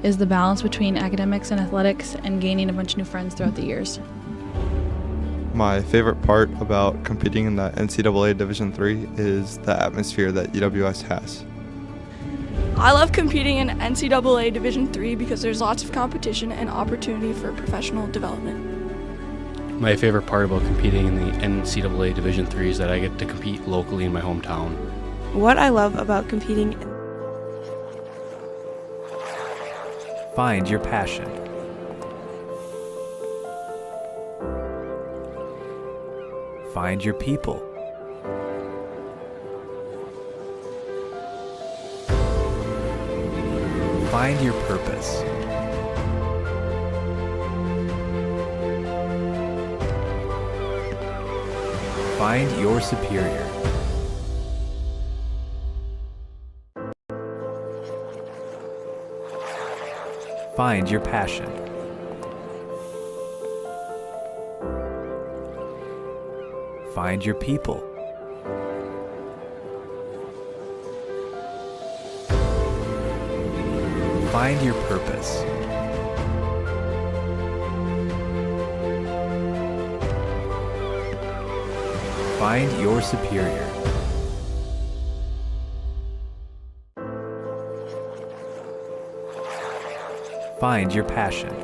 is the balance between academics and athletics and gaining a bunch of new friends throughout the years. My favorite part about competing in the NCAA Division III is the atmosphere that EWS has. I love competing in NCAA Division III because there's lots of competition and opportunity for professional development. My favorite part about competing in the NCAA Division III is that I get to compete locally in my hometown. What I love about competing in Find your passion. Find your people. Find your purpose. Find your superior. Find your passion. Find your people. Find your purpose. Find your superior. Find your passion.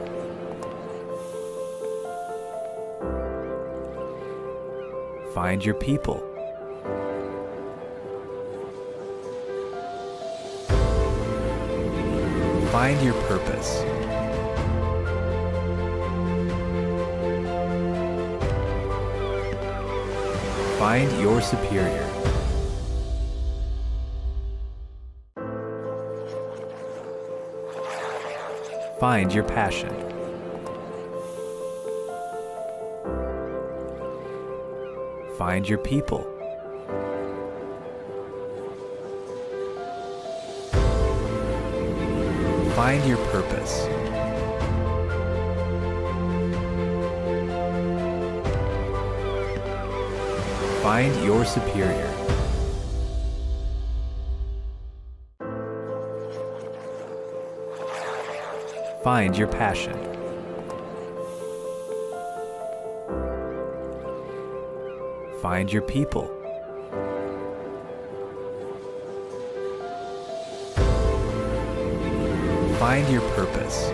Find your people. Find your purpose. Find your superior. Find your passion. Find your people. Find your purpose.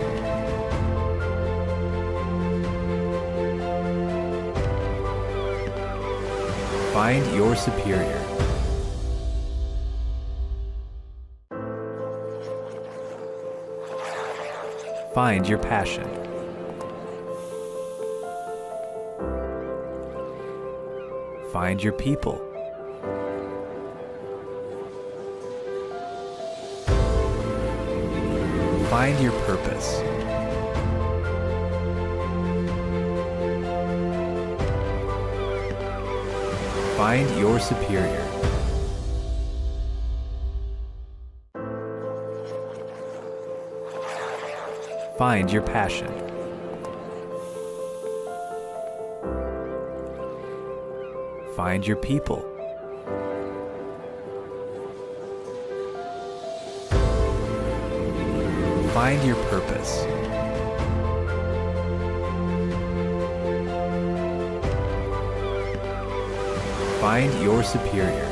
Find your superior. Find your passion. Find your people. Find your purpose. Find your superior. Find your passion. Find your people. Find your purpose. Find your superior.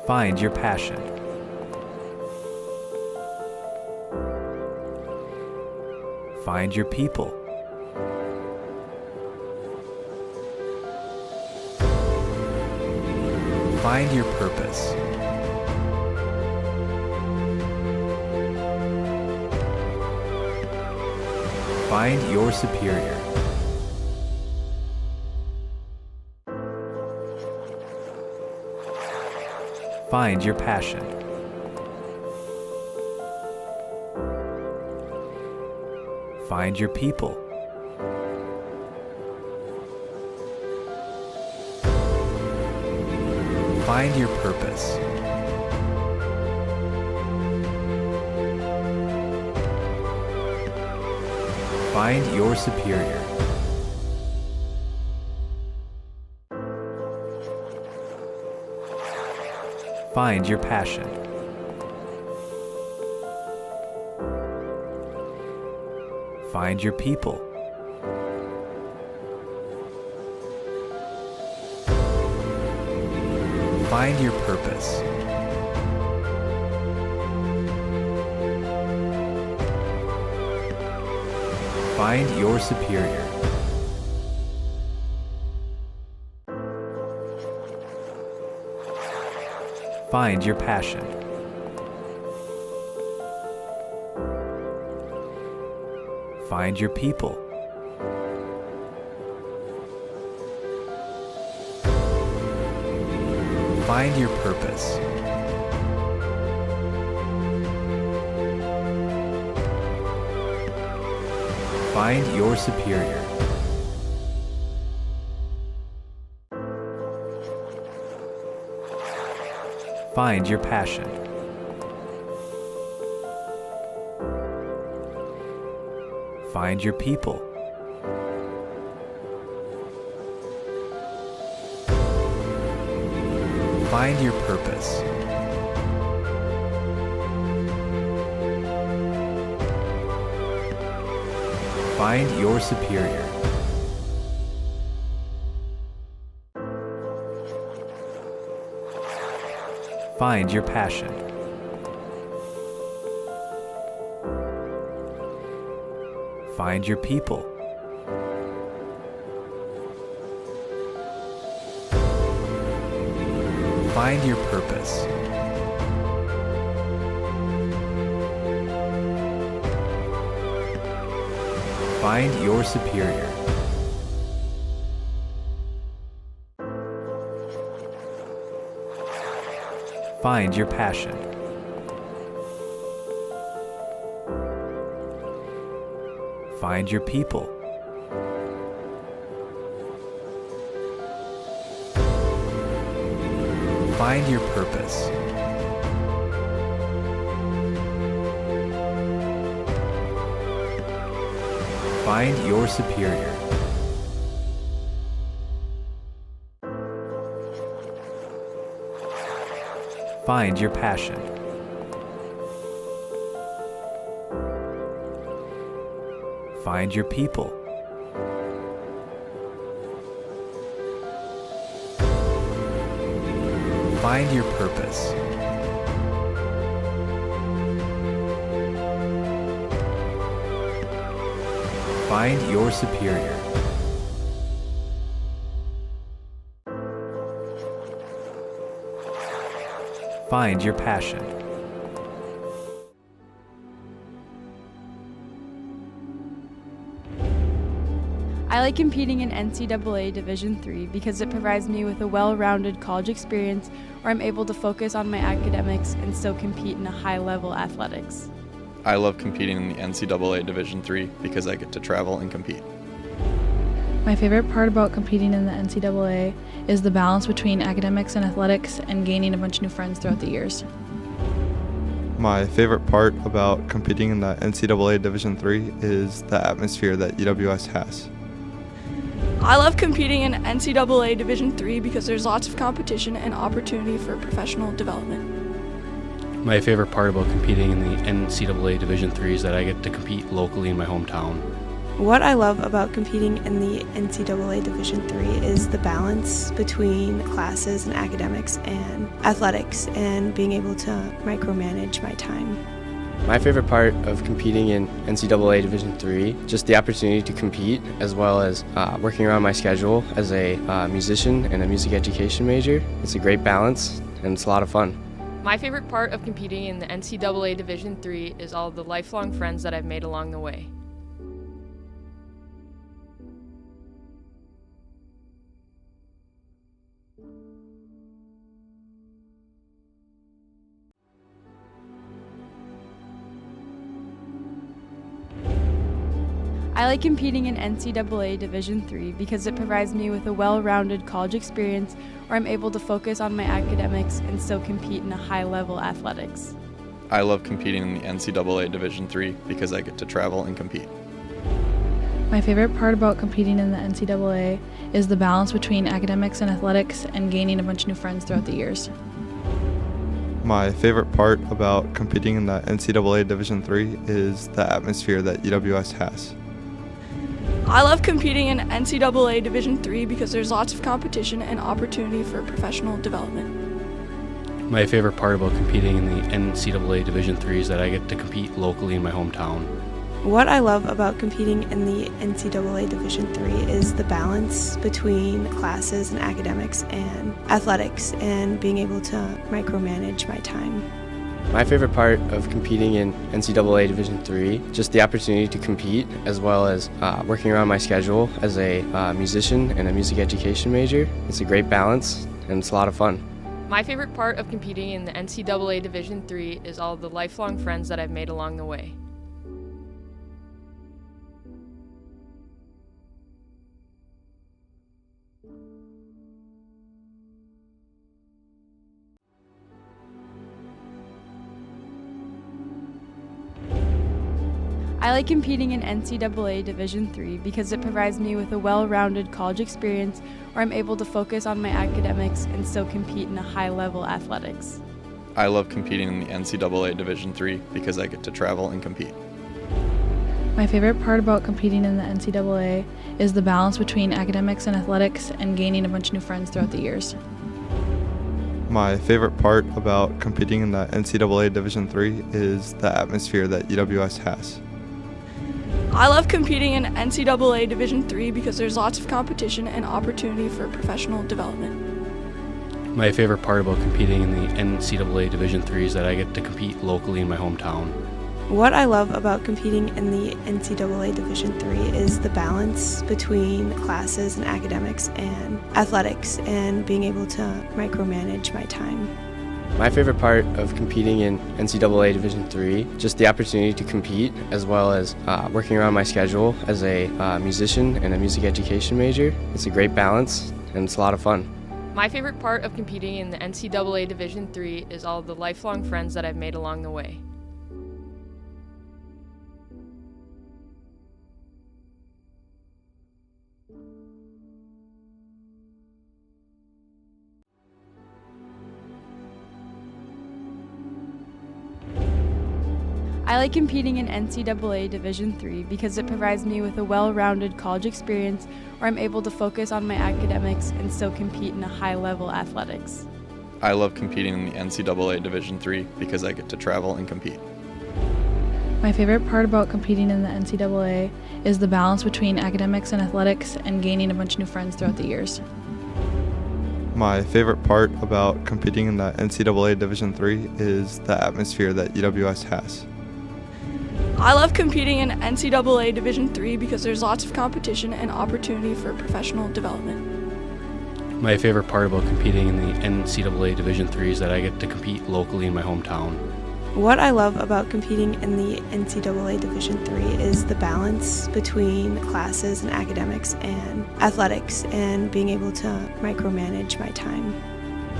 Find your passion. Find your people. Find your purpose. Find your superior. Find your passion. Find your people. Find your purpose. Find your superior. Find your passion. Find your people. Find your purpose. Find your superior. Find your passion. Find your people. Find your purpose. Find your superior. Find your passion. Find your people. Find your purpose. Find your superior. Find your passion. Find your people. Find your purpose. Find your superior. Find your passion. Find your people. Find your purpose. Find your superior. Find your passion. Find your people. Find your purpose. Find your superior. Find your passion. Find your people. Find your purpose. Find your superior. Find your passion. I like competing in NCAA Division III because it provides me with a well-rounded college experience where I'm able to focus on my academics and still compete in a high-level athletics. I love competing in the NCAA Division III because I get to travel and compete. My favorite part about competing in the NCAA is the balance between academics and athletics and gaining a bunch of new friends throughout the years. My favorite part about competing in the NCAA Division III is the atmosphere that UWS has. I love competing in NCAA Division III because there's lots of competition and opportunity for professional development. My favorite part about competing in the NCAA Division III is that I get to compete locally in my hometown. What I love about competing in the NCAA Division III is the balance between classes and academics and athletics and being able to micromanage my time. My favorite part of competing in NCAA Division III, just the opportunity to compete as well as working around my schedule as a musician and a music education major. It's a great balance and it's a lot of fun. My favorite part of competing in the NCAA Division III is all the lifelong friends that I've made along the way. I like competing in NCAA Division III because it provides me with a well-rounded college experience where I'm able to focus on my academics and still compete in a high-level athletics. I love competing in the NCAA Division III because I get to travel and compete. My favorite part about competing in the NCAA is the balance between academics and athletics and gaining a bunch of new friends throughout the years. My favorite part about competing in the NCAA Division III is the atmosphere that UWS has. I love competing in NCAA Division III because there's lots of competition and opportunity for professional development. My favorite part about competing in the NCAA Division III is that I get to compete locally in my hometown. What I love about competing in the NCAA Division III is the balance between classes and academics and athletics and being able to micromanage my time. My favorite part of competing in NCAA Division III, just the opportunity to compete, as well as working around my schedule as a musician and a music education major. It's a great balance and it's a lot of fun. My favorite part of competing in the NCAA Division III is all the lifelong friends that I've made along the way. I like competing in NCAA Division III because it provides me with a well-rounded college experience where I'm able to focus on my academics and still compete in a high-level athletics. I love competing in the NCAA Division III because I get to travel and compete. My favorite part about competing in the NCAA is the balance between academics and athletics and gaining a bunch of new friends throughout the years. My favorite part about competing in the NCAA Division III is the atmosphere that UWS has. I love competing in NCAA Division III because there's lots of competition and opportunity for professional development. My favorite part about competing in the NCAA Division III is that I get to compete locally in my hometown. What I love about competing in the NCAA Division III is the balance between classes and academics and athletics and being able to micromanage my time. My favorite part of competing in NCAA Division III, just the opportunity to compete, as well as working around my schedule as a musician and a music education major. It's a great balance and it's a lot of fun. My favorite part of competing in the NCAA Division III is all the lifelong friends that I've made along the way. I like competing in NCAA Division III because it provides me with a well-rounded college experience where I'm able to focus on my academics and still compete in a high-level athletics. I love competing in the NCAA Division III because I get to travel and compete. My favorite part about competing in the NCAA is the balance between academics and athletics and gaining a bunch of new friends throughout the years. My favorite part about competing in the NCAA Division III is the atmosphere that UWS has. I love competing in NCAA Division III because there's lots of competition and opportunity for professional development. My favorite part about competing in the NCAA Division III is that I get to compete locally in my hometown. What I love about competing in the NCAA Division III is the balance between classes and academics and athletics and being able to micromanage my time.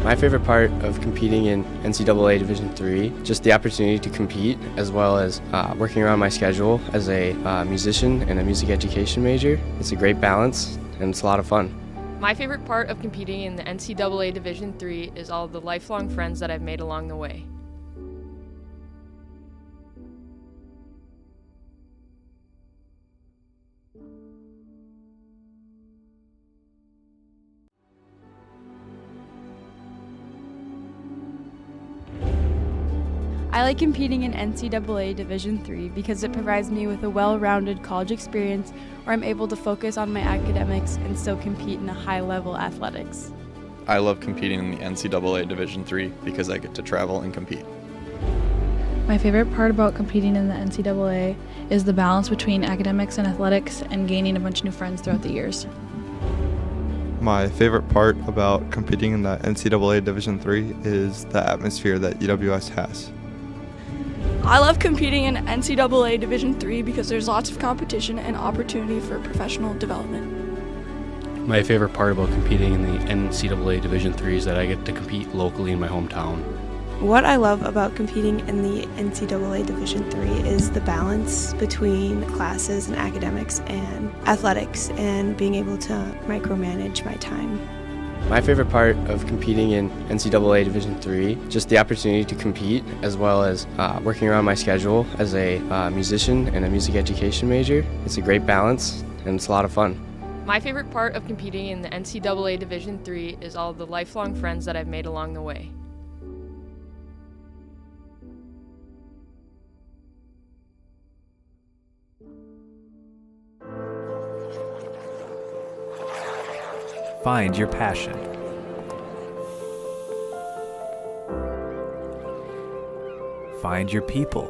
My favorite part of competing in NCAA Division III, just the opportunity to compete, as well as working around my schedule as a musician and a music education major. It's a great balance and it's a lot of fun. My favorite part of competing in the NCAA Division III is all the lifelong friends that I've made along the way. I like competing in NCAA Division III because it provides me with a well-rounded college experience where I'm able to focus on my academics and still compete in a high-level athletics. I love competing in the NCAA Division III because I get to travel and compete. My favorite part about competing in the NCAA is the balance between academics and athletics and gaining a bunch of new friends throughout the years. My favorite part about competing in the NCAA Division III is the atmosphere that UWS has. I love competing in NCAA Division III because there's lots of competition and opportunity for professional development. My favorite part about competing in the NCAA Division III is that I get to compete locally in my hometown. What I love about competing in the NCAA Division III is the balance between classes and academics and athletics and being able to micromanage my time. My favorite part of competing in NCAA Division III, just the opportunity to compete, as well as working around my schedule as a musician and a music education major. It's a great balance, and it's a lot of fun. My favorite part of competing in the NCAA Division III is all the lifelong friends that I've made along the way. Find your passion. Find your people.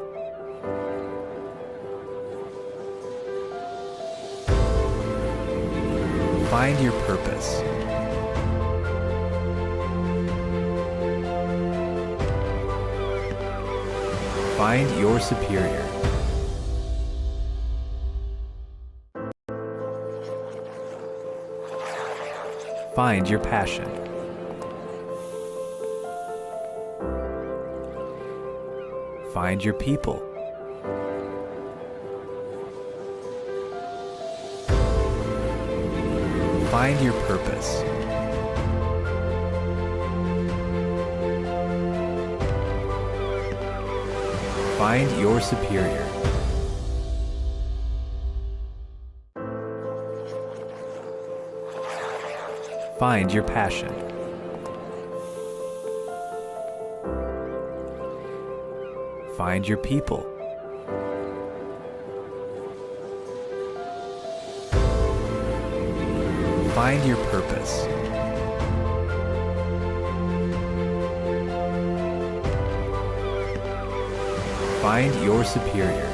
Find your purpose. Find your superior. Find your passion. Find your people. Find your purpose. Find your superior. Find your passion. Find your people. Find your purpose. Find your superior.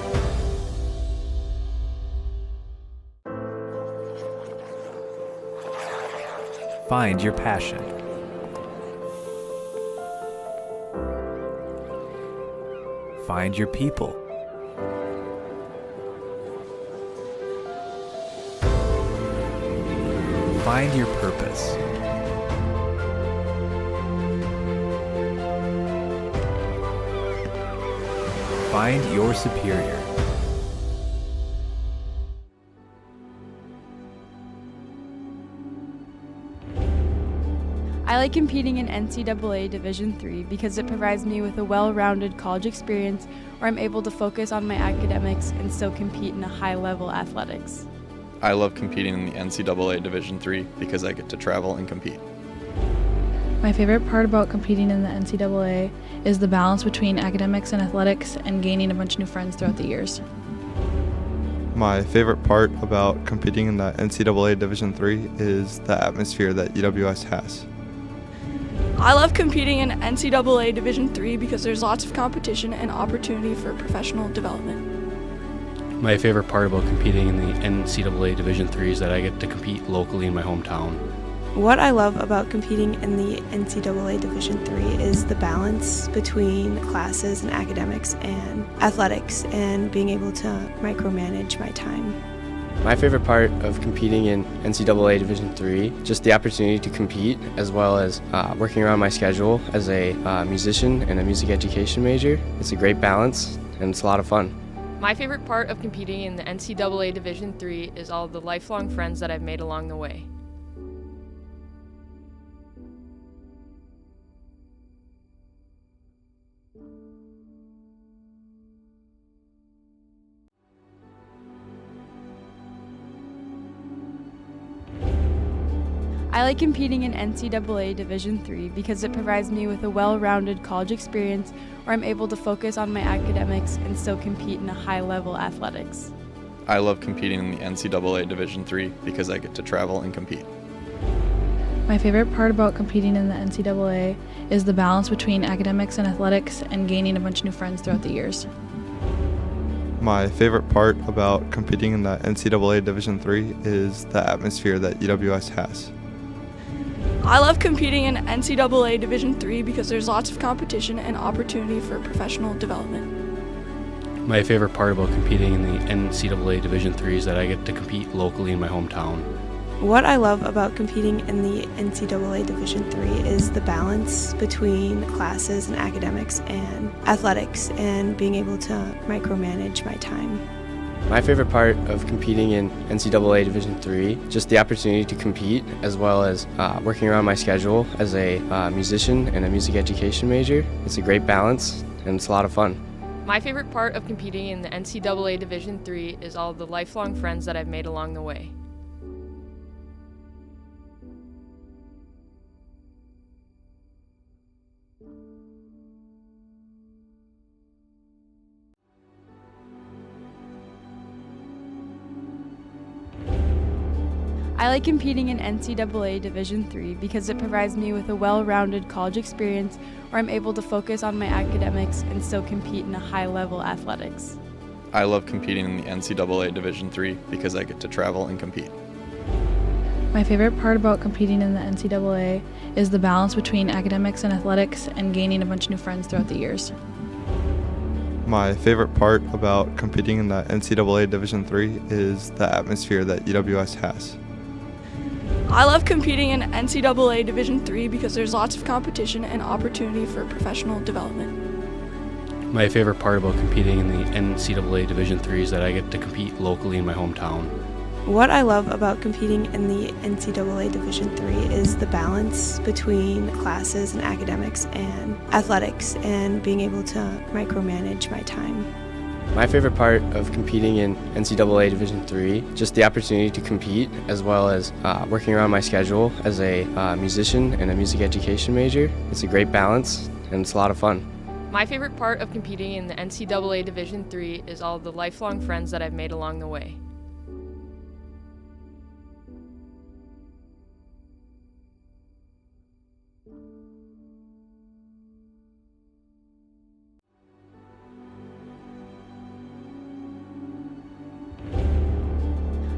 Find your passion. Find your people. Find your purpose. Find your superior. I like competing in NCAA Division III because it provides me with a well-rounded college experience where I'm able to focus on my academics and still compete in a high-level athletics. I love competing in the NCAA Division III because I get to travel and compete. My favorite part about competing in the NCAA is the balance between academics and athletics and gaining a bunch of new friends throughout the years. My favorite part about competing in the NCAA Division III is the atmosphere that UWS has. I love competing in NCAA Division III because there's lots of competition and opportunity for professional development. My favorite part about competing in the NCAA Division III is that I get to compete locally in my hometown. What I love about competing in the NCAA Division III is the balance between classes and academics and athletics and being able to micromanage my time. My favorite part of competing in NCAA Division III, just the opportunity to compete, as well as working around my schedule as a musician and a music education major. It's a great balance, and it's a lot of fun. My favorite part of competing in the NCAA Division III is all the lifelong friends that I've made along the way. I like competing in NCAA Division III because it provides me with a well-rounded college experience where I'm able to focus on my academics and still compete in a high-level athletics. I love competing in the NCAA Division III because I get to travel and compete. My favorite part about competing in the NCAA is the balance between academics and athletics and gaining a bunch of new friends throughout the years. My favorite part about competing in the NCAA Division III is the atmosphere that UWS has. I love competing in NCAA Division III because there's lots of competition and opportunity for professional development. My favorite part about competing in the NCAA Division III is that I get to compete locally in my hometown. What I love about competing in the NCAA Division III is the balance between classes and academics and athletics and being able to micromanage my time. My favorite part of competing in NCAA Division III, just the opportunity to compete, as well as working around my schedule as a musician and a music education major. It's a great balance, and it's a lot of fun. My favorite part of competing in the NCAA Division III is all the lifelong friends that I've made along the way. I like competing in NCAA Division III because it provides me with a well-rounded college experience where I'm able to focus on my academics and still compete in a high-level athletics. I love competing in the NCAA Division III because I get to travel and compete. My favorite part about competing in the NCAA is the balance between academics and athletics and gaining a bunch of new friends throughout the years. My favorite part about competing in the NCAA Division III is the atmosphere that UWS has. I love competing in NCAA Division III because there's lots of competition and opportunity for professional development. My favorite part about competing in the NCAA Division III is that I get to compete locally in my hometown. What I love about competing in the NCAA Division III is the balance between classes and academics and athletics and being able to micromanage my time. My favorite part of competing in NCAA Division III, just the opportunity to compete, as well as working around my schedule as a musician and a music education major. It's a great balance, and it's a lot of fun. My favorite part of competing in the NCAA Division III is all the lifelong friends that I've made along the way.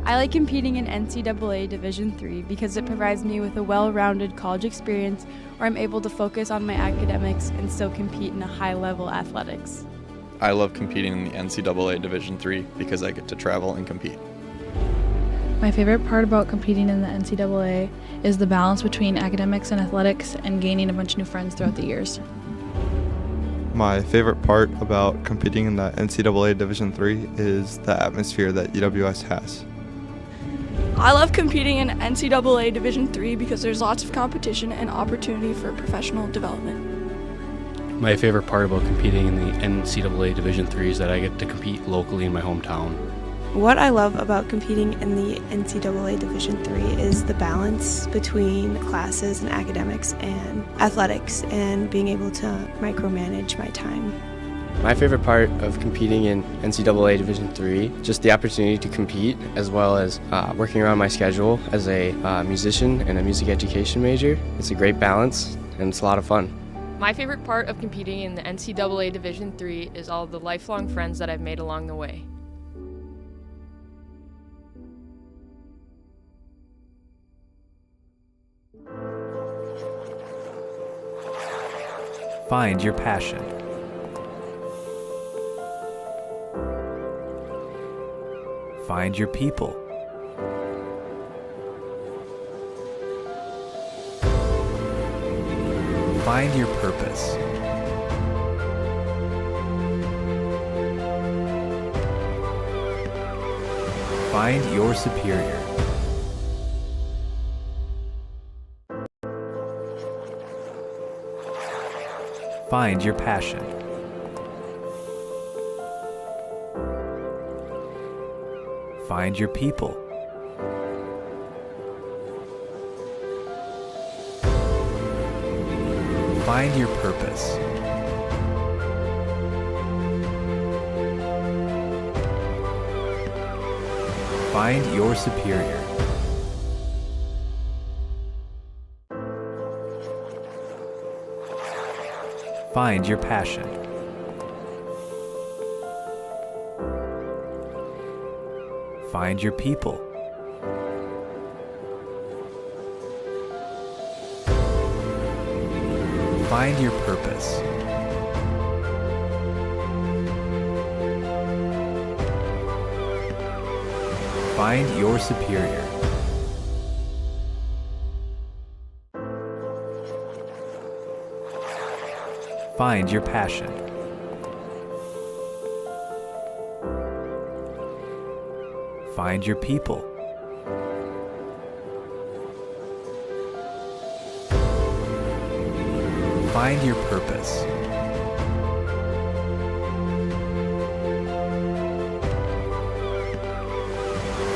I like competing in NCAA Division III because it provides me with a well-rounded college experience where I'm able to focus on my academics and still compete in a high-level athletics. I love competing in the NCAA Division III because I get to travel and compete. My favorite part about competing in the NCAA is the balance between academics and athletics and gaining a bunch of new friends throughout the years. My favorite part about competing in the NCAA Division III is the atmosphere that UWS has. I love competing in NCAA Division III because there's lots of competition and opportunity for professional development. My favorite part about competing in the NCAA Division III is that I get to compete locally in my hometown. What I love about competing in the NCAA Division III is the balance between classes and academics and athletics and being able to micromanage my time. My favorite part of competing in NCAA Division III, just the opportunity to compete, as well as working around my schedule as a musician and a music education major. It's a great balance, and it's a lot of fun. My favorite part of competing in the NCAA Division III is all the lifelong friends that I've made along the way. Find your passion. Find your people. Find your purpose. Find your superior. Find your passion. Find your people. Find your purpose. Find your superior. Find your passion. Find your people. Find your purpose. Find your superior. Find your passion. Find your people. Find your purpose.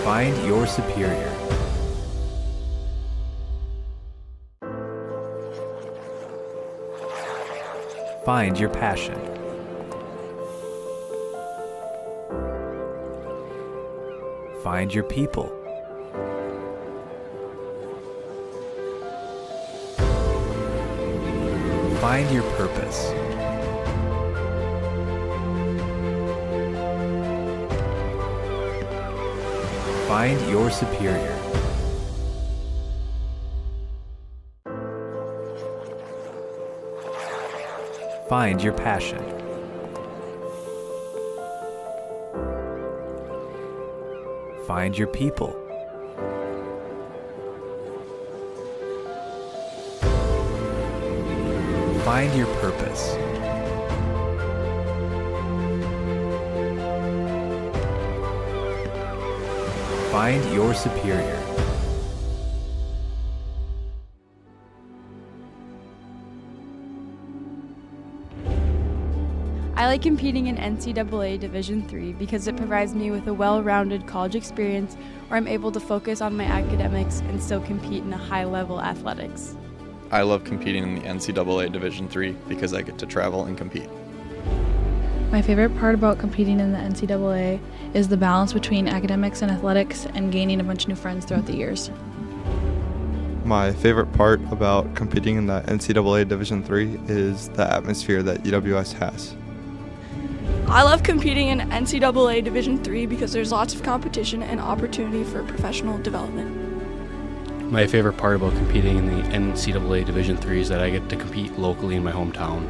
Find your superior. Find your passion. Find your people. Find your purpose. Find your superior. Find your passion. Find your people. Find your purpose. Find your superior. I like competing in NCAA Division III because it provides me with a well-rounded college experience where I'm able to focus on my academics and still compete in a high-level athletics. I love competing in the NCAA Division III because I get to travel and compete. My favorite part about competing in the NCAA is the balance between academics and athletics and gaining a bunch of new friends throughout the years. My favorite part about competing in the NCAA Division III is the atmosphere that UWS has. I love competing in NCAA Division III because there's lots of competition and opportunity for professional development. My favorite part about competing in the NCAA Division III is that I get to compete locally in my hometown.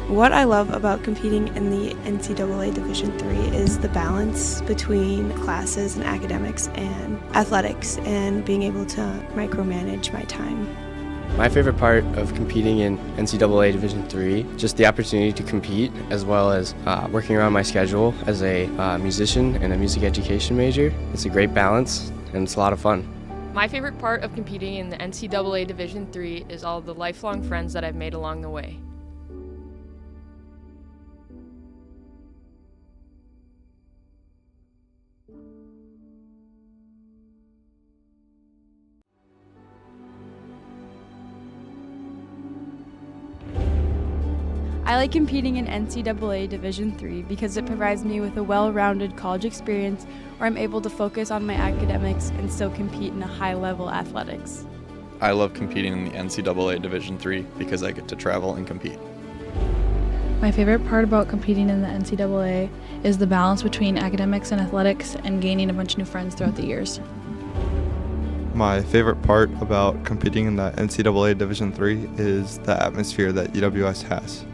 What I love about competing in the NCAA Division III is the balance between classes and academics and athletics and being able to micromanage my time. My favorite part of competing in NCAA Division III, just the opportunity to compete, as well as working around my schedule as a musician and a music education major. It's a great balance and it's a lot of fun. My favorite part of competing in the NCAA Division III is all the lifelong friends that I've made along the way. I like competing in NCAA Division III because it provides me with a well-rounded college experience where I'm able to focus on my academics and still compete in a high-level athletics. I love competing in the NCAA Division III because I get to travel and compete. My favorite part about competing in the NCAA is the balance between academics and athletics and gaining a bunch of new friends throughout the years. My favorite part about competing in the NCAA Division III is the atmosphere that UWS has.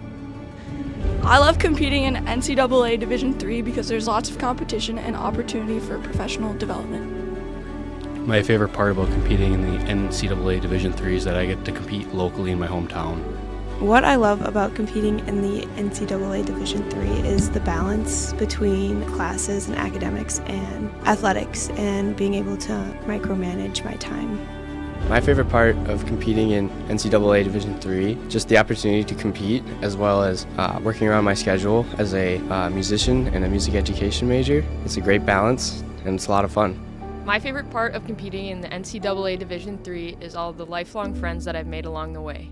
I love competing in NCAA Division III because there's lots of competition and opportunity for professional development. My favorite part about competing in the NCAA Division III is that I get to compete locally in my hometown. What I love about competing in the NCAA Division III is the balance between classes and academics and athletics and being able to micromanage my time. My favorite part of competing in NCAA Division III, just the opportunity to compete, as well as working around my schedule as a musician and a music education major. It's a great balance and it's a lot of fun. My favorite part of competing in the NCAA Division III is all the lifelong friends that I've made along the way.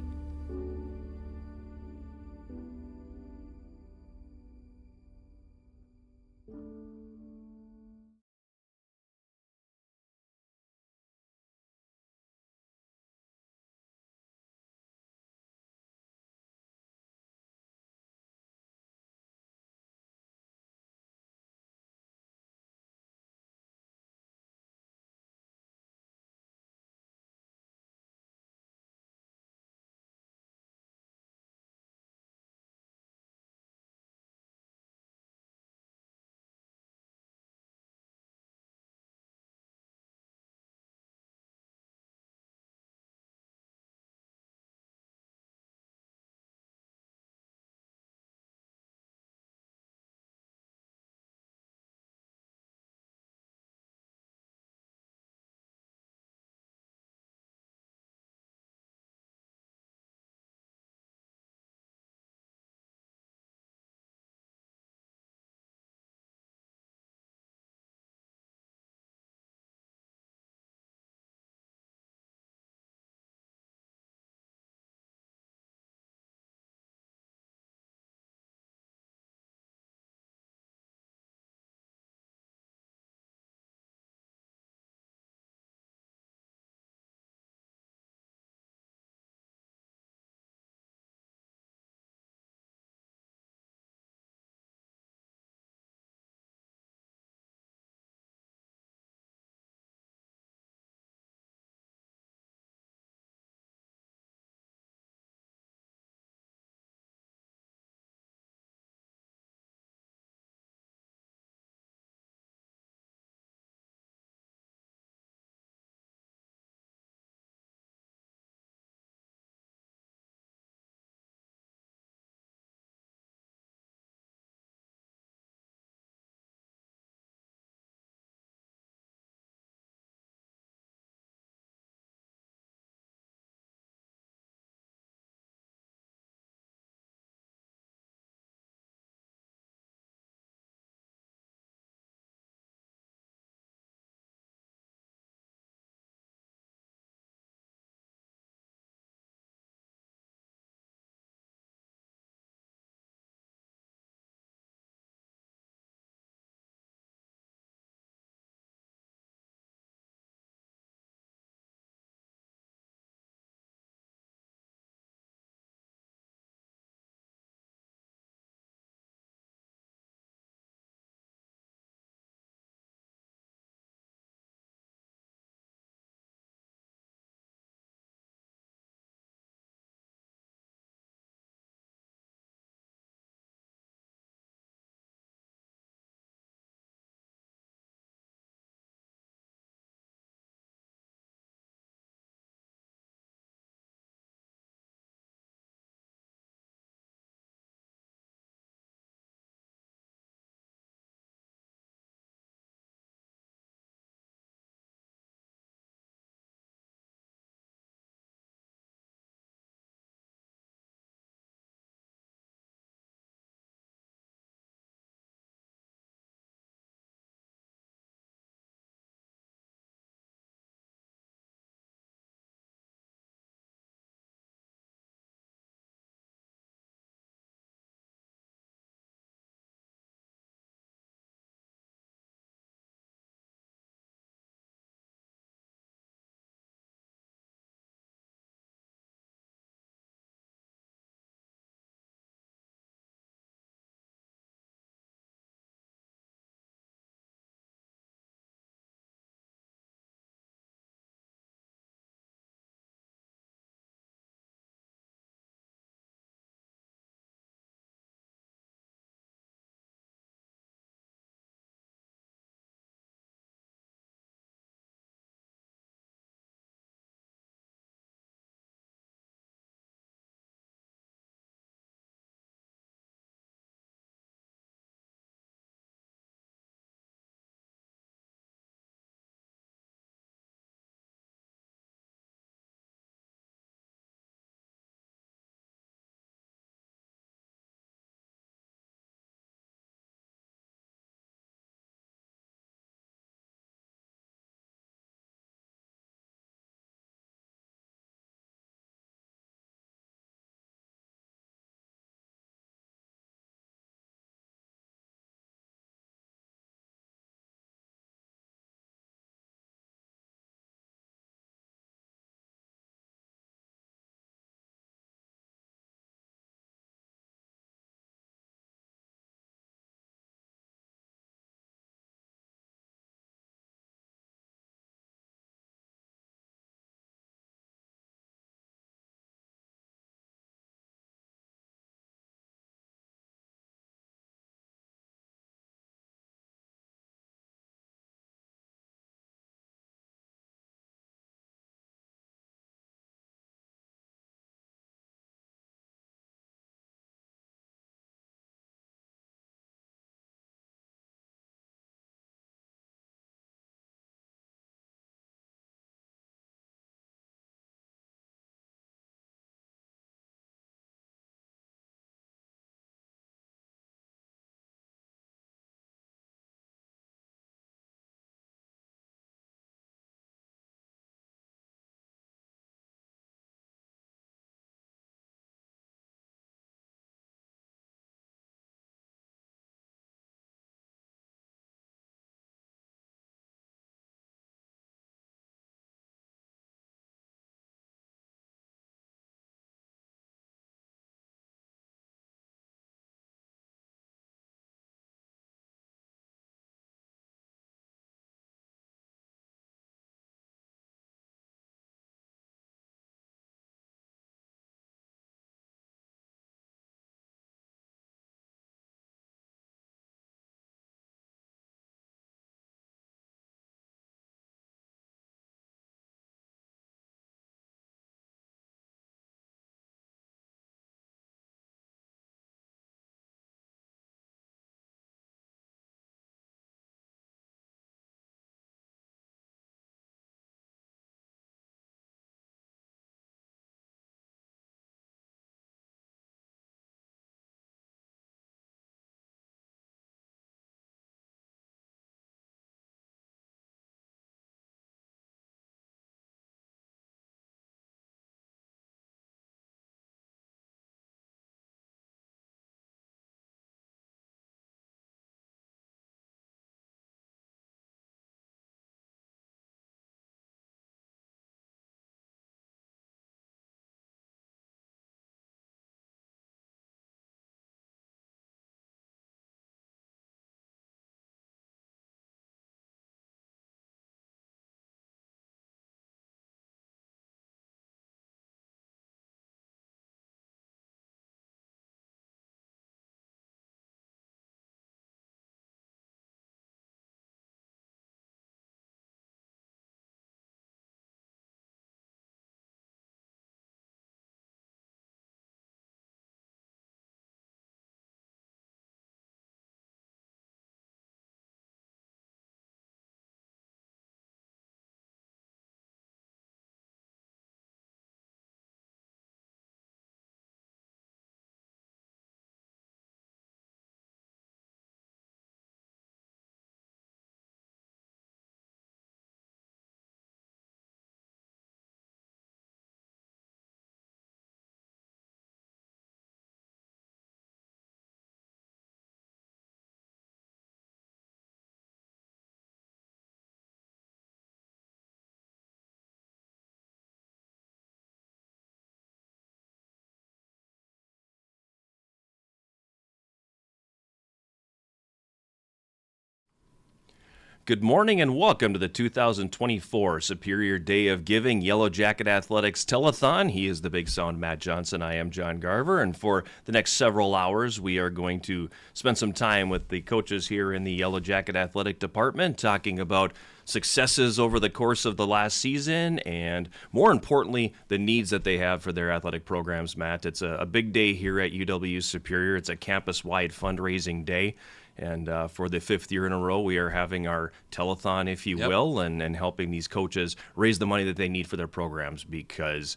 Good morning and welcome to the 2024 Superior Day of Giving Yellow Jacket Athletics Telethon. He is the big sound Matt Johnson. I am John Garver, and for the next several hours we are going to spend some time with the coaches here in the Yellow Jacket Athletic Department talking about successes over the course of the last season and, more importantly, the needs that they have for their athletic programs. Matt, it's a big day here at UW Superior. It's a campus-wide fundraising day. And for the fifth year in a row, we are having our telethon, if you will, and helping these coaches raise the money that they need for their programs, because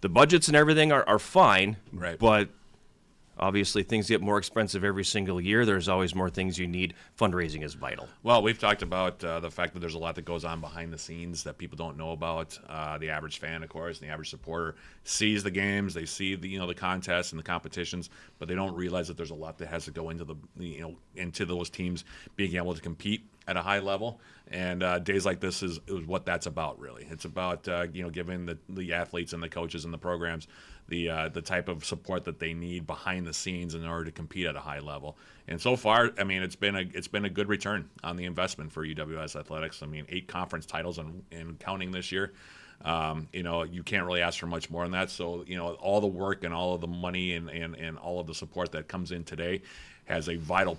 the budgets and everything are fine, right, but obviously things get more expensive every single year. There's always more things you need. Fundraising is vital. Well, we've talked about the fact that there's a lot that goes on behind the scenes that people don't know about. The average fan, of course, and the average supporter sees the games, they see the contests and the competitions, but they don't realize that there's a lot that has to go into into those teams being able to compete at a high level. And days like this is what that's about, really. It's about giving the athletes and the coaches and the programs the type of support that they need behind the scenes in order to compete at a high level. And so far, I mean, it's been a good return on the investment for UWS athletics. I mean, 8 conference titles and counting this year. You can't really ask for much more than that. So, all the work and all of the money and all of the support that comes in today has a vital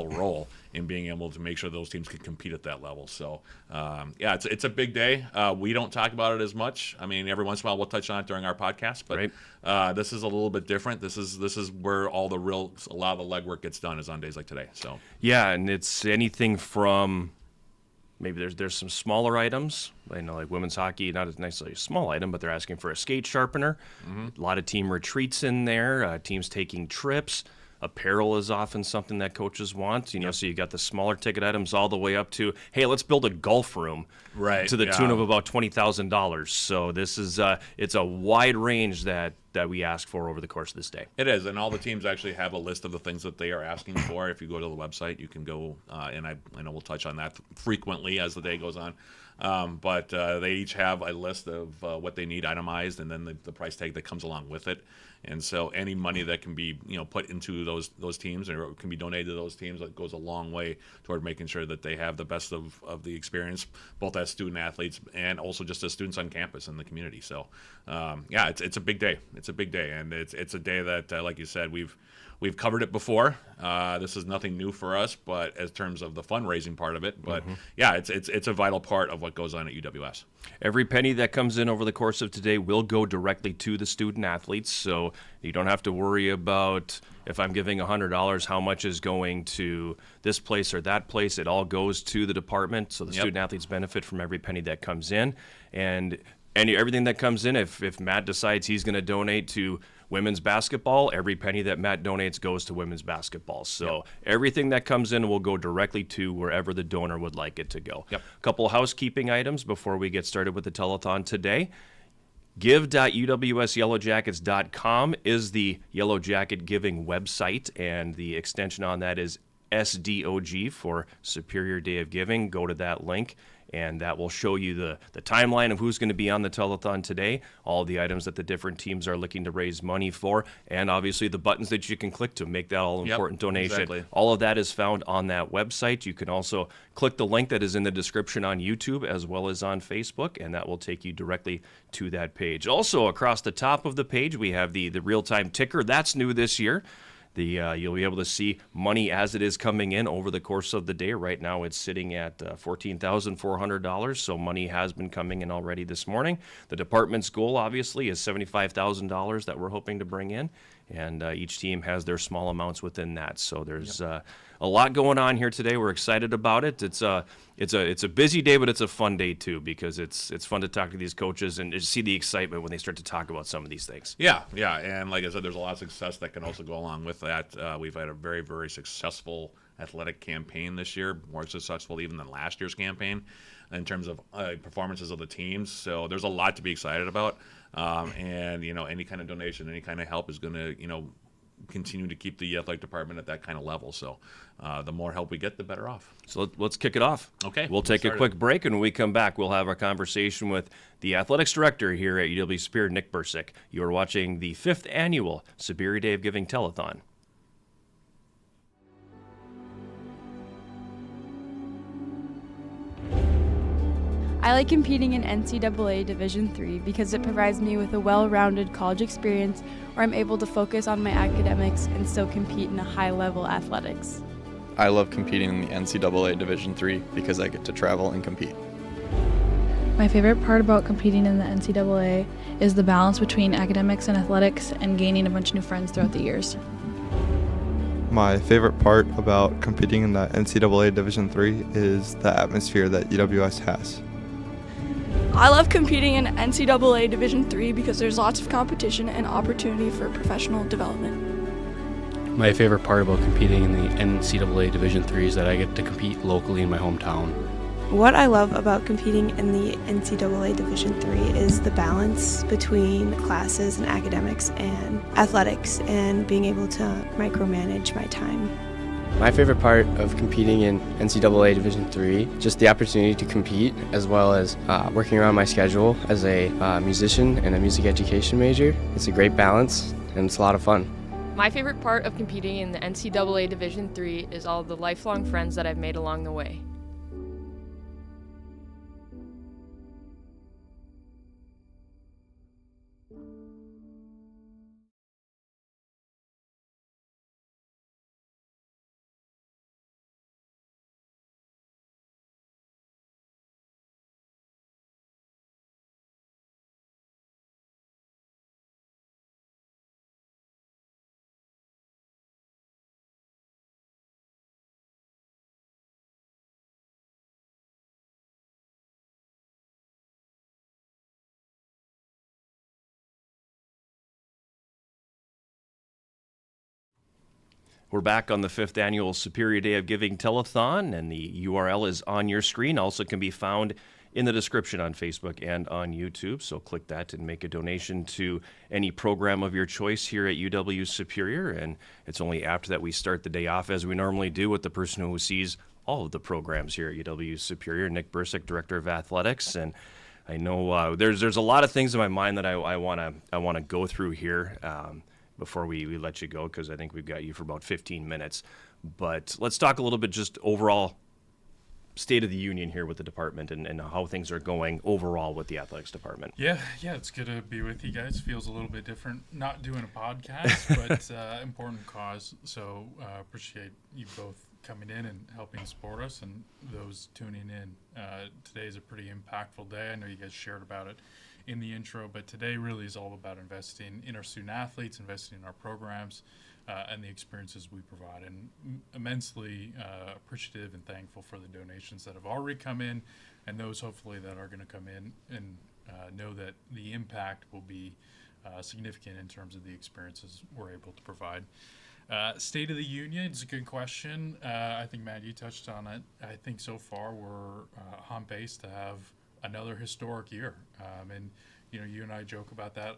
role in being able to make sure those teams can compete at that level. So, it's a big day. We don't talk about it as much. I mean, every once in a while we'll touch on it during our podcast, but this is a little bit different. This is where a lot of the legwork gets done, is on days like today. So yeah, and it's anything from maybe there's some smaller items. I know, like women's hockey, not necessarily a small item, but they're asking for a skate sharpener. A lot of team retreats in there, teams taking trips. Apparel is often something that coaches want, so you got the smaller ticket items all the way up to, hey, let's build a golf room, to the tune of about $20,000. So this is it's a wide range that we ask for over the course of this day. It is, and all the teams actually have a list of the things that they are asking for. If you go to the website, you can go, and I know we'll touch on that frequently as the day goes on. But they each have a list of what they need itemized, and then the price tag that comes along with it. And so any money that can be put into those teams or can be donated to those teams, that goes a long way toward making sure that they have the best of the experience, both as student athletes and also just as students on campus in the community. So it's a big day. It's a big day, and it's a day that, like you said, we've covered it before. This is nothing new for us, but as terms of the fundraising part of it. But it's a vital part of what goes on at UWS. Every penny that comes in over the course of today will go directly to the student athletes, so you don't have to worry about, if I'm giving $100, how much is going to this place or that place. It all goes to the department, so the student athletes benefit from every penny that comes in. And everything that comes in, if Matt decides he's going to donate to women's basketball, every penny that Matt donates goes to women's basketball. So everything that comes in will go directly to wherever the donor would like it to go. A couple housekeeping items before we get started with the telethon today. Give.uwsyellowjackets.com is the Yellow Jacket Giving website, and the extension on that is SDOG for Superior Day of Giving. Go to that link, and that will show you the timeline of who's going to be on the telethon today, all the items that the different teams are looking to raise money for, and obviously the buttons that you can click to make that all-important donation. Exactly. All of that is found on that website. You can also click the link that is in the description on YouTube as well as on Facebook, and that will take you directly to that page. Also, across the top of the page, we have the real-time ticker. That's new this year. You'll be able to see money as it is coming in over the course of the day. Right now it's sitting at $14,400, so money has been coming in already this morning. The department's goal, obviously, is $75,000 that we're hoping to bring in, and each team has their small amounts within that. So there's a lot going on here today. We're excited about it. It's a busy day, but it's a fun day too, because it's fun to talk to these coaches and just see the excitement when they start to talk about some of these things. Yeah, and like I said, there's a lot of success that can also go along with that. We've had a very, very successful athletic campaign this year, more successful even than last year's campaign in terms of performances of the teams. So there's a lot to be excited about, and any kind of donation, any kind of help is going to continue to keep the athletic department at that kind of level. So the more help we get, the better off. So let's kick it off. Okay. We'll take a quick break, and when we come back, we'll have our conversation with the athletics director here at UW Superior, Nick Bursick. You are watching the 5th annual Superior Day of Giving Telethon. I like competing in NCAA Division III because it provides me with a well-rounded college experience where I'm able to focus on my academics and still compete in a high-level athletics. I love competing in the NCAA Division III because I get to travel and compete. My favorite part about competing in the NCAA is the balance between academics and athletics and gaining a bunch of new friends throughout the years. My favorite part about competing in the NCAA Division III is the atmosphere that UWS has. I love competing in NCAA Division III because there's lots of competition and opportunity for professional development. My favorite part about competing in the NCAA Division III is that I get to compete locally in my hometown. What I love about competing in the NCAA Division III is the balance between classes and academics and athletics and being able to micromanage my time. My favorite part of competing in NCAA Division III, just the opportunity to compete, as well as working around my schedule as a musician and a music education major. It's a great balance, and it's a lot of fun. My favorite part of competing in the NCAA Division III is all the lifelong friends that I've made along the way. We're back on the 5th annual Superior Day of Giving Telethon, and the URL is on your screen. Also can be found in the description on Facebook and on YouTube, so click that and make a donation to any program of your choice here at UW Superior. And it's only after that we start the day off, as we normally do, with the person who sees all of the programs here at UW Superior, Nick Bursick, Director of Athletics. And I know there's a lot of things in my mind that I want to go through here before we let you go, because I think we've got you for about 15 minutes. But let's talk a little bit just overall state of the union here with the department and how things are going overall with the athletics department. Yeah, it's good to be with you guys. Feels a little bit different not doing a podcast, but important cause. So appreciate you both coming in and helping support us, and those tuning in. Today is a pretty impactful day. I know you guys shared about it in the intro, but today really is all about investing in our student athletes, investing in our programs, and the experiences we provide. And immensely appreciative and thankful for the donations that have already come in, and those hopefully that are going to come in, and know that the impact will be significant in terms of the experiences we're able to provide. State of the Union is a good question. I think, Matt, you touched on it. I think so far we're on pace to have another historic year. And, you and I joke about that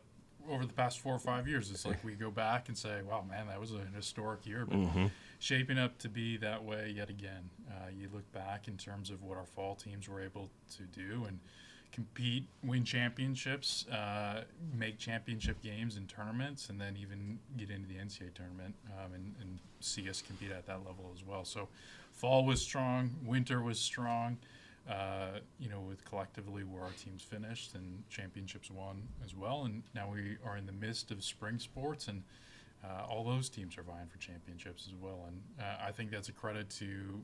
over the past 4 or 5 years. It's like we go back and say, wow, man, that was a historic year. But shaping up to be that way yet again. You look back in terms of what our fall teams were able to do and compete, win championships, make championship games and tournaments, and then even get into the NCAA tournament and see us compete at that level as well. So fall was strong, winter was strong, with collectively where our teams finished and championships won as well. And now we are in the midst of spring sports, and all those teams are vying for championships as well. And I think that's a credit to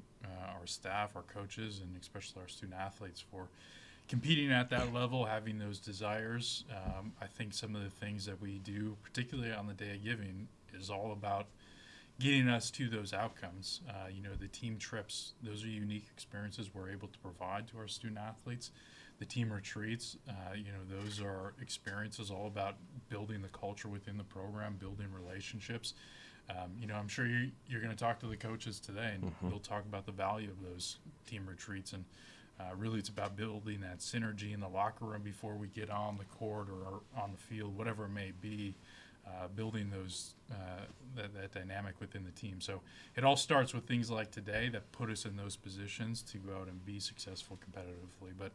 our staff, our coaches, and especially our student athletes for competing at that level, having those desires. I think some of the things that we do, particularly on the Day of Giving, is all about getting us to those outcomes. The team trips, those are unique experiences we're able to provide to our student athletes. The team retreats, those are experiences all about building the culture within the program, building relationships. I'm sure you're going to talk to the coaches today, and they'll talk about the value of those team retreats. And really, it's about building that synergy in the locker room before we get on the court or on the field, whatever it may be, building those that dynamic within the team. So it all starts with things like today that put us in those positions to go out and be successful competitively. But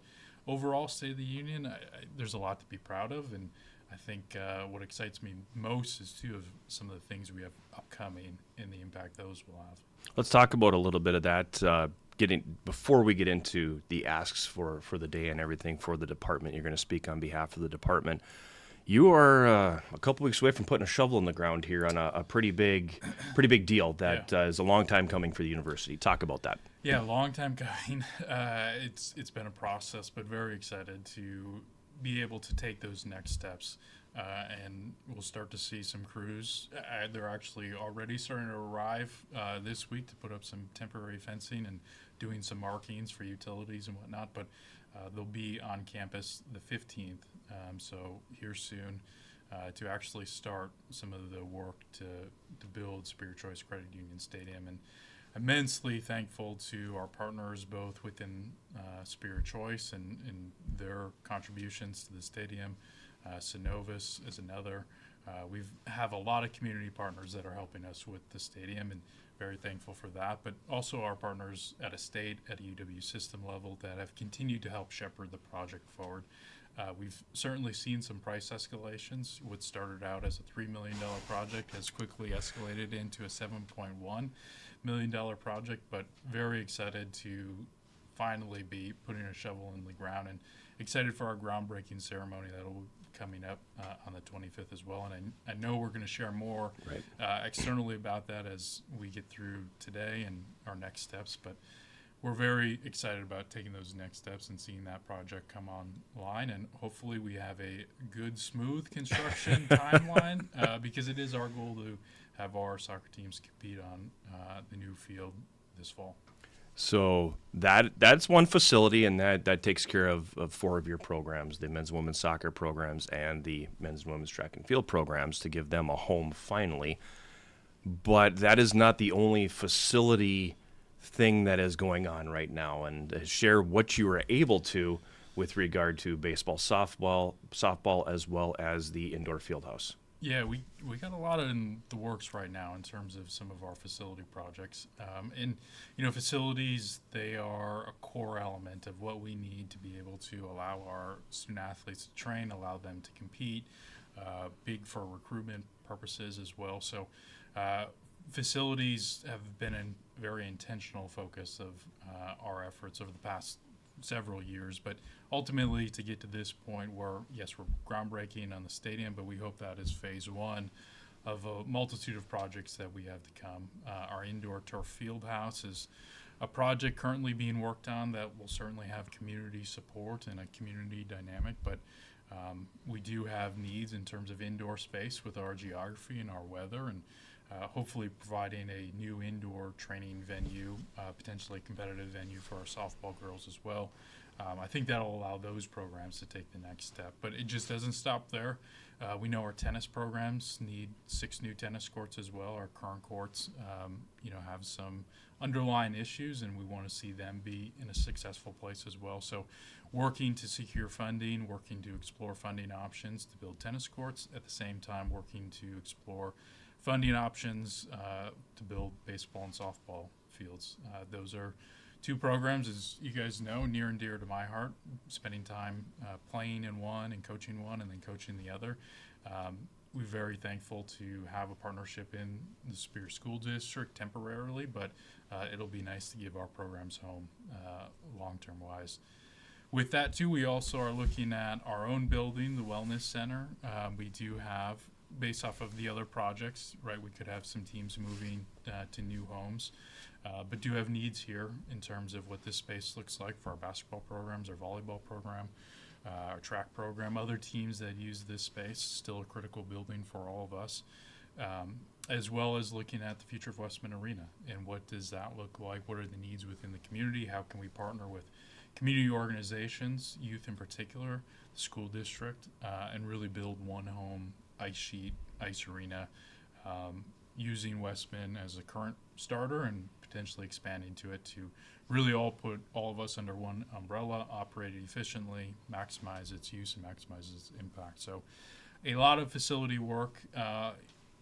overall, State of the Union, there's a lot to be proud of, and I think what excites me most is too of some of the things we have upcoming and the impact those will have. Let's talk about a little bit of that. before we get into the asks for the day and everything for the department, you're going to speak on behalf of the department. You are a couple weeks away from putting a shovel in the ground here on a pretty big deal that is a long time coming for the university. Talk about that. Yeah, long time coming. It's been a process, but very excited to be able to take those next steps. And we'll start to see some crews. They're actually already starting to arrive this week to put up some temporary fencing and doing some markings for utilities and whatnot. But they'll be on campus the 15th, so here soon, to actually start some of the work to build Superior Choice Credit Union Stadium. And immensely thankful to our partners both within Superior Choice and their contributions to the stadium. Synovus is another. We have a lot of community partners that are helping us with the stadium, and very thankful for that. But also our partners at a state, at a UW system level that have continued to help shepherd the project forward. We've certainly seen some price escalations. What started out as a $3 million project has quickly escalated into a $7.1 million project, but very excited to finally be putting a shovel in the ground, and excited for our groundbreaking ceremony that'll be coming up on the 25th as well. And I know we're going to share more externally about that as we get through today and our next steps, but we're very excited about taking those next steps and seeing that project come online, and hopefully we have a good, smooth construction timeline, because it is our goal to have our soccer teams compete on the new field this fall. So that's one facility, and that takes care of 4 of your programs, the men's and women's soccer programs and the men's and women's track and field programs, to give them a home finally. But that is not the only facility thing that is going on right now, and share what you are able to with regard to baseball, softball, as well as the indoor field house. Yeah, we got a lot in the works right now in terms of some of our facility projects. And, facilities, they are a core element of what we need to be able to allow our student athletes to train, allow them to compete, big for recruitment purposes as well. So facilities have been a very intentional focus of our efforts over the past several years, but ultimately to get to this point where, yes, we're groundbreaking on the stadium, but we hope that is phase 1 of a multitude of projects that we have to come. Our indoor turf field house is a project currently being worked on that will certainly have community support and a community dynamic, but we do have needs in terms of indoor space with our geography and our weather, and hopefully providing a new indoor training venue, potentially competitive venue for our softball girls as well. I think that'll allow those programs to take the next step, but it just doesn't stop there. We know our tennis programs need 6 new tennis courts as well. Our current courts, have some underlying issues, and we want to see them be in a successful place as well. So working to secure funding, working to explore funding options to build tennis courts, at the same time working to explore funding options to build baseball and softball fields. Those are 2 programs, as you guys know, near and dear to my heart, spending time playing in one and coaching one and then coaching the other. We're very thankful to have a partnership in the Superior School District temporarily, but it'll be nice to give our programs home long-term wise. With that, too, we also are looking at our own building, the Wellness Center. We do have, based off of the other projects, right, we could have some teams moving to new homes, but do have needs here in terms of what this space looks like for our basketball programs, our volleyball program, our track program, other teams that use this space, still a critical building for all of us, as well as looking at the future of Westman Arena and what does that look like, what are the needs within the community, how can we partner with community organizations, youth in particular, the school district, and really build one home ice sheet, ice arena, using Westman as a current starter and potentially expanding to it to really put all of us under one umbrella, operate it efficiently, maximize its use and maximize its impact. So a lot of facility work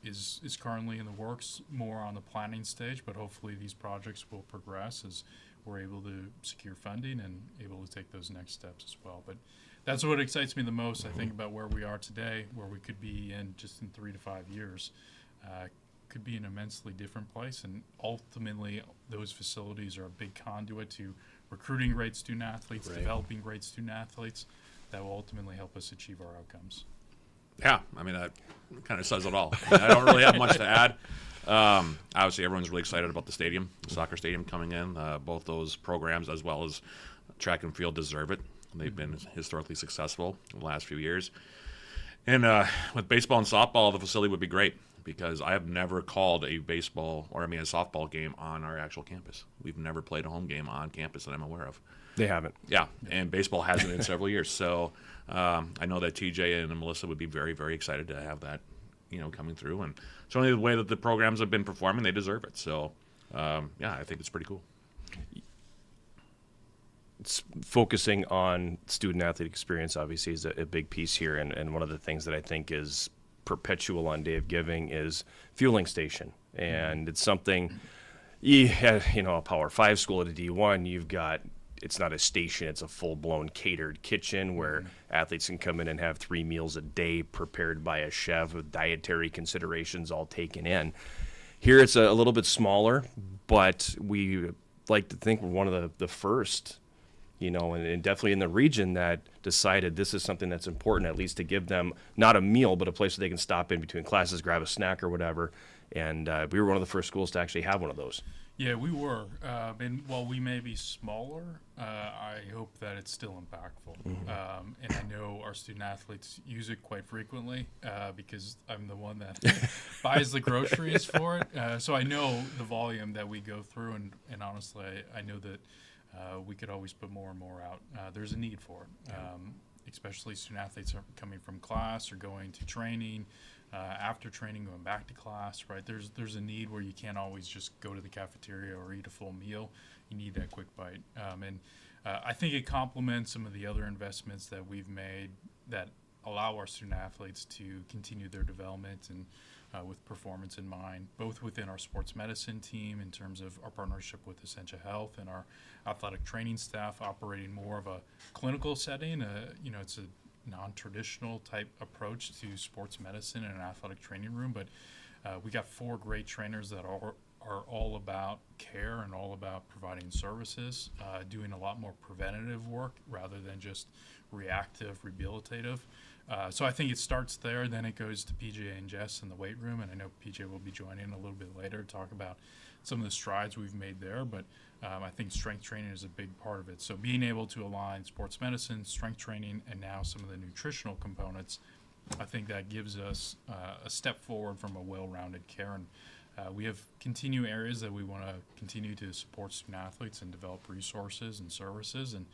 is currently in the works, more on the planning stage, but hopefully these projects will progress as we're able to secure funding and able to take those next steps as well. But that's what excites me the most. I think about where we are today, where we could be in 3 to 5 years. could be an immensely different place. And ultimately, those facilities are a big conduit to recruiting great student athletes, developing great student athletes that will ultimately help us achieve our outcomes. Yeah, I mean, that kind of says it all. I don't really have much to add. Obviously, everyone's really excited about the stadium, the soccer stadium coming in. Both those programs, as well as track and field, deserve it. They've been historically successful in the last few years. And with baseball and softball, the facility would be great because I have never called a softball game on our actual campus. We've never played a home game on campus that I'm aware of. They haven't. Yeah, and baseball hasn't in several years. So I know that TJ and Melissa would be very, very excited to have that, coming through. And certainly the way that the programs have been performing, they deserve it. So, I think it's pretty cool. It's focusing on student athlete experience obviously is a big piece here, and one of the things that I think is perpetual on Day of Giving is fueling station, and it's something a Power 5 school at a D1, you've got, it's not a station, it's a full-blown catered kitchen where athletes can come in and have 3 meals a day prepared by a chef with dietary considerations all taken in. Here it's a little bit smaller, but we like to think we're one of the first, and definitely in the region that decided this is something that's important, at least to give them not a meal, but a place where they can stop in between classes, grab a snack or whatever. And we were one of the first schools to actually have one of those. Yeah, we were. And while we may be smaller, I hope that it's still impactful. And I know our student athletes use it quite frequently because I'm the one that buys the groceries for it. So I know the volume that we go through, and honestly, I know that we could always put more and more out. There's a need for it, especially student athletes are coming from class or going to training, after training going back to class, right? There's a need where you can't always just go to the cafeteria or eat a full meal. You need that quick bite. And I think it complements some of the other investments that we've made that allow our student athletes to continue their development and with performance in mind, both within our sports medicine team in terms of our partnership with Essentia Health and our athletic training staff operating more of a clinical setting. It's a non-traditional type approach to sports medicine in an athletic training room, but we got 4 great trainers that are all about care and all about providing services, doing a lot more preventative work rather than just reactive, rehabilitative. So I think it starts there, then it goes to PJ and Jess in the weight room, and I know PJ will be joining a little bit later to talk about some of the strides we've made there, but I think strength training is a big part of it. So being able to align sports medicine, strength training, and now some of the nutritional components, I think that gives us a step forward from a well-rounded care. And we have continued areas that we want to continue to support student athletes and develop resources and services, and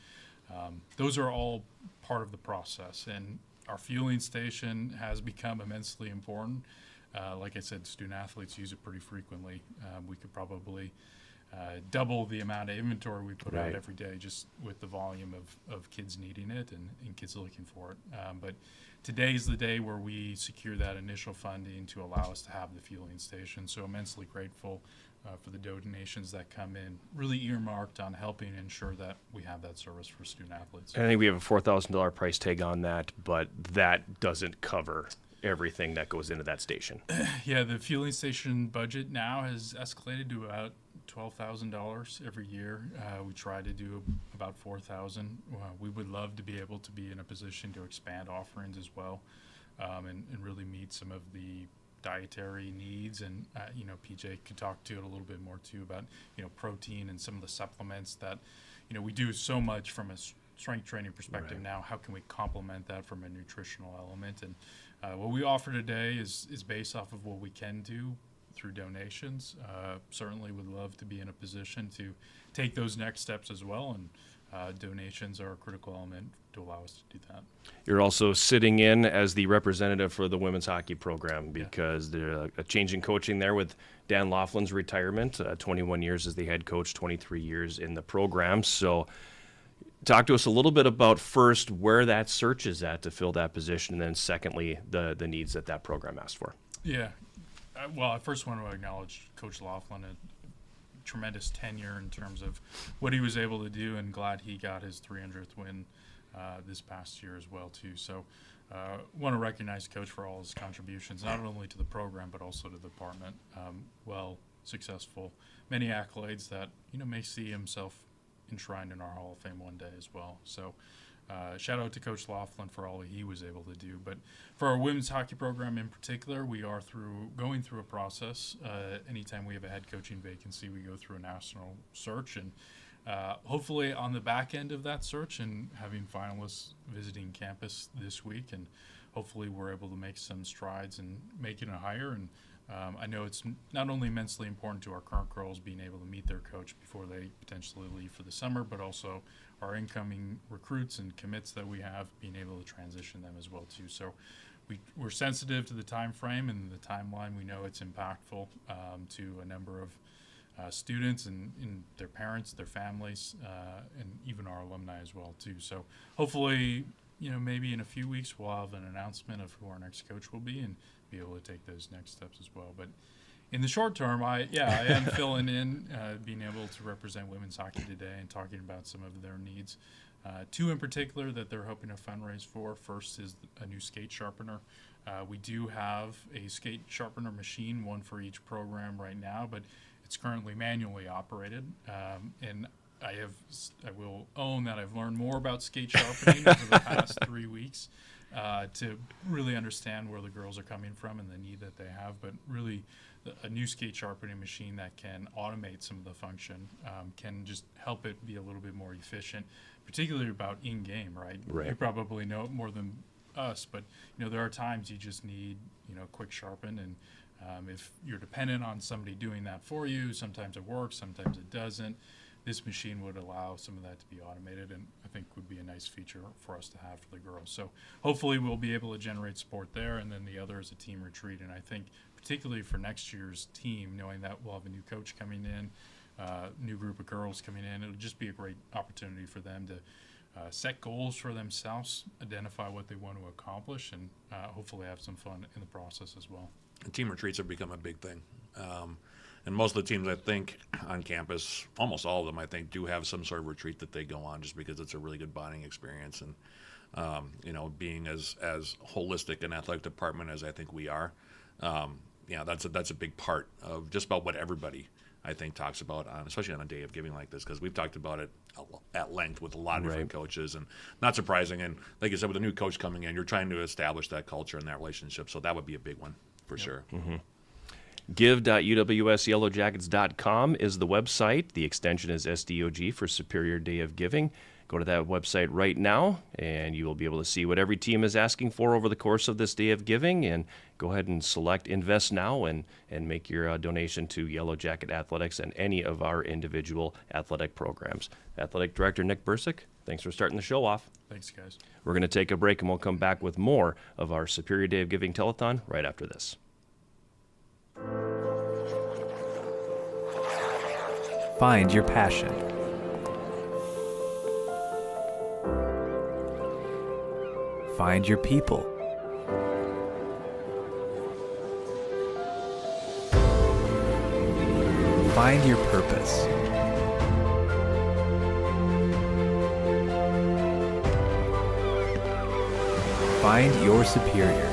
those are all part of the process. And our fueling station has become immensely important. Like I said, student athletes use it pretty frequently. We could probably double the amount of inventory we put out every day just with the volume of kids needing it and kids looking for it. But today's the day where we secure that initial funding to allow us to have the fueling station. So immensely grateful for the donations that come in, really earmarked on helping ensure that we have that service for student athletes. I think we have a $4,000 price tag on that, but that doesn't cover everything that goes into that station. Yeah, the fueling station budget now has escalated to about $12,000 every year. We try to do about $4,000. We would love to be able to be in a position to expand offerings as well, and really meet some of the dietary needs. And PJ could talk to it a little bit more too about protein and some of the supplements that we do so much from a strength training perspective. Now how can we complement that from a nutritional element? And what we offer today is based off of what we can do through donations. Certainly would love to be in a position to take those next steps as well, and donations are a critical element to allow us to do that. You're also sitting in as the representative for the women's hockey program because there's a change in coaching there with Dan Laughlin's retirement, 21 years as the head coach, 23 years in the program. So talk to us a little bit about first where that search is at to fill that position, and then secondly, the needs that program asked for. Yeah. Well, I first want to acknowledge Coach Laughlin, a tremendous tenure in terms of what he was able to do, and glad he got his 300th win this past year as well too. So want to recognize Coach for all his contributions, not only to the program but also to the department. Successful, many accolades that may see himself enshrined in our Hall of Fame one day as well. So shout out to Coach Laughlin for all he was able to do. But for our women's hockey program in particular, we are going through a process. Anytime we have a head coaching vacancy, we go through a national search, and hopefully on the back end of that search and having finalists visiting campus this week, and hopefully we're able to make some strides in making a hire. And I know it's not only immensely important to our current girls being able to meet their coach before they potentially leave for the summer, but also our incoming recruits and commits that we have, being able to transition them as well too. So we're sensitive to the time frame and the timeline. We know it's impactful to a number of students and their parents, their families, and even our alumni as well too. So hopefully, maybe in a few weeks we'll have an announcement of who our next coach will be and be able to take those next steps as well. But in the short term, I am filling in, being able to represent women's hockey today and talking about some of their needs. Two in particular that they're hoping to fundraise for. First is a new skate sharpener. We do have a skate sharpener machine, one for each program right now, but it's currently manually operated. And I will own that I've learned more about skate sharpening over the past 3 weeks to really understand where the girls are coming from and the need that they have. But really, a new skate sharpening machine that can automate some of the function can just help it be a little bit more efficient, particularly about in-game, right? You probably know it more than us, but there are times you just need quick sharpen, and if you're dependent on somebody doing that for you, sometimes it works, sometimes it doesn't. This machine would allow some of that to be automated, and I think would be a nice feature for us to have for the girls. So hopefully we'll be able to generate support there, and then the other is a team retreat. And I think particularly for next year's team, knowing that we'll have a new coach coming in, new group of girls coming in, it'll just be a great opportunity for them to set goals for themselves, identify what they want to accomplish, and hopefully have some fun in the process as well. And team retreats have become a big thing. And most of the teams, I think, on campus, almost all of them, I think, do have some sort of retreat that they go on just because it's a really good bonding experience. And, being as holistic an athletic department as I think we are, that's a big part of just about what everybody, I think, talks about, especially on a day of giving like this, because we've talked about it at length with a lot of different coaches, and not surprising. And like I said, with a new coach coming in, you're trying to establish that culture and that relationship. So that would be a big one for sure. Mm-hmm. Give.uwsyellowjackets.com is the website. The extension is SDOG for Superior Day of Giving. Go to that website right now, and you will be able to see what every team is asking for over the course of this Day of Giving. And go ahead and select Invest Now and make your donation to Yellow Jacket Athletics and any of our individual athletic programs. Athletic Director Nick Bursick, thanks for starting the show off. Thanks, guys. We're going to take a break, and we'll come back with more of our Superior Day of Giving Telethon right after this. Find your passion. Find your people. Find your purpose. Find your superior.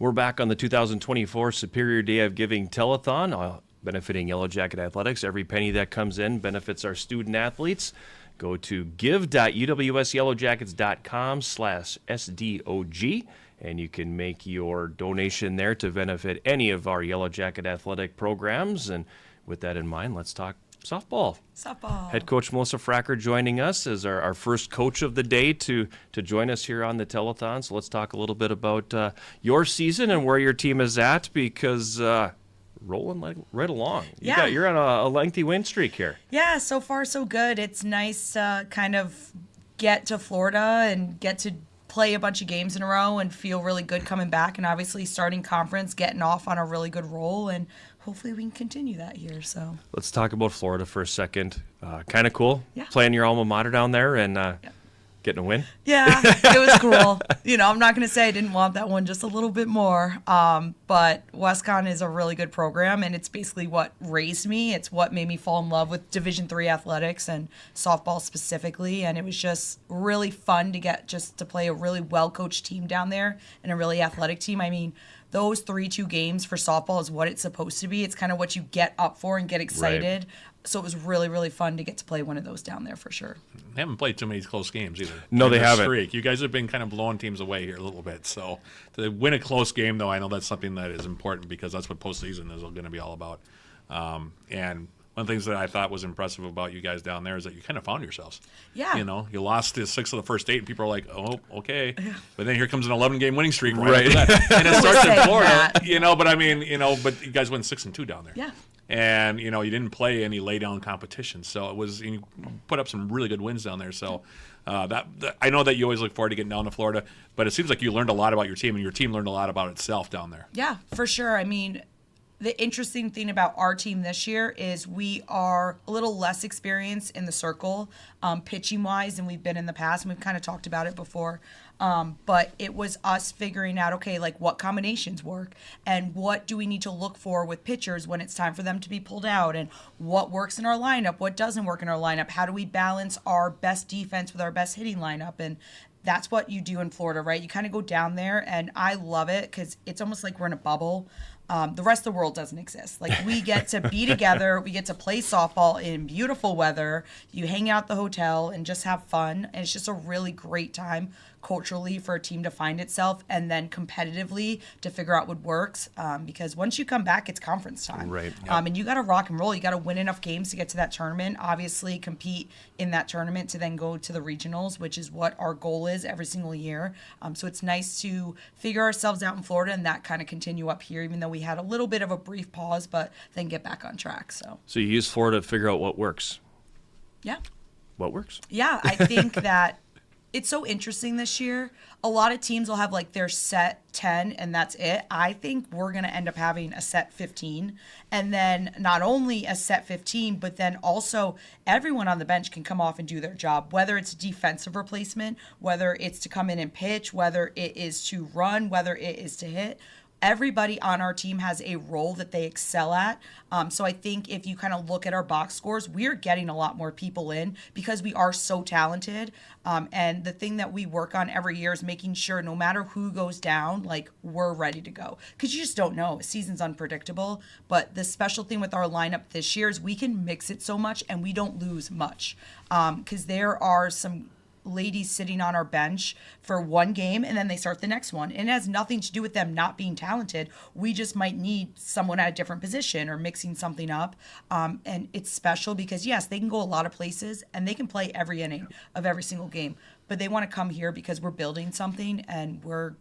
We're back on the 2024 Superior Day of Giving Telethon, benefiting Yellow Jacket Athletics. Every penny that comes in benefits our student athletes. Go to give.uwsyellowjackets.com/SDOG, and you can make your donation there to benefit any of our Yellow Jacket athletic programs. And with that in mind, let's talk softball. Head coach Melissa Fracker joining us as our first coach of the day to join us here on the Telethon. So let's talk a little bit about your season and where your team is at, because rolling right along. You're on a lengthy win streak here. Yeah, so far so good. It's nice to kind of get to Florida and get to play a bunch of games in a row and feel really good coming back, and obviously starting conference, getting off on a really good roll, and hopefully we can continue that here. So let's talk about Florida for a second. Kind of cool. Yeah. Playing your alma mater down there and getting a win. Yeah, it was cool. I'm not going to say I didn't want that one just a little bit more, but WestCon is a really good program, and it's basically what raised me. It's what made me fall in love with Division III athletics and softball specifically, and it was just really fun to get just to play a really well-coached team down there and a really athletic team. I mean, those 3-2 games for softball is what it's supposed to be. It's kind of what you get up for and get excited. Right. So it was really, really fun to get to play one of those down there for sure. They haven't played too many close games either. No, they haven't. Streak. You guys have been kind of blowing teams away here a little bit. So to win a close game, though, I know that's something that is important because that's what postseason is going to be all about. And one of the things that I thought was impressive about you guys down there is that you kind of found yourselves. Yeah. You lost to 6 of the first 8, and people are like, oh, okay. But then here comes an 11-game winning streak right after that. And it starts in Florida, but I mean, but you guys went 6-2 down there. Yeah. And, you didn't play any lay-down competition. So you put up some really good wins down there. So that I know that you always look forward to getting down to Florida, but it seems like you learned a lot about your team, and your team learned a lot about itself down there. Yeah, for sure. I mean, the interesting thing about our team this year is we are a little less experienced in the circle, pitching-wise, than we've been in the past, and we've kind of talked about it before. But it was us figuring out, okay, like what combinations work and what do we need to look for with pitchers when it's time for them to be pulled out, and what works in our lineup, what doesn't work in our lineup, how do we balance our best defense with our best hitting lineup. And that's what you do in Florida, right? You kind of go down there, and I love it because it's almost like we're in a bubble. The rest of the world doesn't exist. Like, we get to be together. We get to play softball in beautiful weather. You hang out at the hotel and just have fun. And it's just a really great time culturally for a team to find itself, and then competitively to figure out what works. Because once you come back, it's conference time. Right. Yep. And you got to rock and roll. You got to win enough games to get to that tournament. Obviously, compete in that tournament to then go to the regionals, which is what our goal is every single year. So it's nice to figure ourselves out in Florida and that kind of continue up here, even though we had a little bit of a brief pause, but then get back on track. So you use Florida to figure out what works. Yeah. What works? Yeah, I think that it's so interesting this year. A lot of teams will have like their set 10 and that's it. I think we're going to end up having a set 15, and then not only a set 15, but then also everyone on the bench can come off and do their job, whether it's defensive replacement, whether it's to come in and pitch, whether it is to run, whether it is to hit. Everybody on our team has a role that they excel at. So I think if you kind of look at our box scores, we're getting a lot more people in because we are so talented. And the thing that we work on every year is making sure no matter who goes down, like, we're ready to go. Because you just don't know. Season's unpredictable. But the special thing with our lineup this year is we can mix it so much and we don't lose much. Because there are some ladies sitting on our bench for one game and then they start the next one, and it has nothing to do with them not being talented. We just might need someone at a different position or mixing something up, and it's special because yes, they can go a lot of places and they can play every inning of every single game, but they want to come here because we're building something and we're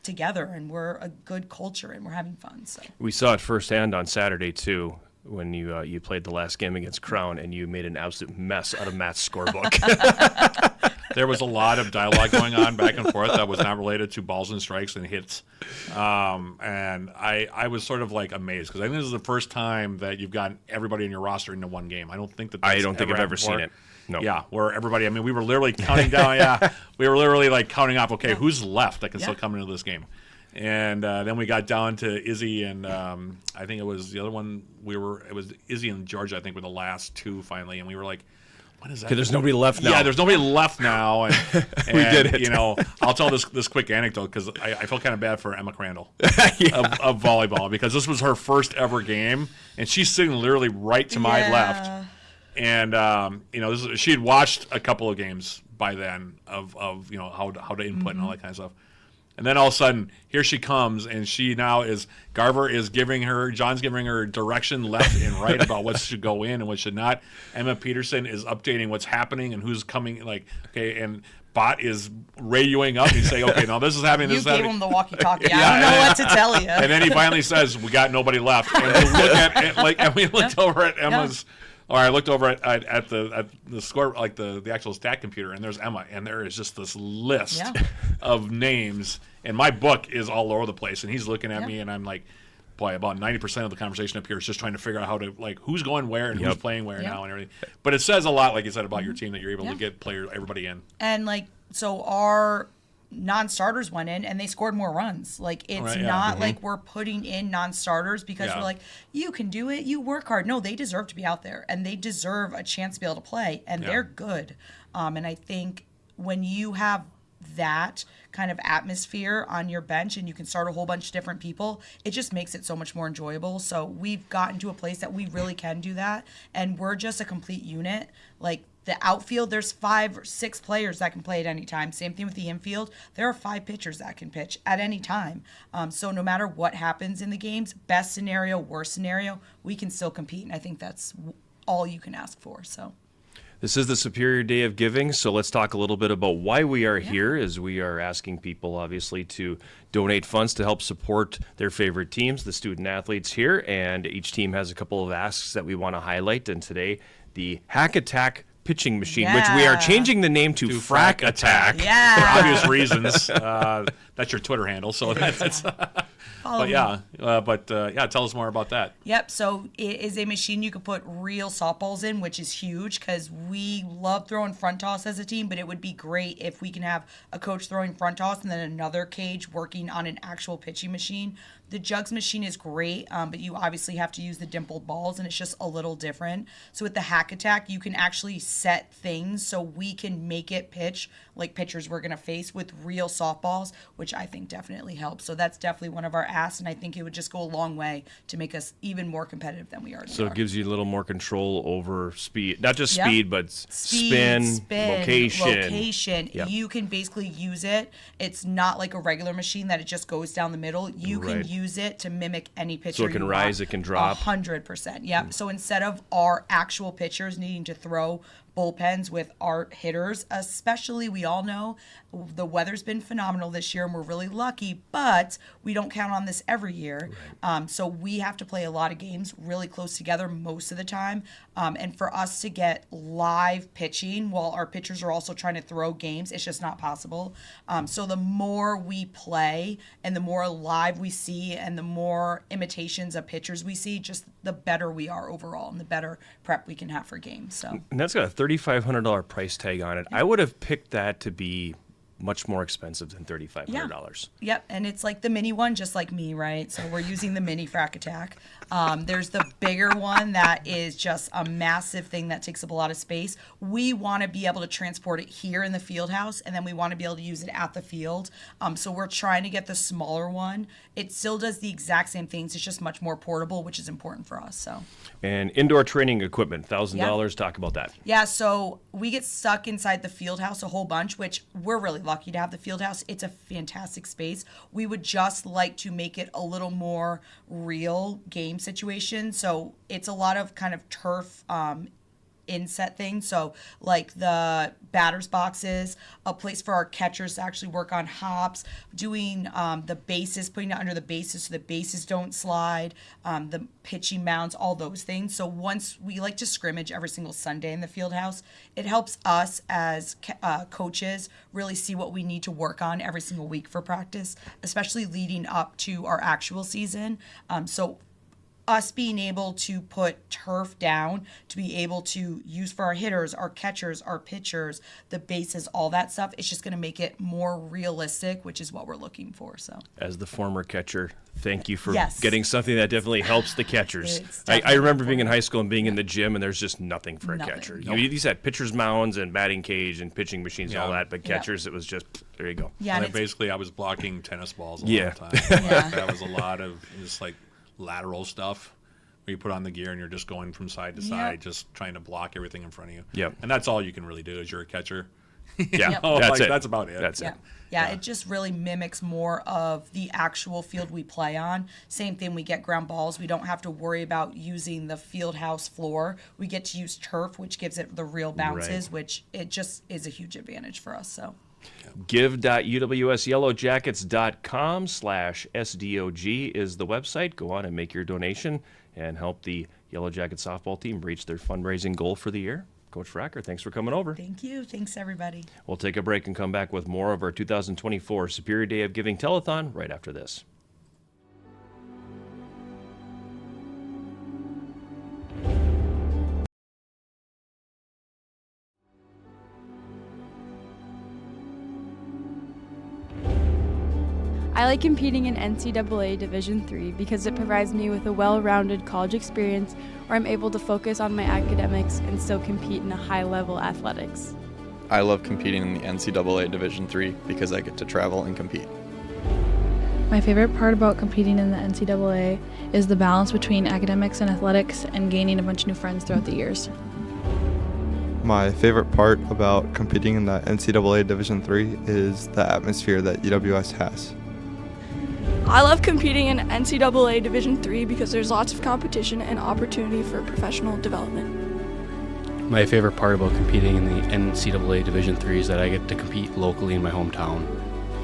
together and we're a good culture and we're having fun. So we saw it firsthand on Saturday too, when you played the last game against Crown and you made an absolute mess out of Matt's scorebook. There was a lot of dialogue going on back and forth that was not related to balls and strikes and hits. And I was sort of like amazed because I think this is the first time that you've gotten everybody in your roster into one game. I don't think I've ever seen it. No. Yeah, where everybody, I mean, we were literally counting down. Yeah, we were literally like counting off, okay, who's left that can still come into this game. And then we got down to Izzy and I think it was the other one. It was Izzy and Georgia, I think, were the last two finally. And we were like, What is that? Okay, there's nobody left now. Yeah, there's nobody left now. And, We did it. You know, I'll tell this quick anecdote because I feel kind of bad for Emma Crandall of volleyball because this was her first ever game, and she's sitting literally right to my left. And you know, she had watched a couple of games by then of you know how to input and all that kind of stuff. And then all of a sudden, here she comes, and she now is John's giving her direction left and right about what should go in and what should not. Emma Peterson is updating what's happening and who's coming, and Bot is radioing up. He's saying, okay, now this is happening, this is happening. You gave him the walkie-talkie. I don't know what to tell you. And then he finally says, we got nobody left. And we look at it, and we looked over at Emma's... Or I looked over at the score, like the actual stat computer, and there's Emma, and there is just this list of names, and my book is all over the place, and he's looking at me, and I'm like, boy, about 90% of the conversation up here is just trying to figure out how to, like, who's going where and who's playing where now and everything. But it says a lot, like you said, about your team that you're able to get everybody in. And, like, so our non-starters went in and they scored more runs. Like, it's not like we're putting in non-starters because we're like, you can do it, you work hard. No, they deserve to be out there and they deserve a chance to be able to play, and they're good. And I think when you have that kind of atmosphere on your bench and you can start a whole bunch of different people, it just makes it so much more enjoyable. So we've gotten to a place that we really can do that, and we're just a complete unit. Like, the outfield, there's 5 or 6 players that can play at any time. Same thing with the infield. There are 5 pitchers that can pitch at any time. So no matter what happens in the games, best scenario, worst scenario, we can still compete. And I think that's all you can ask for. So this is the Superior Day of Giving, so let's talk a little bit about why we are here, as we are asking people, obviously, to donate funds to help support their favorite teams, the student athletes here, and each team has a couple of asks that we want to highlight, and today, the Hack Attack pitching machine, which we are changing the name to Frack Attack. For obvious reasons. That's your Twitter handle, so that's... tell us more about that. Yep, so it is a machine you could put real softballs in, which is huge because we love throwing front toss as a team, but it would be great if we can have a coach throwing front toss and then another cage working on an actual pitching machine. The jugs machine is great, but you obviously have to use the dimpled balls, and it's just a little different. So with the Hack Attack, you can actually set things so we can make it pitch like pitchers we're going to face with real softballs, which I think definitely helps. So that's definitely one of our asks, and I think it would just go a long way to make us even more competitive than we already are. So it gives you a little more control over speed, not just speed, but spin, location. Yep. You can basically use it. It's not like a regular machine that it just goes down the middle. You can use it to mimic any pitcher. So it can rise, it can drop. 100%. Yep. So instead of our actual pitchers needing to throw bullpens with our hitters, especially, we all know the weather's been phenomenal this year and we're really lucky, but we don't count on this every year. So we have to play a lot of games really close together most of the time. And for us to get live pitching while our pitchers are also trying to throw games, it's just not possible. So the more we play and the more live we see and the more imitations of pitchers we see, just the better we are overall and the better prep we can have for games. So, and that's got a $3,500 price tag on it. I would have picked that to be much more expensive than $3,500. Yep, and it's like the mini one, just like me, right? So we're using the mini Frack Attack. There's the bigger one that is just a massive thing that takes up a lot of space. We want to be able to transport it here in the field house, and then we want to be able to use it at the field. So we're trying to get the smaller one. It still does the exact same things. It's just much more portable, which is important for us. So. And indoor training equipment, $1,000. Talk about that. Yeah, so we get stuck inside the field house a whole bunch, which we're really lucky to have the field house. It's a fantastic space. We would just like to make it a little more real game situation. So it's a lot of kind of turf inset things. So like the batter's boxes, a place for our catchers to actually work on hops, doing the bases, putting it under the bases so the bases don't slide, the pitching mounds, all those things. So once we like to scrimmage every single Sunday in the field house, it helps us as coaches really see what we need to work on every single week for practice, especially leading up to our actual season. So us being able to put turf down to be able to use for our hitters, our catchers, our pitchers, the bases, all that stuff, it's just going to make it more realistic, which is what we're looking for. So, As the former catcher, thank you for Yes. getting something that definitely helps the catchers. It's I definitely remember being in high school and being in the gym, and there's just nothing for Nothing. a catcher. Nope. You these had pitcher's mounds and batting cage and pitching machines and all Yeah. that, but Yeah. catchers, it was just, there you go. yeah, and Like, basically, I was blocking tennis balls a Yeah. lot of the time. That was a lot of just like lateral stuff where you put on the gear and you're just going from side to side, Yep. just trying to block everything in front of you. Yep. And that's all you can really do is you're a catcher. Yeah, Yep. that's Like, it. that's about it. That's yeah. it. Yeah, it just really mimics more of the actual field we play on. Same thing, we get ground balls. We don't have to worry about using the field house floor. We get to use turf, which gives it the real bounces, Right. which it just is a huge advantage for us. So, Give.uwsyellowjackets.com/SDOG is the website. Go on and make your donation and help the Yellow Jackets softball team reach their fundraising goal for the year. Coach Fracker, thanks for coming over. thank you. Thanks, everybody. We'll take a break and come back with more of our 2024 Superior Day of Giving Telethon right after this. I like competing in NCAA Division III because it provides me with a well-rounded college experience where I'm able to focus on my academics and still compete in a high-level athletics. I love competing in the NCAA Division III because I get to travel and compete. My favorite part about competing in the NCAA is the balance between academics and athletics and gaining a bunch of new friends throughout the years. My favorite part about competing in the NCAA Division III is the atmosphere that UWS has. I love competing in NCAA Division III because there's lots of competition and opportunity for professional development. My favorite part about competing in the NCAA Division III is that I get to compete locally in my hometown.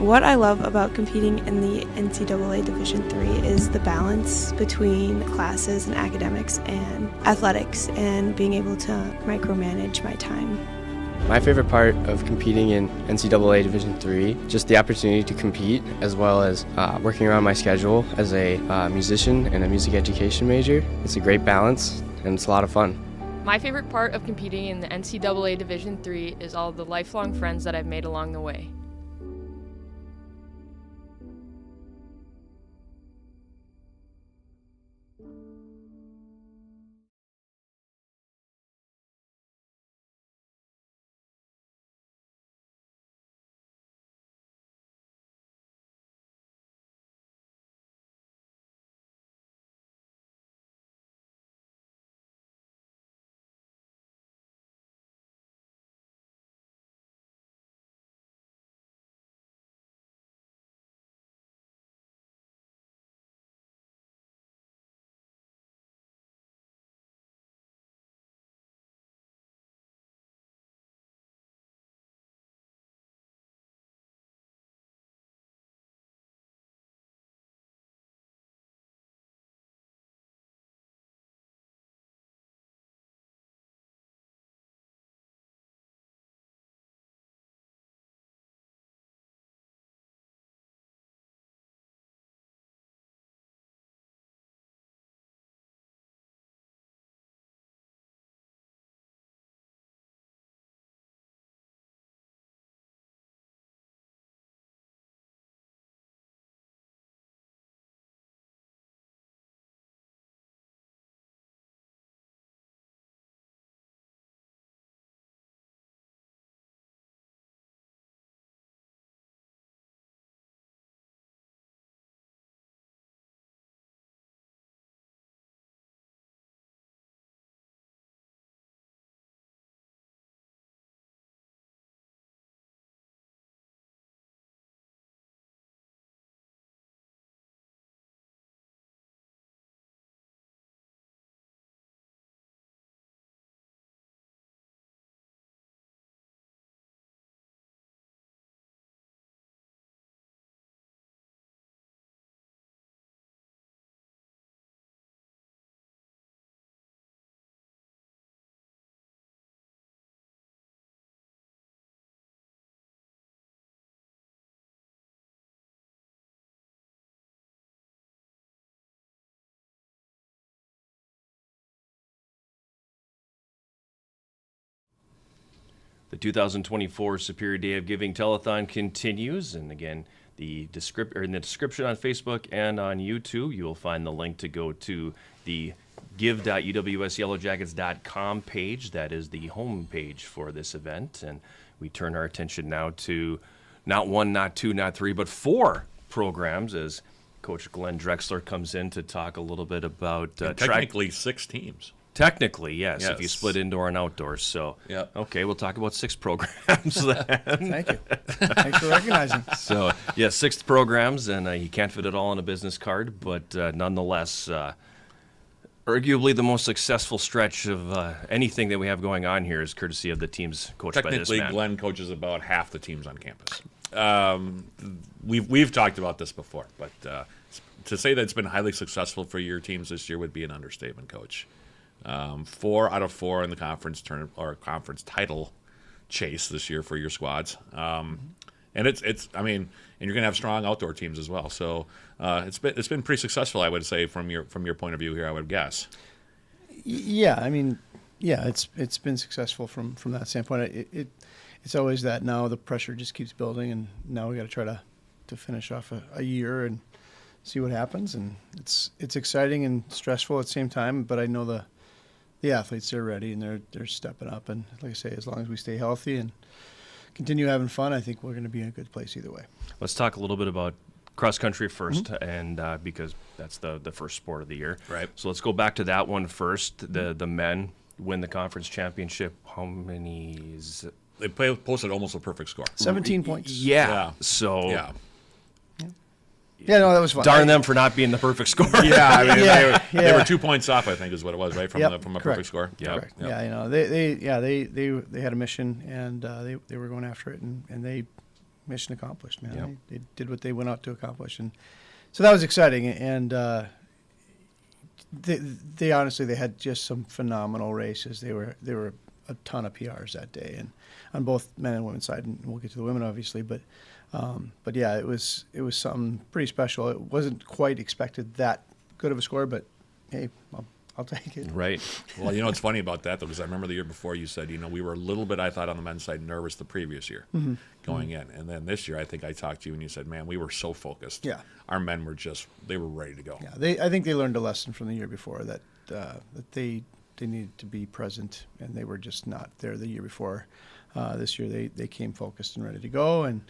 What I love about competing in the NCAA Division III is the balance between classes and academics and athletics and being able to micromanage my time. My favorite part of competing in NCAA Division III, just the opportunity to compete, as well as working around my schedule as a musician and a music education major. It's a great balance, and it's a lot of fun. My favorite part of competing in the NCAA Division III is all the lifelong friends that I've made along the way. The 2024 Superior Day of Giving Telethon continues, and again, in the description on Facebook and on YouTube, you will find the link to go to the give.uwsyellowjackets.com page. That is the home page for this event, and we turn our attention now to not one, not two, not three, but 4 programs as Coach Glenn Drexler comes in to talk a little bit about technically 6 teams. Technically, yes, if you split indoor and outdoors. So, okay, we'll talk about 6 programs then. Thank you. Thanks for recognizing. So, 6 programs, and you can't fit it all on a business card, but nonetheless, arguably the most successful stretch of anything that we have going on here is courtesy of the teams coached by this man. Technically, Glenn coaches about half the teams on campus. We've talked about this before, but to say that it's been highly successful for your teams this year would be an understatement, Coach. 4 out of 4 in the conference conference title chase this year for your squads, and it's I mean, and you're gonna have strong outdoor teams as well. So it's been pretty successful, I would say, from your point of view here, I would guess. Yeah, I mean, it's been successful from that standpoint. It's always that now the pressure just keeps building, and now we got to try to finish off a year and see what happens. And it's exciting and stressful at the same time, but I know the athletes are ready and they're stepping up. And like I say, as long as we stay healthy and continue having fun, I think we're going to be in a good place either way. Let's talk a little bit about cross country first, and because that's the first sport of the year. Right. So let's go back to that one first. The men win the conference championship. How many is it? They posted almost a perfect score. 17 points. Yeah. So. Yeah, no, that was fun. Darn them for not being the perfect score. Yeah, I mean, they were 2 points off, I think, is what it was, right, from a perfect score. Correct. Yeah, you know, they had a mission, and they were going after it, and they mission accomplished, man. Yep. They did what they went out to accomplish, and so that was exciting. And they honestly they had just some phenomenal races. They were a ton of PRs that day, and on both men and women's side, and we'll get to the women obviously, but yeah, it was something pretty special. It wasn't quite expected that good of a score, but hey, I'll take it. Right. Well, you know what's funny about that, though, because I remember the year before you said, we were a little bit, I thought, on the men's side nervous the previous year going in. And then this year, I think I talked to you and you said, man, we were so focused. Yeah. Our men were they were ready to go. Yeah, I think they learned a lesson from the year before that they needed to be present, and they were just not there the year before. This year, they came focused and ready to go, and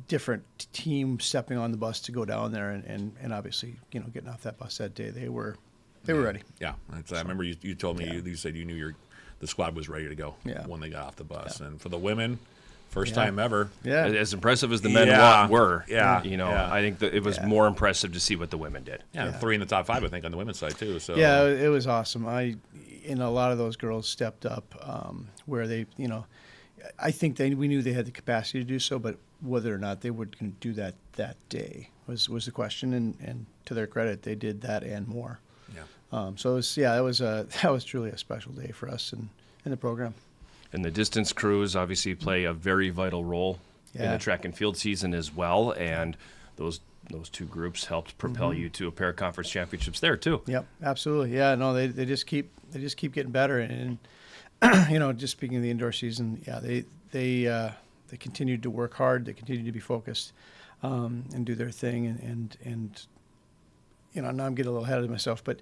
different team stepping on the bus to go down there, and obviously, getting off that bus that day, they were ready. Yeah, I remember you told me you said you knew the squad was ready to go when they got off the bus, and for the women, first time ever. Yeah, as impressive as the men were. I think that it was more impressive to see what the women did. Yeah, 3 in the top 5, I think, on the women's side too. So yeah, it was awesome. A lot of those girls stepped up where they, I think we knew they had the capacity to do so, but whether or not they would do that day was the question. And to their credit, they did that and more. Yeah. So it was, that was truly a special day for us in the program. And the distance crews obviously play a very vital role in the track and field season as well. And those 2 groups helped propel you to a pair of conference championships there too. Yep, absolutely. Yeah, no, they just keep getting better. And just speaking of the indoor season, they continued to work hard. They continued to be focused and do their thing. And now I'm getting a little ahead of myself, but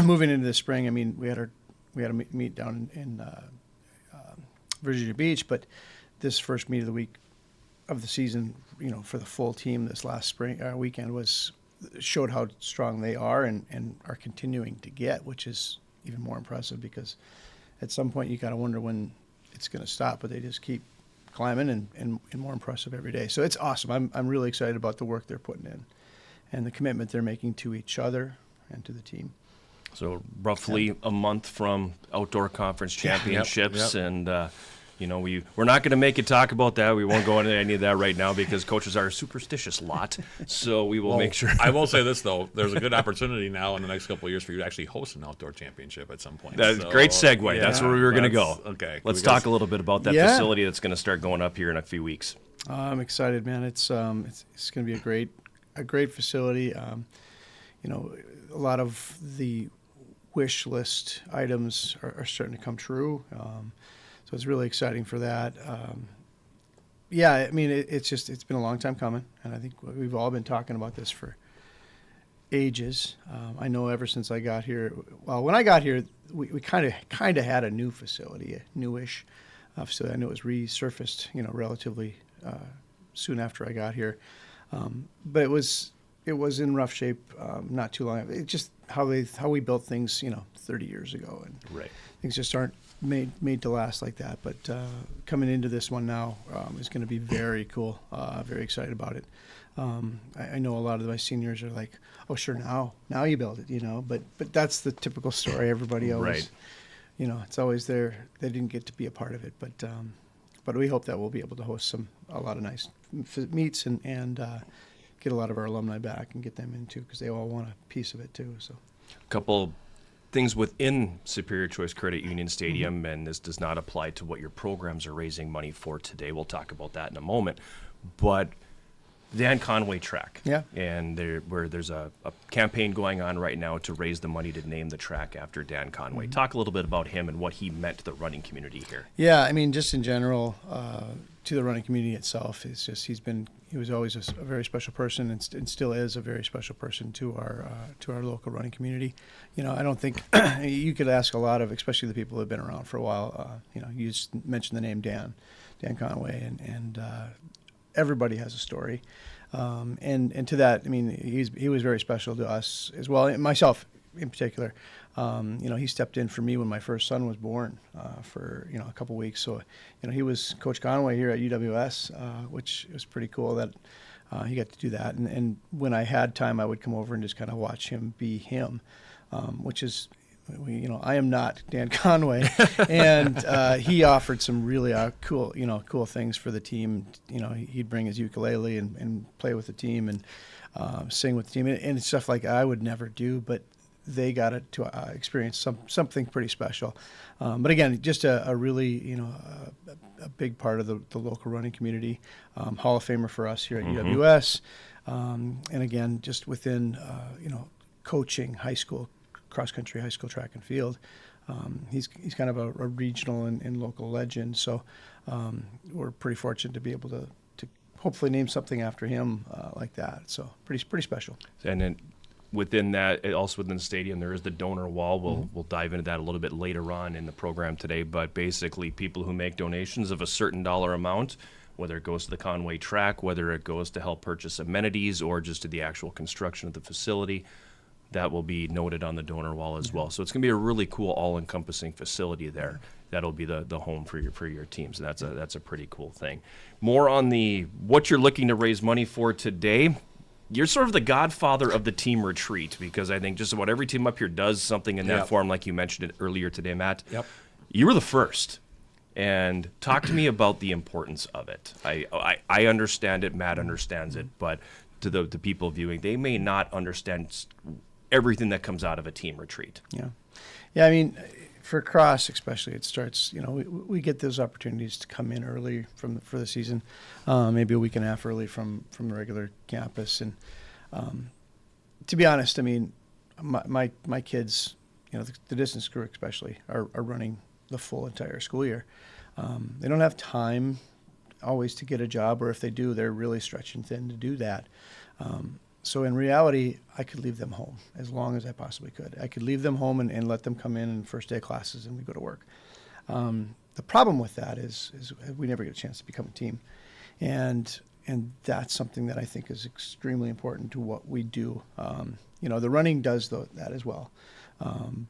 moving into the spring, I mean, we had a meet down in Virginia Beach, but this first meet of the week of the season, for the full team this last spring weekend showed how strong they are and are continuing to get, which is even more impressive because at some point you kind of wonder when it's going to stop, but they just keep climbing and more impressive every day. So it's awesome. I'm really excited about the work they're putting in and the commitment they're making to each other and to the team. So roughly a month from outdoor conference championships, and we're not going to make you talk about that. We won't go into any of that right now because coaches are a superstitious lot. So we will make sure. I will say this though: there's a good opportunity now in the next couple of years for you to actually host an outdoor championship at some point. That's a great segue. Yeah, that's where we were going to go. Okay, let's talk a little bit about that facility that's going to start going up here in a few weeks. I'm excited, man. It's going to be a great facility. A lot of the wish list items are starting to come true. So it's really exciting for that. Yeah, I mean, it's been a long time coming, and I think we've all been talking about this for ages. I know ever since I got here. Well, when I got here, we kind of had a new facility, a newish facility. I know it was resurfaced, relatively soon after I got here, but it was in rough shape not too long. It's just how we built things, 30 years ago, and right. Things just aren't made to last like that. But coming into this one now is going to be very cool. Very excited about it. I know a lot of my seniors are like, "Oh, sure, now you build it," But that's the typical story. Everybody always, right. It's always there. They didn't get to be a part of it, but we hope that we'll be able to host a lot of nice meets and get a lot of our alumni back and get them in too, because they all want a piece of it too. So, a couple things within Superior Choice Credit Union Stadium, and this does not apply to what your programs are raising money for today. We'll talk about that in a moment, but Dan Conway track. Yeah. And there's a campaign going on right now to raise the money to name the track after Dan Conway. Mm-hmm. Talk a little bit about him and what he meant to the running community here. Yeah, I mean, just in general, to the running community itself, it's just he was always a very special person, and still is a very special person to our local running community. I don't think you could ask a lot of, especially the people who have been around for a while. You just mentioned the name Dan Conway, and everybody has a story, and to that, I mean, he was very special to us as well, and myself in particular. He stepped in for me when my first son was born for a couple weeks. So he was Coach Conway here at UWS, which was pretty cool that he got to do that. And when I had time, I would come over and just kind of watch him be him, which is. I am not Dan Conway, and he offered some really cool things for the team. He'd bring his ukulele and play with the team and sing with the team, and stuff like I would never do, but they got to experience something pretty special. But again, just a really a big part of the local running community. Hall of Famer for us here at UWS, and again, just within coaching high school. Cross-country, high school track and field. He's kind of a regional and local legend, so we're pretty fortunate to be able to hopefully name something after him like that. So pretty special. And then within that, also within the stadium, there is the donor wall. We'll dive into that a little bit later on in the program today. But basically, people who make donations of a certain dollar amount, whether it goes to the Conway track, whether it goes to help purchase amenities, or just to the actual construction of the facility, that will be noted on the donor wall as well. So it's going to be a really cool, all-encompassing facility there. That'll be the home for your teams. And that's a pretty cool thing. More on what you're looking to raise money for today. You're sort of the godfather of the team retreat, because I think just about every team up here does something in that form, like you mentioned it earlier today, Matt. Yep. You were the first. And talk to me about the importance of it. I understand it. Matt understands it. But to the people viewing, they may not understand everything that comes out of a team retreat. Yeah. I mean, for cross especially, it starts. We get those opportunities to come in early for the season, maybe a week and a half early from the regular campus. And to be honest, I mean, my kids, the distance crew especially, are running the full entire school year. They don't have time always to get a job, or if they do, they're really stretching thin to do that. So in reality, I could leave them home as long as I possibly could. I could leave them home and let them come in first day of classes and we go to work. The problem with that is we never get a chance to become a team. And that's something that I think is extremely important to what we do. The running does that as well.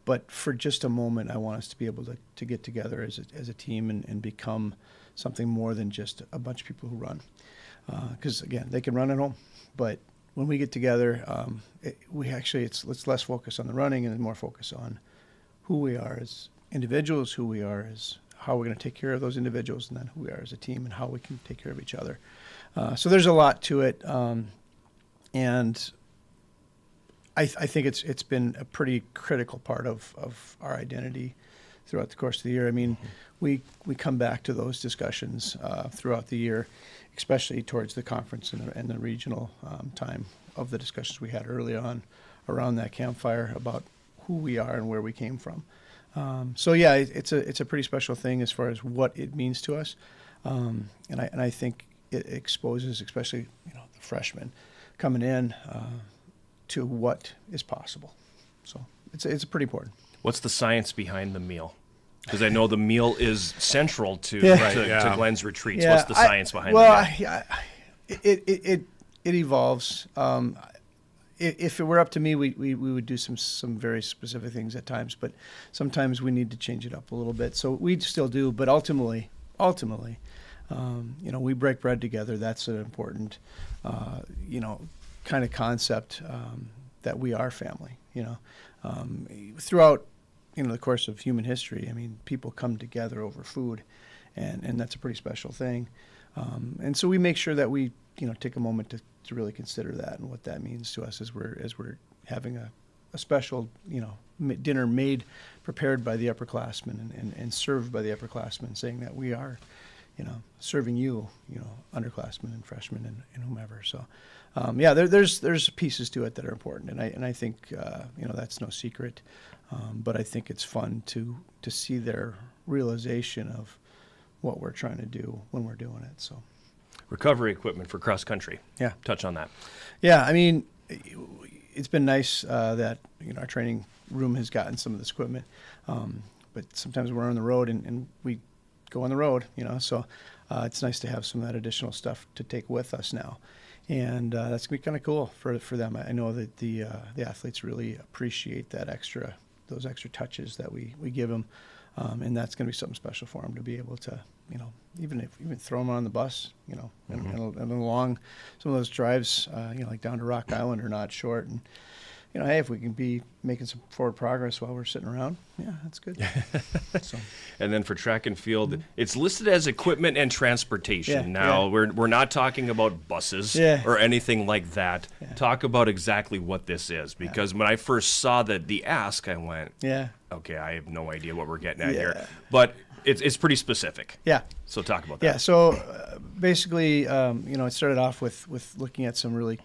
But for just a moment, I want us to be able to get together as a team and become something more than just a bunch of people who run. Because again, they can run at home, but when we get together, it's less focus on the running and more focus on who we are as individuals, who we are as how we're going to take care of those individuals, and then who we are as a team and how we can take care of each other. So there's a lot to it, and I think it's been a pretty critical part of our identity throughout the course of the year. I mean, we come back to those discussions throughout the year, especially towards the conference and the regional time of the discussions we had early on around that campfire about who we are and where we came from. So yeah, it's a pretty special thing as far as what it means to us, and I think it exposes, especially the freshmen coming in, to what is possible. So it's pretty important. What's the science behind the meal? Because I know the meal is central to Glenn's retreats. Yeah, What's the science behind well, the meal? It evolves. If it were up to me, we would do some very specific things at times, but sometimes we need to change it up a little bit. So we still do, but ultimately, we break bread together. That's an important, kind of concept, that we are family. Throughout the course of human history, I mean, people come together over food, and that's a pretty special thing. And so we make sure that we take a moment to really consider that and what that means to us as we're having a special dinner prepared by the upperclassmen and served by the upperclassmen, saying that we are serving you, underclassmen and freshmen and whomever. So there's pieces to it that are important, and I think that's no secret. But I think it's fun to see their realization of what we're trying to do when we're doing it. So, recovery equipment for cross country. Yeah, touch on that. Yeah, I mean, it's been nice that our training room has gotten some of this equipment, but sometimes we're on the road and we go on the road. So it's nice to have some of that additional stuff to take with us now. And that's gonna be kind of cool for them. I know that the athletes really appreciate those extra touches that we give them, and that's gonna be something special for them to be able to, even throw them on the bus, and along some of those drives, like down to Rock Island are not short. And hey, if we can be making some forward progress while we're sitting around, yeah, that's good. So. And then for track and field, it's listed as equipment and transportation. We're not talking about buses or anything like that. Yeah. Talk about exactly what this is, because when I first saw the ask, I went, okay, I have no idea what we're getting at here. But it's pretty specific. Yeah. So talk about that. Yeah. So basically, it started off with looking at some really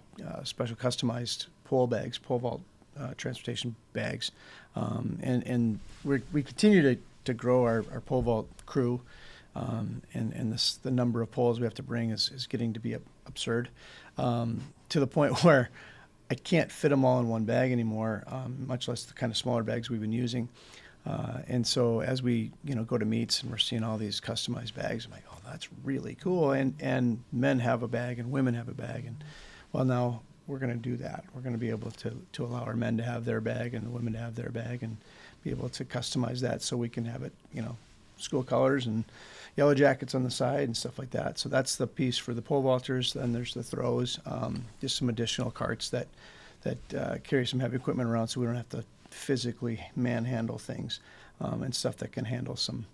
special customized pole vault transportation bags, and we continue to grow our pole vault crew, and the number of poles we have to bring is getting to be absurd, to the point where I can't fit them all in one bag anymore, much less the kind of smaller bags we've been using. And so as we go to meets and we're seeing all these customized bags, I'm like, oh, that's really cool. And men have a bag and women have a bag, and well, now we're going to do that. We're going to be able to allow our men to have their bag and the women to have their bag, and be able to customize that so we can have it, school colors and yellow jackets on the side and stuff like that. So that's the piece for the pole vaulters. Then there's the throws, just some additional carts that carry some heavy equipment around, so we don't have to physically manhandle things, and stuff that can handle some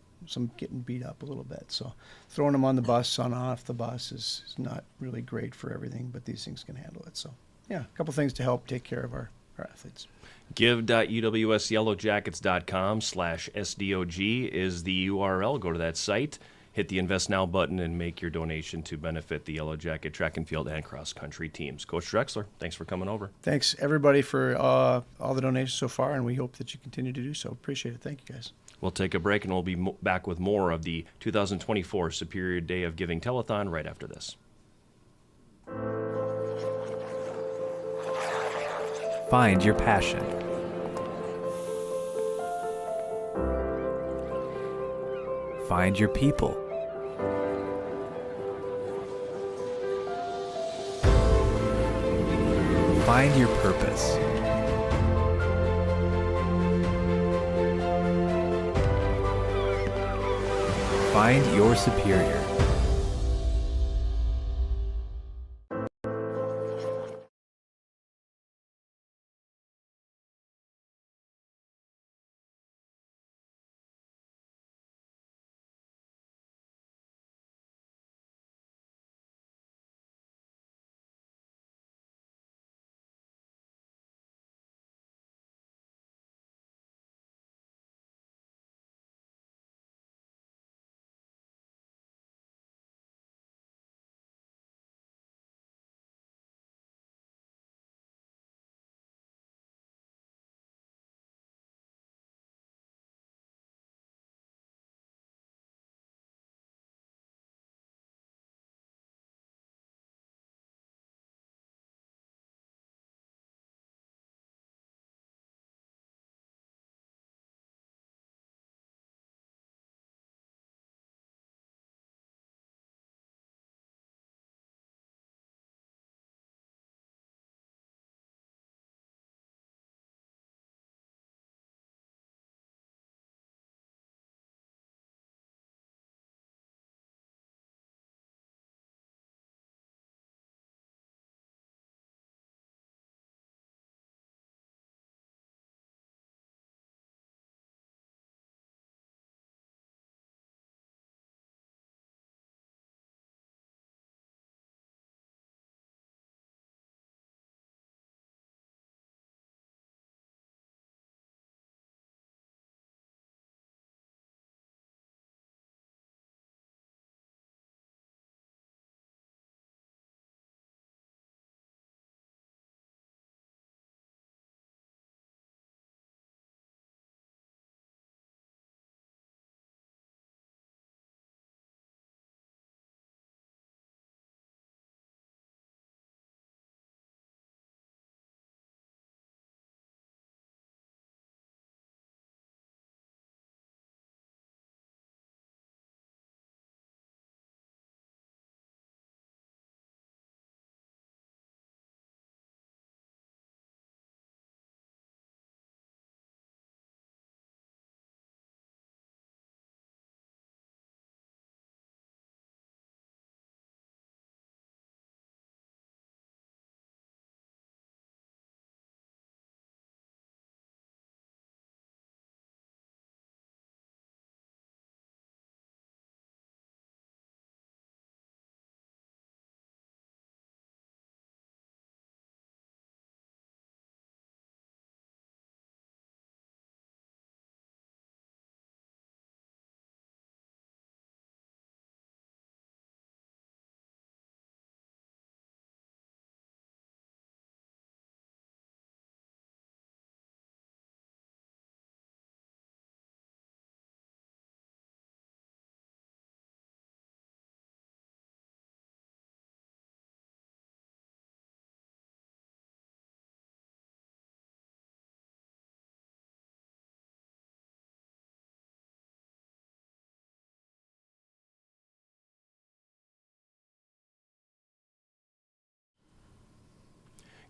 getting beat up a little bit. So throwing them on the bus, on and off the bus is not really great for everything, but these things can handle it. So yeah, a couple things to help take care of our athletes. Give.uwsyellowjackets.com/SDOG is the URL. Go to that site, hit the Invest Now button, and make your donation to benefit the Yellow Jacket track and field and cross country teams. Coach Drexler, thanks for coming over. Thanks everybody for all the donations so far, and we hope that you continue to do so. Appreciate it. Thank you, guys. We'll take a break, and we'll be back with more of the 2024 Superior Day of Giving Telethon right after this. Find your passion. Find your people. Find your purpose. Find your superior.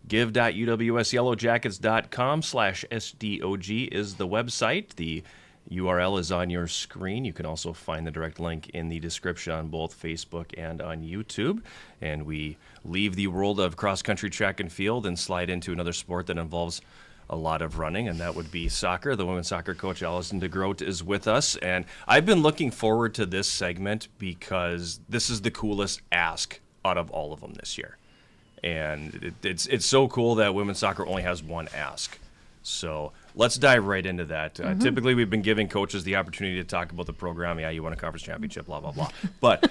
give.uwsyellowjackets.com/SDOG is the website. The URL is on your screen. You can also find the direct link in the description on both Facebook and on YouTube. And we leave the world of cross-country track and field and slide into another sport that involves a lot of running, and that would be soccer. The women's soccer coach, Allison DeGroat, is with us. And I've been looking forward to this segment because this is the coolest ask out of all of them this year. And it's so cool that women's soccer only has one ask. So let's dive right into that. Typically, we've been giving coaches the opportunity to talk about the program. Yeah, you won a conference championship, blah, blah, blah. But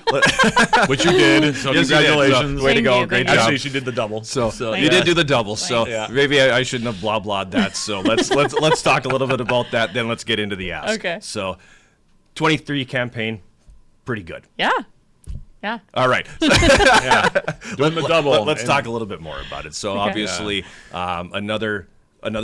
which you did. So yes, congratulations. So, way to go. Great job. Actually, she did the double. So you did do the double. So maybe I shouldn't have blah, blah'd that. So let's talk a little bit about that. Then let's get into the ask. Okay. So 23 campaign, pretty good. Yeah. Yeah. All right. Doing the double. Let's talk a little bit more about it. So obviously, another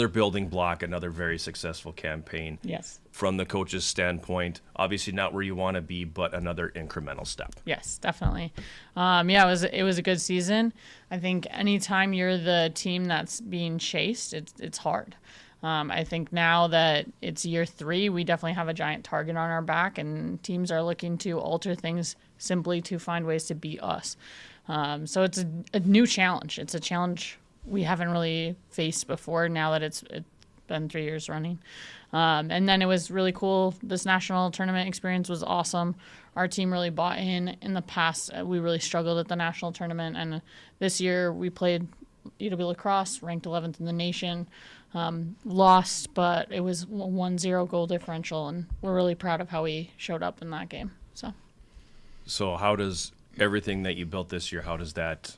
building block, another very successful campaign. Yes. From the coach's standpoint, obviously not where you want to be, but another incremental step. Yes, definitely. It was a good season. I think anytime you're the team that's being chased, it's hard. I think now that it's year 3, we definitely have a giant target on our back, and teams are looking to alter things simply to find ways to beat us. So it's a new challenge. It's a challenge we haven't really faced before now that it's been 3 years running. And then it was really cool. This national tournament experience was awesome. Our team really bought in. In the past, we really struggled at the national tournament, and this year we played UW lacrosse, ranked 11th in the nation. Lost, but it was 1-0 goal differential, and we're really proud of how we showed up in that game. So how does everything that you built this year, how does that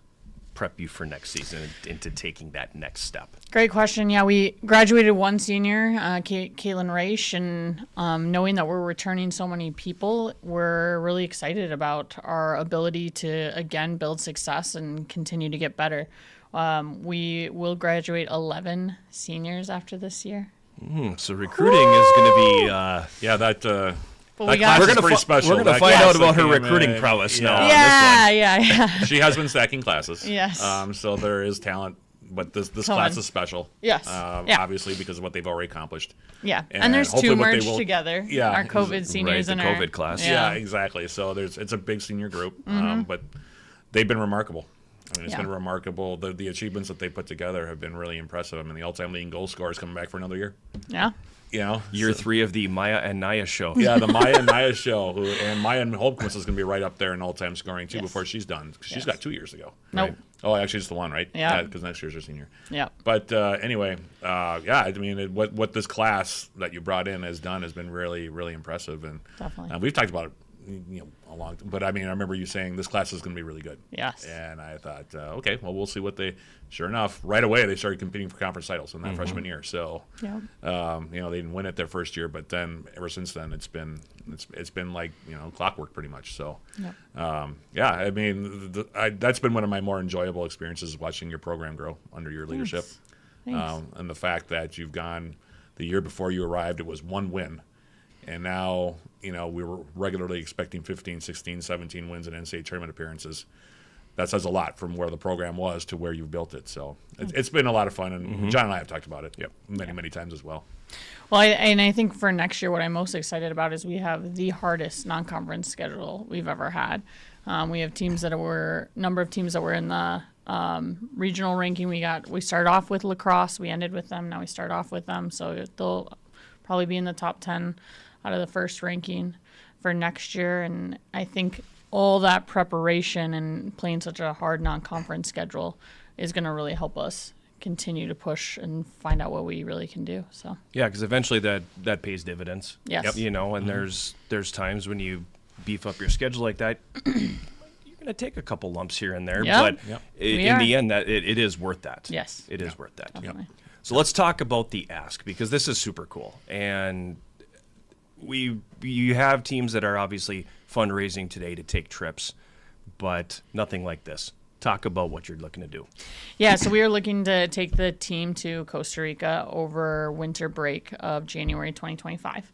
prep you for next season into taking that next step? Great question. Yeah, we graduated one senior, Caitlin Raish, and knowing that we're returning so many people, we're really excited about our ability to, again, build success and continue to get better. We will graduate 11 seniors after this year. So recruiting is going to be we're gonna pretty special. We're going to find out about her recruiting prowess now. Yeah. She has been stacking classes. Yes. So there is talent, but this class is special. Yes. Obviously because of what they've already accomplished. Yeah. And there's 2 merged together. Yeah. Our COVID seniors and the COVID class. Yeah, exactly. So it's a big senior group, but they've been remarkable. I mean, it's been remarkable. The achievements that they put together have been really impressive. I mean, the all-time leading goal scorer is coming back for another year. Yeah. Year 3 of the Maya and Naya show. Yeah, the Maya and Naya show. And Maya Holmquist is going to be right up there in all-time scoring, too, before she's done. She's got 2 years to go. Nope. Right? Oh, actually, it's the one, right? Yeah. Because next year's her senior. Yeah. But anyway, I mean, what this class that you brought in has done has been really, really impressive. And definitely. We've talked about it a long time. But, I mean, I remember you saying this class is going to be really good. Yes. And I thought, okay, well, we'll see what they – sure enough, right away they started competing for conference titles in that freshman year. So, they didn't win it their first year, but then ever since then it's been like clockwork pretty much. So, I mean, that's been one of my more enjoyable experiences, watching your program grow under your leadership. Thanks. And the fact that you've gone the year before you arrived, it was 1 win, and now we were regularly expecting 15, 16, 17 wins in NCAA tournament appearances. That says a lot from where the program was to where you've built it. So it's been a lot of fun, and John and I have talked about it many times as well. Well, I think for next year, what I'm most excited about is we have the hardest non-conference schedule we've ever had. We have number of teams that were in the regional ranking. We started off with lacrosse, we ended with them, now we start off with them. So they'll probably be in the top 10 out of the first ranking for next year, and I think all that preparation and playing such a hard non-conference schedule is going to really help us continue to push and find out what we really can do. So because eventually that pays dividends. Yes. And there's times when you beef up your schedule like that, you're going to take a couple lumps here and there, but in the end, that it is worth that. Yes, it is worth that. Definitely. So let's talk about the ask, because this is super cool, and you have teams that are obviously fundraising today to take trips, but nothing like this. Talk about what you're looking to do. Yeah, so we are looking to take the team to Costa Rica over winter break of January 2025.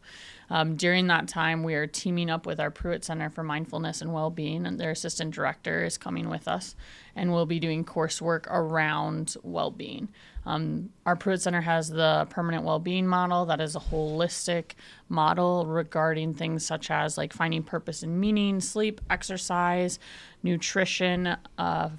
During that time, we are teaming up with our Pruitt Center for Mindfulness and Wellbeing, and their assistant director is coming with us, and we'll be doing coursework around well-being. Our Pruitt Center has the permanent well-being model. That is a holistic model regarding things such as like finding purpose and meaning, sleep, exercise, nutrition,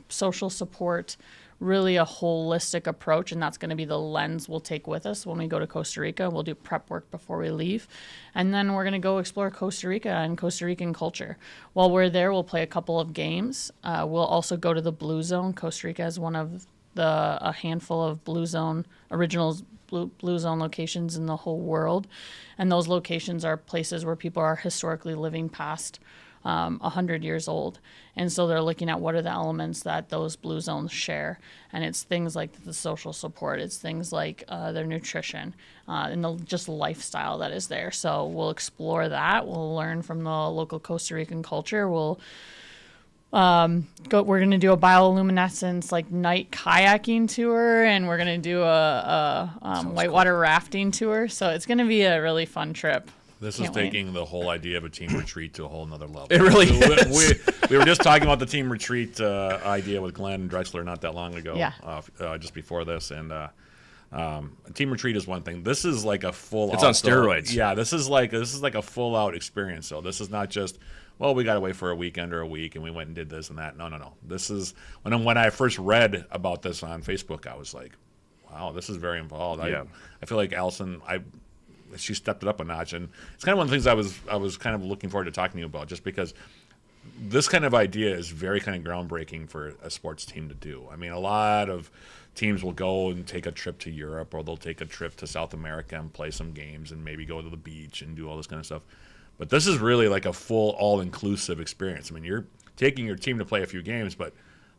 social support, really a holistic approach, and that's going to be the lens we'll take with us when we go to Costa Rica. We'll do prep work before we leave, and then we're going to go explore Costa Rica and Costa Rican culture. While we're there, we'll play a couple of games. We'll also go to the Blue Zone. Costa Rica is one of a handful of Blue Zone original Blue Zone locations in the whole world, and those locations are places where people are historically living past 100 years old. And so they're looking at what are the elements that those blue zones share. And it's things like the social support. It's things like their nutrition and the just lifestyle that is there. So we'll explore that. We'll learn from the local Costa Rican culture. We're going to do a bioluminescence like night kayaking tour, and we're going to do a whitewater rafting tour. So it's going to be a really fun trip. This is taking the whole idea of a team retreat to a whole nother level. It really is. We were just talking about the team retreat idea with Glenn Drexler not that long ago, just before this. And a team retreat is one thing. This is like a full. It's on steroids. Yeah, this is like a full out experience. So this is not just, well, we got away for a weekend or a week and we went and did this and that. No. This is when I first read about this on Facebook, I was like, wow, this is very involved. Yeah. I feel like Allison, she stepped it up a notch, and it's kind of one of the things I was kind of looking forward to talking to you about, just because this kind of idea is very kind of groundbreaking for a sports team to do. I mean, a lot of teams will go and take a trip to Europe, or they'll take a trip to South America and play some games and maybe go to the beach and do all this kind of stuff. But this is really like a full all-inclusive experience. I mean, you're taking your team to play a few games, but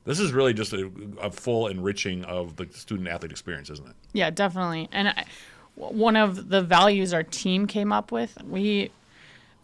this is really just a full enriching of the student-athlete experience, isn't it? Yeah, definitely. And one of the values our team came up with,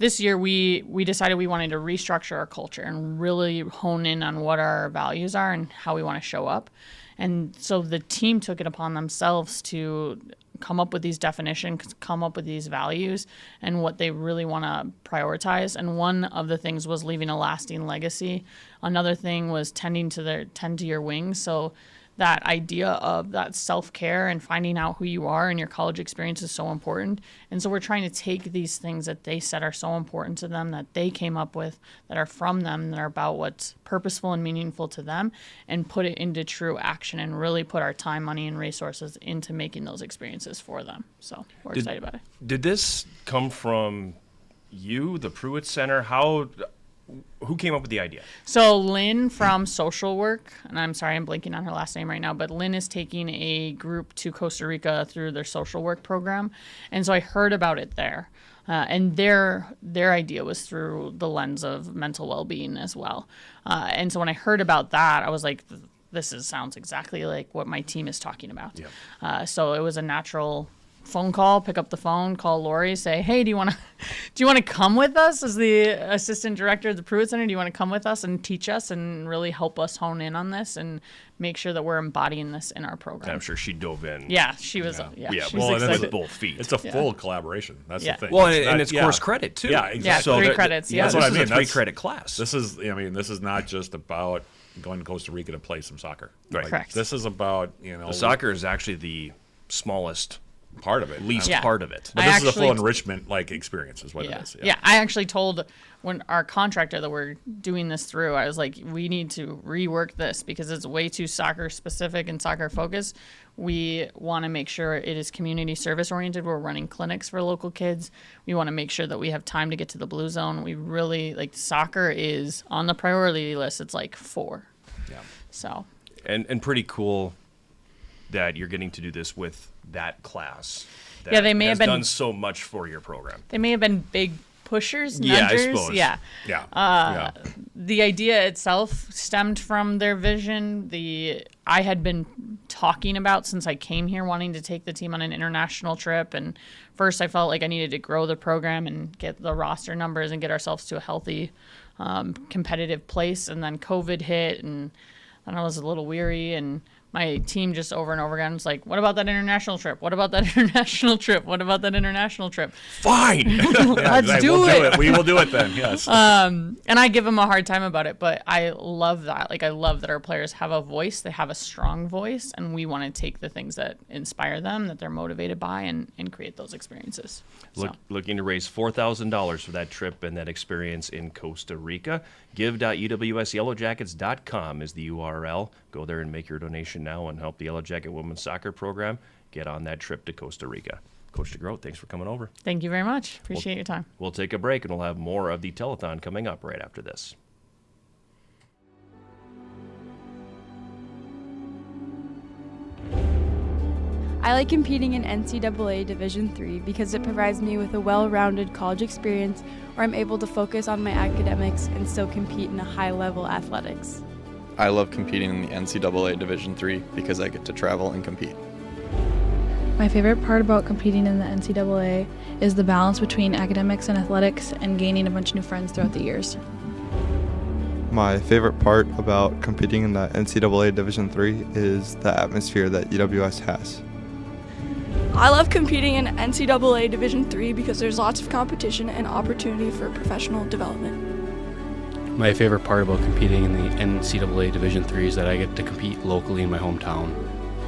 this year we decided we wanted to restructure our culture and really hone in on what our values are and how we want to show up. And so the team took it upon themselves to come up with these definitions, come up with these values, and what they really want to prioritize. And one of the things was leaving a lasting legacy. Another thing was tend to your wings. So that idea of that self-care and finding out who you are in your college experience is so important. And so we're trying to take these things that they said are so important to them, that they came up with, that are from them, that are about what's purposeful and meaningful to them, and put it into true action and really put our time, money, and resources into making those experiences for them. So we're excited about it. Did this come from you, the Pruitt Center? Who came up with the idea? So Lynn from social work, and I'm sorry I'm blanking on her last name right now, but Lynn is taking a group to Costa Rica through their social work program. And so I heard about it there. And their idea was through the lens of mental well-being as well. And so when I heard about that, I was like, sounds exactly like what my team is talking about. Yeah. So it was a natural phone call, pick up the phone, call Lori, say, hey, do you want to come with us as the assistant director of the Pruitt Center? Do you want to come with us and teach us and really help us hone in on this and make sure that we're embodying this in our program? I'm sure she dove in. Yeah, she was. Yeah, she was excited. With both feet. It's a full collaboration. That's the thing. Well, and it's course credit too. Yeah, exactly. Yeah, 3 credits. Yeah, that's what I mean. This is a 3-credit class. This is not just about going to Costa Rica to play some soccer. Right. Correct. This is about the soccer is actually the smallest part of it, part of it. But this is a full enrichment experience, is what it is. Yeah, I actually told when our contractor that we're doing this through, I was like, we need to rework this because it's way too soccer specific and soccer focused. We want to make sure it is community service oriented. We're running clinics for local kids. We want to make sure that we have time to get to the Blue Zone. We really soccer is on the priority list. It's 4. Yeah. So. And pretty cool that you're getting to do this with that class. That they may have done so much for your program. They may have been big pushers, nudgers. Yeah, I suppose. Yeah. The idea itself stemmed from their vision. I had been talking about since I came here wanting to take the team on an international trip. And first I felt like I needed to grow the program and get the roster numbers and get ourselves to a healthy, competitive place. And then COVID hit and I was a little weary my team just over and over again was like, what about that international trip? What about that international trip? What about that international trip? Fine. Let's do it. We will do it then, yes. And I give them a hard time about it, but I love that. Like, I love that our players have a voice. They have a strong voice, and we want to take the things that inspire them, that they're motivated by, and create those experiences. Looking to raise $4,000 for that trip and that experience in Costa Rica. Give.uwsyellowjackets.com is the URL. Go there and make your donation now and help the Yellow Jacket Women's Soccer Program get on that trip to Costa Rica. Coach DeGroat, thanks for coming over. Thank you very much. Appreciate your time. We'll take a break, and we'll have more of the telethon coming up right after this. I like competing in NCAA Division III because it provides me with a well-rounded college experience where I'm able to focus on my academics and still compete in a high-level athletics. I love competing in the NCAA Division III because I get to travel and compete. My favorite part about competing in the NCAA is the balance between academics and athletics and gaining a bunch of new friends throughout the years. My favorite part about competing in the NCAA Division III is the atmosphere that UWS has. I love competing in NCAA Division III because there's lots of competition and opportunity for professional development. My favorite part about competing in the NCAA Division III is that I get to compete locally in my hometown.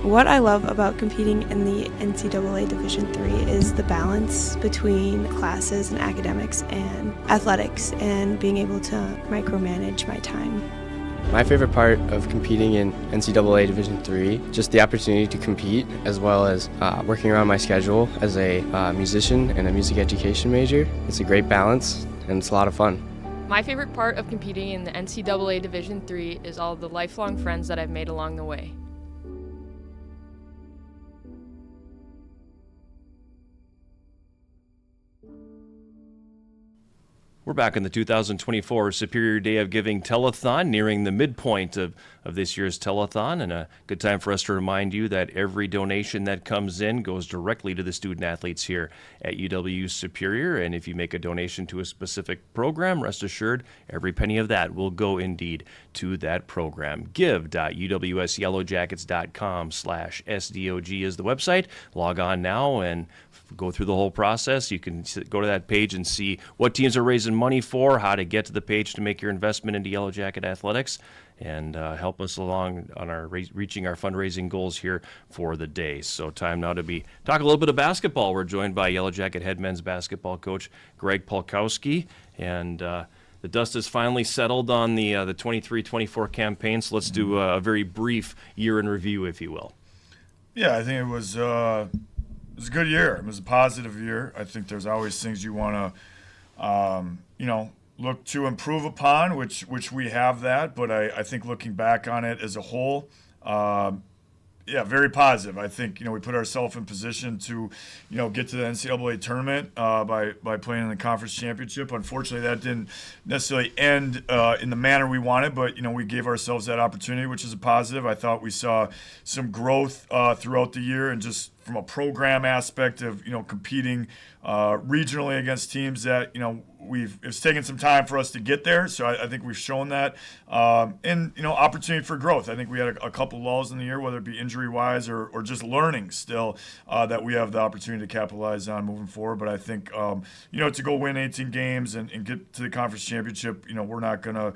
What I love about competing in the NCAA Division III is the balance between classes and academics and athletics and being able to micromanage my time. My favorite part of competing in NCAA Division III, just the opportunity to compete, as well as working around my schedule as a musician and a music education major. It's a great balance, and it's a lot of fun. My favorite part of competing in the NCAA Division III is all the lifelong friends that I've made along the way. We're back in the 2024 Superior Day of Giving Telethon, nearing the midpoint of this year's Telethon, and a good time for us to remind you that every donation that comes in goes directly to the student athletes here at UW Superior, and if you make a donation to a specific program, rest assured every penny of that will go indeed to that program. Give.uwsyellowjackets.com/SDOG is the website. Log on now and go through the whole process. You can go to that page and see what teams are raising money for, how to get to the page to make your investment into Yellow Jacket Athletics, and help us along on our reaching our fundraising goals here for the day. So time now to talk a little bit of basketball. We're joined by Yellow Jacket head men's basketball coach Greg Polkowski, and the dust has finally settled on the 23-24 campaign. So let's do a very brief year in review, if you will. Yeah, I think it was a good year. It was a positive year. I think there's always things you want to, look to improve upon, which we have that. But I think looking back on it as a whole, very positive. I think, we put ourselves in position to, get to the NCAA tournament by playing in the conference championship. Unfortunately, that didn't necessarily end in the manner we wanted, but, we gave ourselves that opportunity, which is a positive. I thought we saw some growth throughout the year, and just from a program aspect of, competing regionally against teams that, it's taken some time for us to get there. So I think we've shown that. And, opportunity for growth. I think we had a couple lulls in the year, whether it be injury-wise or just learning still, that we have the opportunity to capitalize on moving forward. But I think, to go win 18 games and get to the conference championship, we're not going to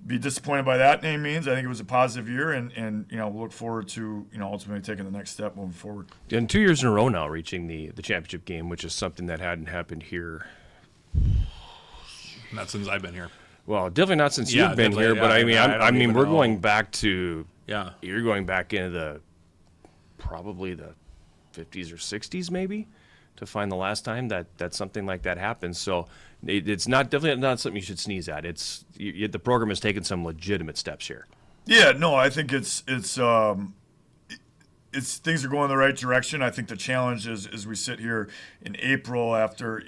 be disappointed by that in any means. I think it was a positive year, and we'll look forward to, ultimately taking the next step moving forward. And 2 years in a row now reaching the championship game, which is something that hadn't happened here. Not since I've been here. Well, definitely not since you've been here, but I mean, we're going back to, you're going back into probably the 50s or 60s maybe to find the last time that something like that happened. So it's definitely not something you should sneeze at. The program has taken some legitimate steps here. Yeah, no, I think it's things are going in the right direction. I think the challenge is, as we sit here in April after,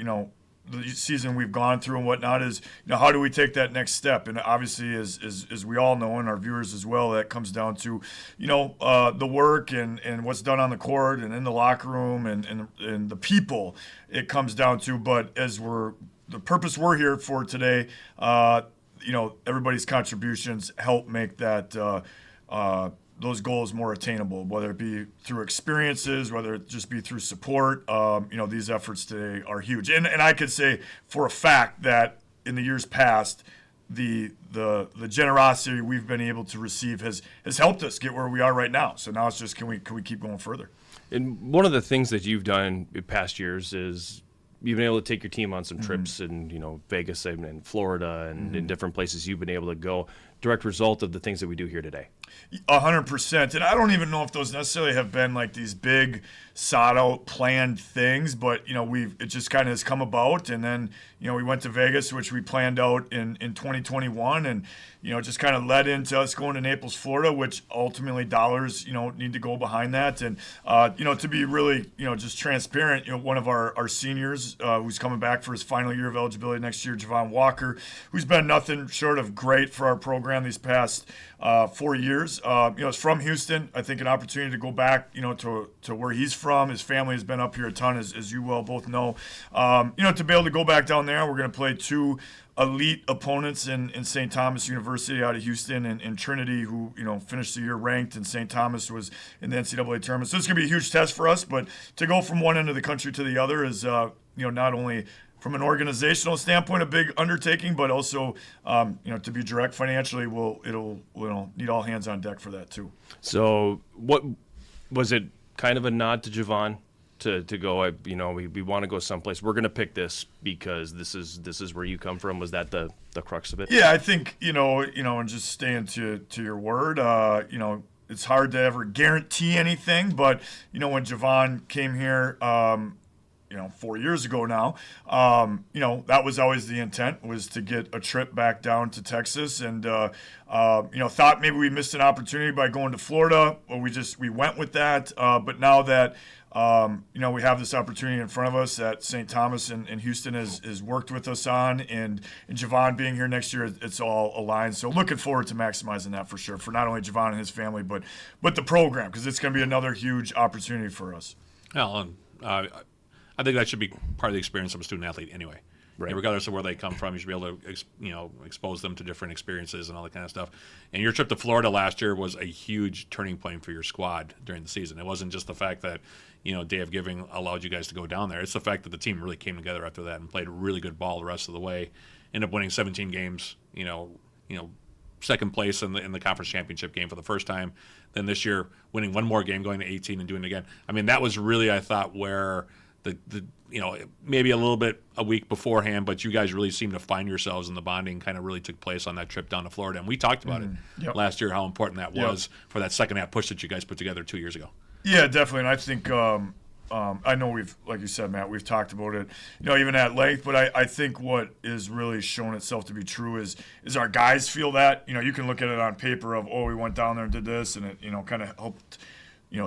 the season we've gone through and whatnot, is, how do we take that next step? And obviously, as we all know, and our viewers as well, that comes down to, the work and what's done on the court and in the locker room and the people it comes down to. But the purpose we're here for today, everybody's contributions help make that those goals more attainable, whether it be through experiences, whether it just be through support. These efforts today are huge. And I could say for a fact that in the years past, the generosity we've been able to receive has helped us get where we are right now. So now it's just can we keep going further? And one of the things that you've done in past years is you've been able to take your team on some trips in Vegas and Florida and in different places you've been able to go. Direct result of the things that we do here today. 100%. And I don't even know if those necessarily have been like these big sought out planned things, but it just kind of has come about. And then we went to Vegas, which we planned out in 2021, and just kind of led into us going to Naples, Florida, which ultimately dollars need to go behind that. And to be really just transparent, one of our seniors who's coming back for his final year of eligibility next year, Javon Walker, who's been nothing short of great for our program these past 4 years. Is from Houston. I think an opportunity to go back, to where he's from. His family has been up here a ton, as you well both know. To be able to go back down there, we're going to play two elite opponents in St. Thomas University out of Houston and Trinity, who finished the year ranked, and St. Thomas was in the NCAA tournament. So it's going to be a huge test for us. But to go from one end of the country to the other is not only from an organizational standpoint a big undertaking, but also to be direct financially, it'll need all hands on deck for that too. So what was it? Kind of a nod to Javon to go. We want to go someplace. We're going to pick this because this is where you come from. Was that the crux of it? Yeah, I think and just staying to your word. It's hard to ever guarantee anything, but when Javon came here. 4 years ago now, that was always the intent, was to get a trip back down to Texas, and thought maybe we missed an opportunity by going to Florida, or we went with that. But now that we have this opportunity in front of us that St. Thomas and Houston has worked with us on, and Javon being here next year, it's all aligned. So looking forward to maximizing that for sure, for not only Javon and his family, but the program, because it's going to be another huge opportunity for us. Well, I think that should be part of the experience of a student athlete anyway. Right. Regardless of where they come from, you should be able to expose them to different experiences and all that kind of stuff. And your trip to Florida last year was a huge turning point for your squad during the season. It wasn't just the fact that Day of Giving allowed you guys to go down there. It's the fact that the team really came together after that and played really good ball the rest of the way. Ended up winning 17 games. Second place in the conference championship game for the first time. Then this year, winning one more game, going to 18 and doing it again. I mean, that was really, I thought, where maybe a little bit a week beforehand, but you guys really seemed to find yourselves, and the bonding kind of really took place on that trip down to Florida. And we talked about it last year, how important that was for that second half push that you guys put together 2 years ago. Yeah, definitely. And I think, I know we've, like you said, Matt, we've talked about it, even at length, but I think what is really shown itself to be true is our guys feel that. You can look at it on paper of, we went down there and did this, and it, kind of helped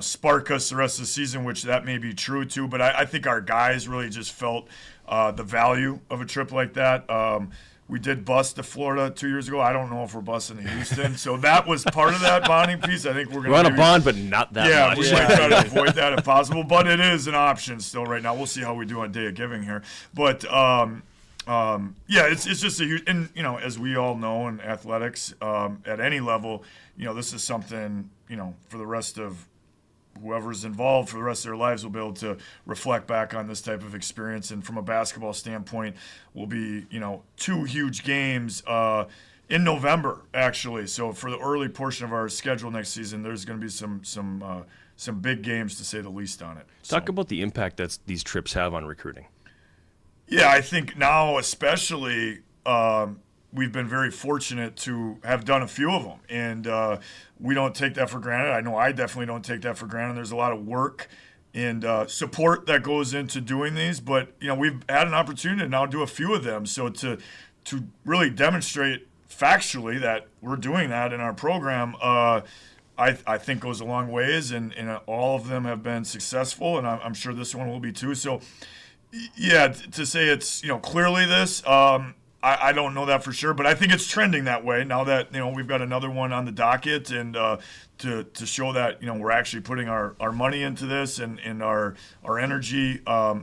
spark us the rest of the season, which that may be true too. But I think our guys really just felt the value of a trip like that. We did bus to Florida 2 years ago. I don't know if we're busing to Houston. So that was part of that bonding piece. I think we're going to on a bond, but not that much. We might try to avoid that if possible. But it is an option still right now. We'll see how we do on Day of Giving here. But, it's just a huge – and, as we all know in athletics, at any level, this is something, for the rest of – whoever's involved for the rest of their lives will be able to reflect back on this type of experience. And from a basketball standpoint, will be, 2 huge games in November, actually. So for the early portion of our schedule next season, there's going to be some big games, to say the least, on it. Talk about the impact that these trips have on recruiting. Yeah, I think now especially we've been very fortunate to have done a few of them, and we don't take that for granted. I know I definitely don't take that for granted. There's a lot of work and support that goes into doing these, but we've had an opportunity to now do a few of them. So to really demonstrate factually that we're doing that in our program, I think goes a long ways, and all of them have been successful, and I'm sure this one will be too. So yeah, to say it's clearly this. I don't know that for sure, but I think it's trending that way now that we've got another one on the docket, and to show that we're actually putting our money into this and our energy. I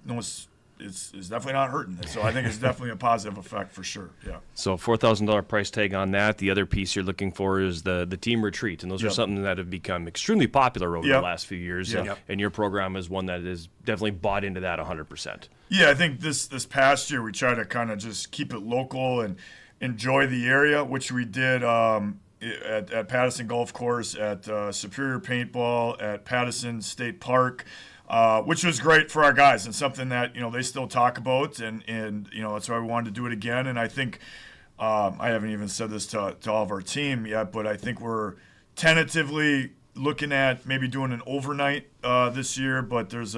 know it's it's definitely not hurting. So I think it's definitely a positive effect for sure. Yeah. So $4,000 price tag on that. The other piece you're looking for is the team retreat, and those are Yep. something that have become extremely popular over the Yep. last few years. Yep. And your program is one that is definitely bought into that 100%. Yeah, I think this past year we tried to kind of just keep it local and enjoy the area, which we did at Pattison Golf Course, at Superior Paintball, at Pattison State Park, which was great for our guys and something that they still talk about, and that's why we wanted to do it again. And I think I haven't even said this to all of our team yet, but I think we're tentatively looking at maybe doing an overnight this year. But there's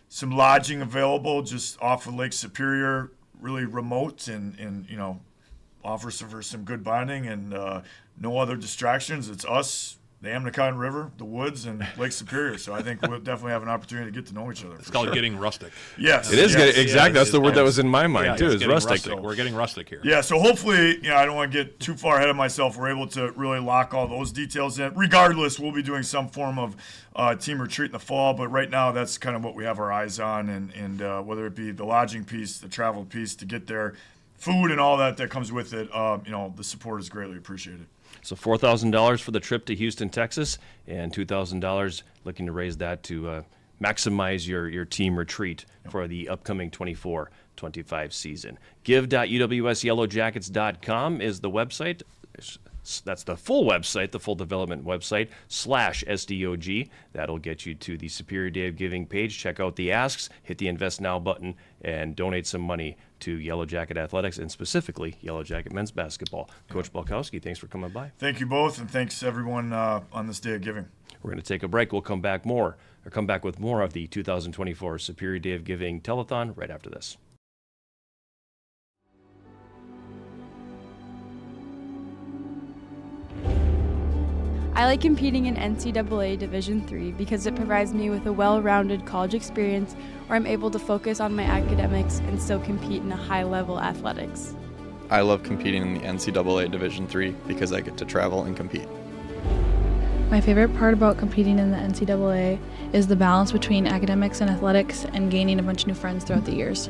some lodging available just off of Lake Superior, really remote, and offers for some good bonding and no other distractions. It's us, the Amnicon River, the woods, and Lake Superior. So I think we'll definitely have an opportunity to get to know each other. It's called getting rustic. Yes. It is yes, exactly. That's the word that was in my Yeah, mind too. it's Is getting rustic. We're getting rustic here. Yeah, so hopefully, I don't want to get too far ahead of myself. We're able to really lock all those details in. Regardless, we'll be doing some form of team retreat in the fall, but right now that's kind of what we have our eyes on, and whether it be the lodging piece, the travel piece to get there, food and all that comes with it, the support is greatly appreciated. So $4,000 for the trip to Houston, Texas, and $2,000 looking to raise that to maximize your team retreat for the upcoming 24-25 season. Give.uwsyellowjackets.com is the website. That's the full website, the full development website, /SDOG. That'll get you to the Superior Day of Giving page. Check out the asks, hit the Invest Now button, and donate some money to Yellow Jacket Athletics, and specifically Yellow Jacket Men's Basketball. Coach Balkowski, thanks for coming by. Thank you both, and thanks everyone on this Day of Giving. We're going to take a break. We'll come back with more of the 2024 Superior Day of Giving Telethon right after this. I like competing in NCAA Division III because it provides me with a well-rounded college experience where I'm able to focus on my academics and still compete in a high-level athletics. I love competing in the NCAA Division III because I get to travel and compete. My favorite part about competing in the NCAA is the balance between academics and athletics and gaining a bunch of new friends throughout the years.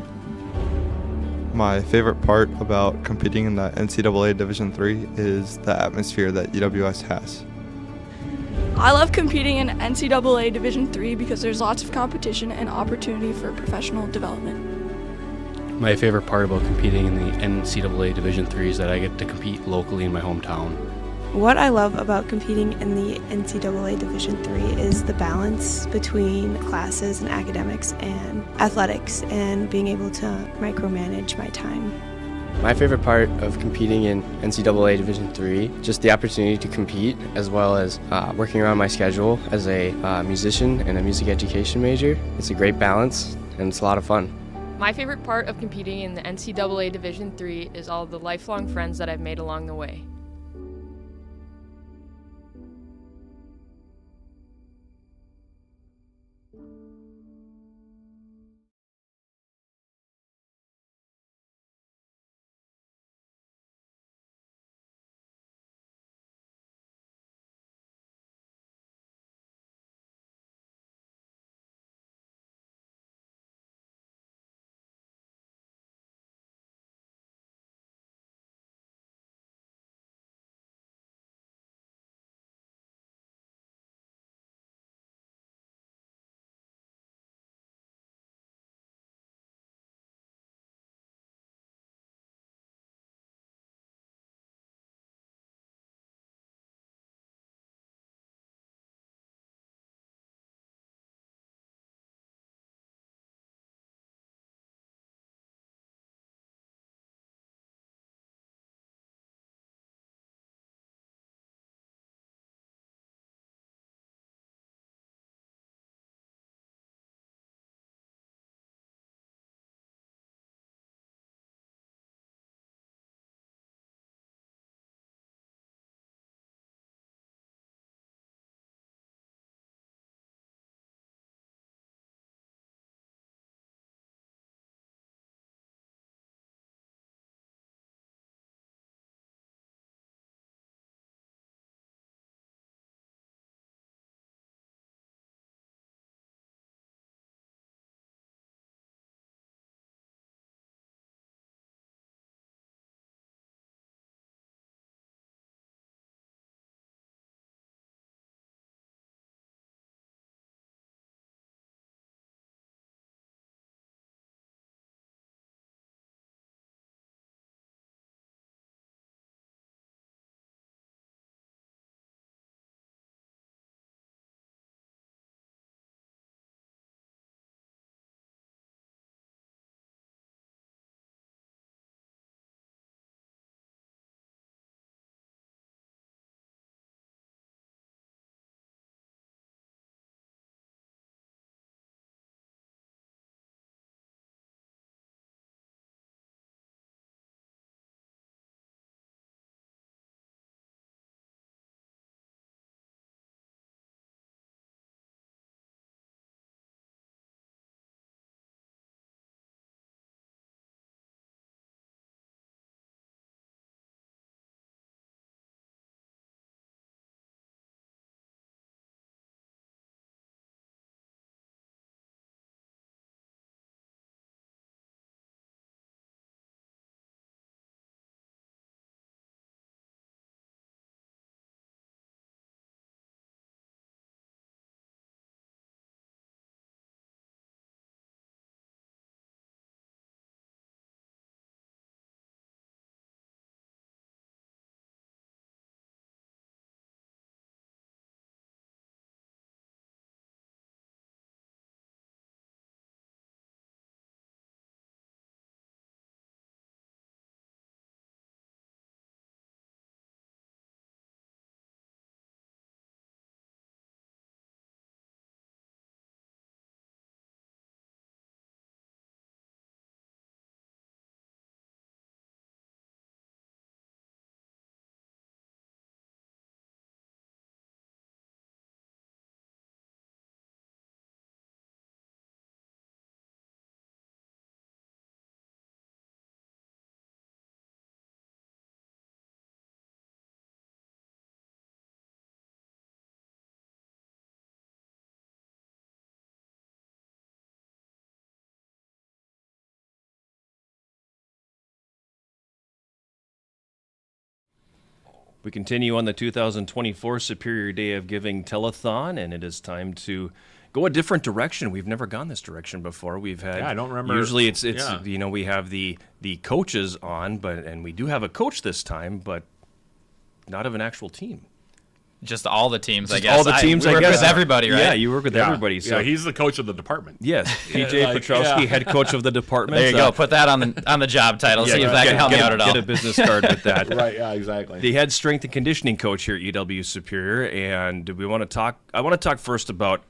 My favorite part about competing in the NCAA Division III is the atmosphere that UWS has. I love competing in NCAA Division III because there's lots of competition and opportunity for professional development. My favorite part about competing in the NCAA Division III is that I get to compete locally in my hometown. What I love about competing in the NCAA Division III is the balance between classes and academics and athletics and being able to micromanage my time. My favorite part of competing in NCAA Division III, just the opportunity to compete, as well as working around my schedule as a musician and a music education major. It's a great balance, and it's a lot of fun. My favorite part of competing in the NCAA Division III is all the lifelong friends that I've made along the way. We continue on the 2024 Superior Day of Giving Telethon, and it is time to go a different direction. We've never gone this direction before. We've had I don't remember. Usually it's Yeah. you know, we have the coaches on, and we do have a coach this time, but not of an actual team. Just all the teams, Just I guess. all the teams, we I work guess. with everybody, right? Yeah, you work with everybody. So yeah, he's the coach of the department. Yes, PJ Petrowski, head coach of the department. There you go. Put that on the job title. See if that can help me out at all. Get a business card with that. Right. Yeah. Exactly. The head strength and conditioning coach here at UW Superior, and we want to talk. I want to talk first about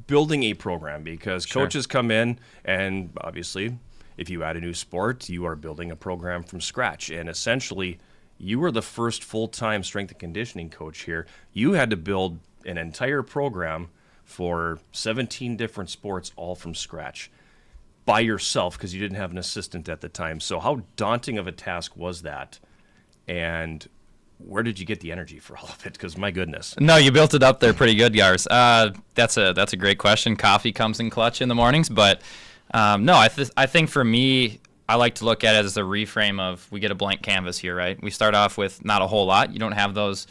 building a program because coaches come in, and obviously, if you add a new sport, you are building a program from scratch, and essentially, you were the first full-time strength and conditioning coach here. You had to build an entire program for 17 different sports all from scratch by yourself because you didn't have an assistant at the time. So how daunting of a task was that? And where did you get the energy for all of it? Because my goodness. No, you built it up there pretty good, Yars. That's a great question. Coffee comes in clutch in the mornings, but no, I think for me, I like to look at it as a reframe of we get a blank canvas here, right? We start off with not a whole lot. You don't have those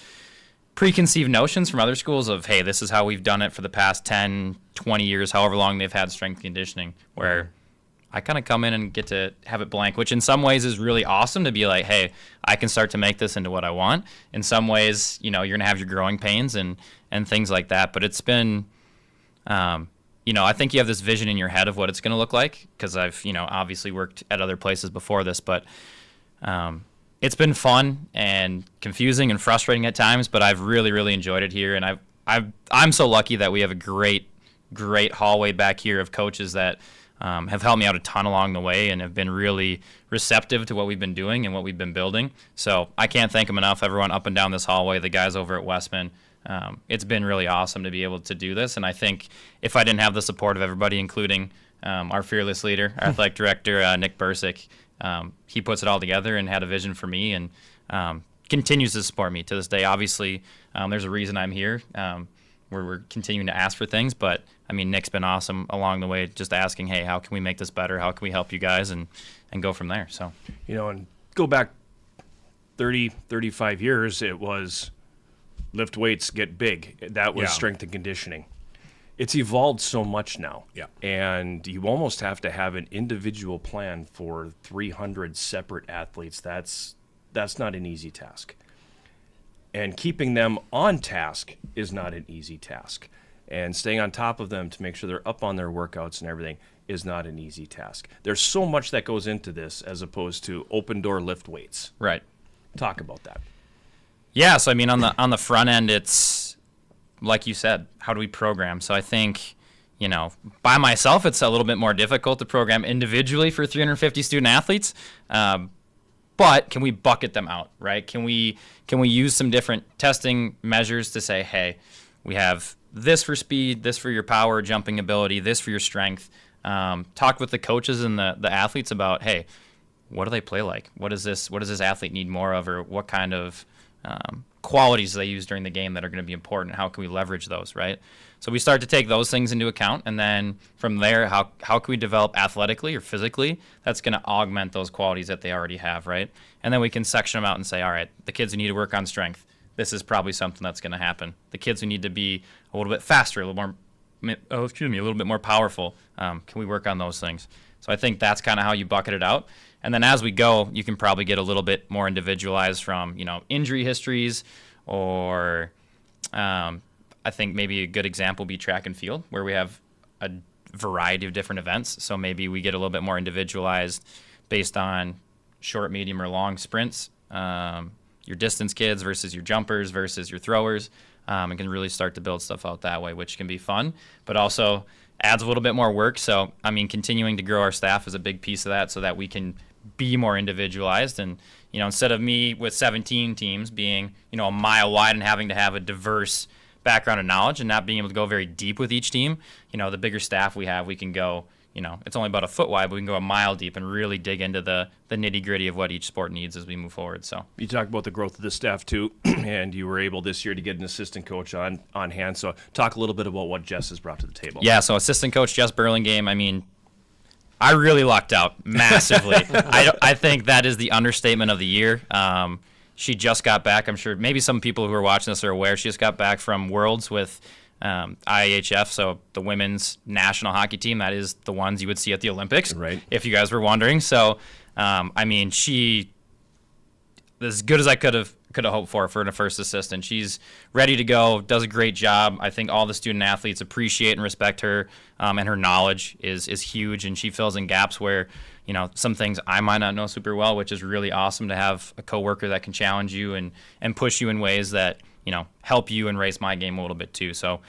preconceived notions from other schools of, hey, this is how we've done it for the past 10, 20 years, however long they've had strength conditioning, where I kind of come in and get to have it blank, which in some ways is really awesome to be like, hey, I can start to make this into what I want. In some ways, you know, you're going to have your growing pains and things like that, but it's been you know, I think you have this vision in your head of what it's going to look like because I've, you know, obviously worked at other places before this, but it's been fun and confusing and frustrating at times, but I've really, really enjoyed it here. And I'm so lucky that we have a great hallway back here of coaches that have helped me out a ton along the way and have been really receptive to what we've been doing and what we've been building. So I can't thank them enough, everyone up and down this hallway, the guys over at Westman. It's been really awesome to be able to do this, and I think if I didn't have the support of everybody, including our fearless leader, our athletic director, Nick Bursick, he puts it all together and had a vision for me and continues to support me to this day. Obviously, there's a reason I'm here. We're continuing to ask for things, but, I mean, Nick's been awesome along the way, just asking, hey, how can we make this better? How can we help you guys? And go from there. So, you know, and go back 30, 35 years, it was lift weights, get big. That was strength and conditioning. It's evolved so much now. Yeah. And you almost have to have an individual plan for 300 separate athletes. That's not an easy task. And keeping them on task is not an easy task. And staying on top of them to make sure they're up on their workouts and everything is not an easy task. There's so much that goes into this as opposed to open door lift weights. Right. Talk about that. Yeah, so I mean on the front end, it's like you said, how do we program? So I think, you know, by myself it's a little bit more difficult to program individually for 350 student athletes, but can we bucket them out, right? Can we use some different testing measures to say, hey, we have this for speed, this for your power, jumping ability, this for your strength. Talk with the coaches and the athletes about, hey, what do they play like? What does this athlete need more of, or what kind of qualities they use during the game that are going to be important? How can we leverage those, right? So we start to take those things into account, and then from there, how can we develop athletically or physically that's going to augment those qualities that they already have, right? And then we can section them out and say, all right, the kids who need to work on strength, this is probably something that's going to happen. The kids who need to be a little bit faster, a little bit more powerful, can we work on those things? So I think that's kind of how you bucket it out. And then as we go, you can probably get a little bit more individualized from, you know, injury histories, or I think maybe a good example would be track and field, where we have a variety of different events. So maybe we get a little bit more individualized based on short, medium, or long sprints, your distance kids versus your jumpers versus your throwers, and can really start to build stuff out that way, which can be fun, but also adds a little bit more work. So, I mean, continuing to grow our staff is a big piece of that so that we can be more individualized. And, you know, instead of me with 17 teams being, you know, a mile wide and having to have a diverse background of knowledge and not being able to go very deep with each team, you know, the bigger staff we have, we can go, you know, it's only about a foot wide, but we can go a mile deep and really dig into the nitty gritty of what each sport needs as we move forward. So you talk about the growth of the staff too, and you were able this year to get an assistant coach on hand. So talk a little bit about what Jess has brought to the table. Yeah, so assistant coach Jess Burlingame, I mean, I really lucked out massively. I think that is the understatement of the year. she just got back. I'm sure maybe some people who are watching this are aware. She just got back from Worlds with IAHF, so the women's national hockey team. That is the ones you would see at the Olympics, right? If you guys were wondering. So, I mean, she as good as I could have hoped for a first assistant. She's ready to go, does a great job. I think all the student athletes appreciate and respect her, and her knowledge is huge, and she fills in gaps where, you know, some things I might not know super well, which is really awesome to have a coworker that can challenge you and push you in ways that, you know, help you and raise my game a little bit too. So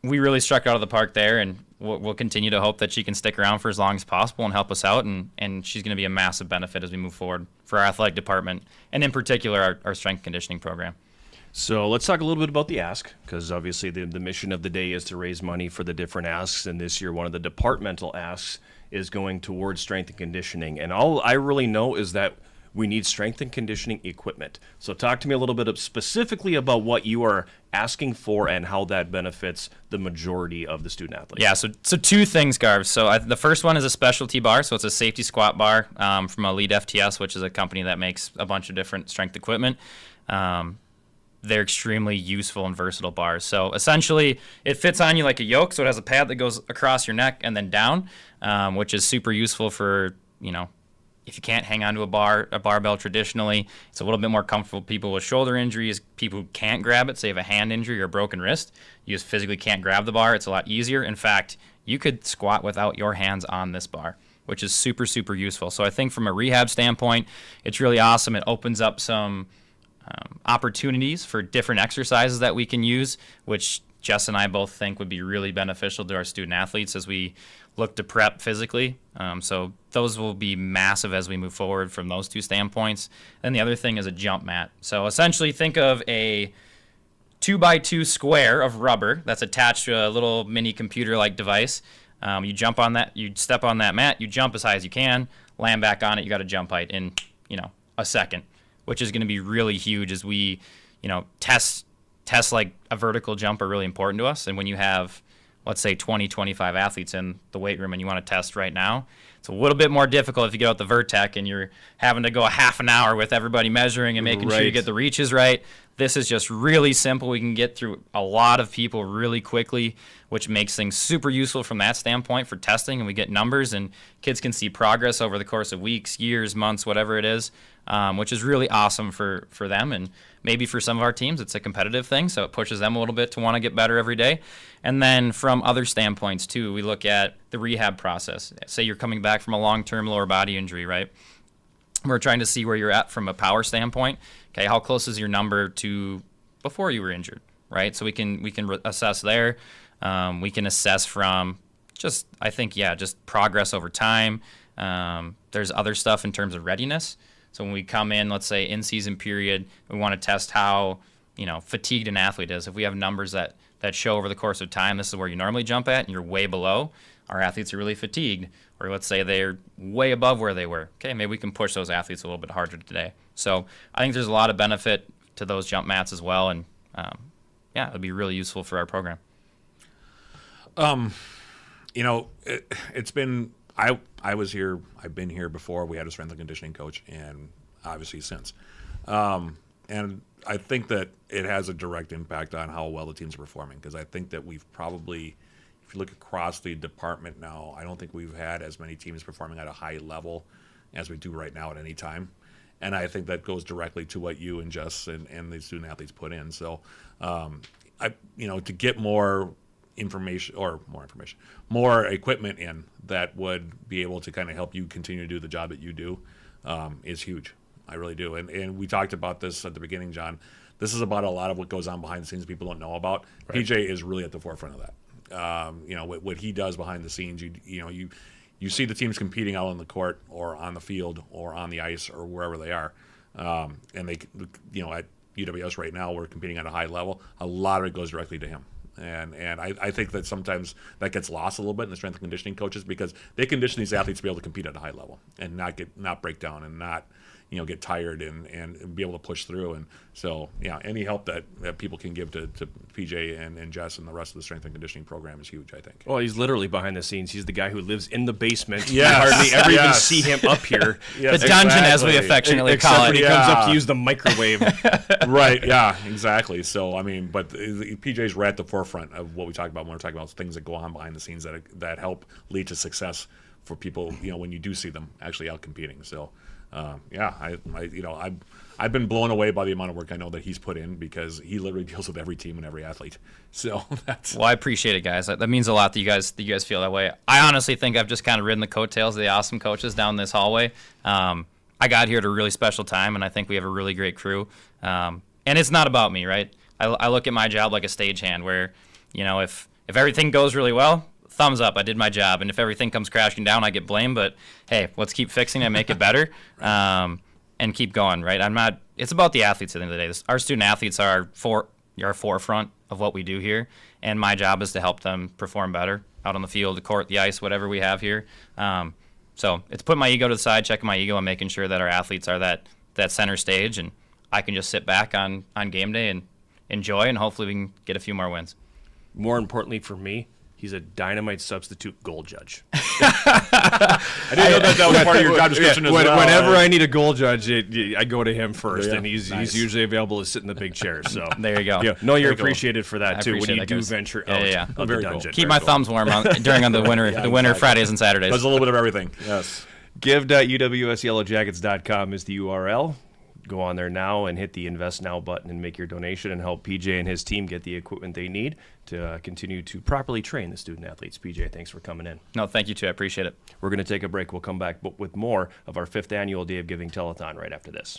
we really struck out of the park there, and we'll continue to hope that she can stick around for as long as possible and help us out, and she's going to be a massive benefit as we move forward for our athletic department, and in particular our strength and conditioning program. So let's talk a little bit about the ask, because obviously the mission of the day is to raise money for the different asks, and this year one of the departmental asks is going towards strength and conditioning. And all I really know is that we need strength and conditioning equipment. So talk to me a little bit specifically about what you are asking for and how that benefits the majority of the student athletes. Yeah, so two things, Garv. So the first one is a specialty bar. So it's a safety squat bar from Elite FTS, which is a company that makes a bunch of different strength equipment. They're extremely useful and versatile bars. So essentially, it fits on you like a yoke. So it has a pad that goes across your neck and then down, which is super useful for, you know, if you can't hang onto a barbell traditionally. It's a little bit more comfortable. People with shoulder injuries, people who can't grab it, say you have a hand injury or a broken wrist, you just physically can't grab the bar. It's a lot easier. In fact, you could squat without your hands on this bar, which is super, super useful. So I think from a rehab standpoint, it's really awesome. It opens up some opportunities for different exercises that we can use, which Jess and I both think would be really beneficial to our student athletes as we look to prep physically. So those will be massive as we move forward from those two standpoints. And the other thing is a jump mat. So essentially think of a 2x2 square of rubber that's attached to a little mini computer-like device. You jump on that, you step on that mat, you jump as high as you can, land back on it, you got a jump height in, you know, a second, which is going to be really huge as we, you know, tests like a vertical jump are really important to us. And when you have, let's say 20, 25 athletes in the weight room and you want to test right now, it's a little bit more difficult if you get out the Vertec and you're having to go a half an hour with everybody measuring and making sure you get the reaches right. This is just really simple. We can get through a lot of people really quickly, which makes things super useful from that standpoint for testing, and we get numbers and kids can see progress over the course of weeks, years, months, whatever it is, which is really awesome for them. And maybe for some of our teams, it's a competitive thing, so it pushes them a little bit to want to get better every day. And then from other standpoints, too, we look at the rehab process. Say you're coming back from a long-term lower body injury, right? We're trying to see where you're at from a power standpoint. Okay, how close is your number to before you were injured, right? So we can assess there. We can assess from just progress over time. There's other stuff in terms of readiness. So when we come in, let's say in-season period, we want to test how, you know, fatigued an athlete is. If we have numbers that show over the course of time, this is where you normally jump at, and you're way below, our athletes are really fatigued. Or let's say they're way above where they were. Okay, maybe we can push those athletes a little bit harder today. So I think there's a lot of benefit to those jump mats as well, and it'll be really useful for our program. You know, it's been I was here. I've been here before. We had a strength and conditioning coach, and obviously since. And I think that it has a direct impact on how well the teams are performing, because I think that we've probably, if you look across the department now, I don't think we've had as many teams performing at a high level as we do right now at any time. And I think that goes directly to what you and Jess and the student athletes put in. So, to get more equipment in that would be able to kind of help you continue to do the job that you do is huge. I really do. And we talked about this at the beginning, John. This is about a lot of what goes on behind the scenes people don't know about. Right. PJ is really at the forefront of that. What he does behind the scenes, you see the teams competing out on the court or on the field or on the ice or wherever they are. And they, at UWS right now, we're competing at a high level. A lot of it goes directly to him. And I think that sometimes that gets lost a little bit in the strength and conditioning coaches, because they condition these athletes to be able to compete at a high level and not break down and not, get tired and be able to push through. And so, yeah, any help that people can give to PJ and Jess and the rest of the strength and conditioning program is huge, I think. Well, he's literally behind the scenes. He's the guy who lives in the basement. Yes. You hardly ever even Yes. see him up here. Yes, The dungeon, as we affectionately Except call when it. he comes up to use the microwave. Right, yeah, exactly. So, I mean, but PJ's right at the forefront of what we talk about when we're talking about things that go on behind the scenes that help lead to success for people, when you do see them actually out competing. So, yeah, I've been blown away by the amount of work I know that he's put in, because he literally deals with every team and every athlete. So that's. Well, I appreciate it, guys. That means a lot that you guys feel that way. I honestly think I've just kind of ridden the coattails of the awesome coaches down this hallway. I got here at a really special time, and I think we have a really great crew. And it's not about me, right? I look at my job like a stagehand, where, if everything goes really well, thumbs up, I did my job. And if everything comes crashing down, I get blamed. But hey, let's keep fixing it and make it better, and keep going, right? It's about the athletes at the end of the day. Our student athletes are our forefront of what we do here, and my job is to help them perform better out on the field, the court, the ice, whatever we have here. So it's putting my ego to the side, checking my ego, and making sure that our athletes are that center stage, and I can just sit back on game day and enjoy, and hopefully we can get a few more wins. More importantly for me, he's a dynamite substitute goal judge. I didn't know that was part of your job description as well. Whenever I need a goal judge, I go to him first, Yeah, and he's usually available to sit in the big chair. So there you go. Yeah, no, you're appreciated for that I too when appreciate you that, do guys. venture out of the dungeon. Keep my thumbs warm during the winter Fridays and Saturdays. Does a little bit of everything. Yes. Give.uwsyellowjackets.com is the URL. Go on there now and hit the Invest Now button and make your donation and help PJ and his team get the equipment they need to continue to properly train the student athletes. PJ, thanks for coming in. No, thank you too. I appreciate it. We're going to take a break. We'll come back with more of our 5th annual Day of Giving Telethon right after this.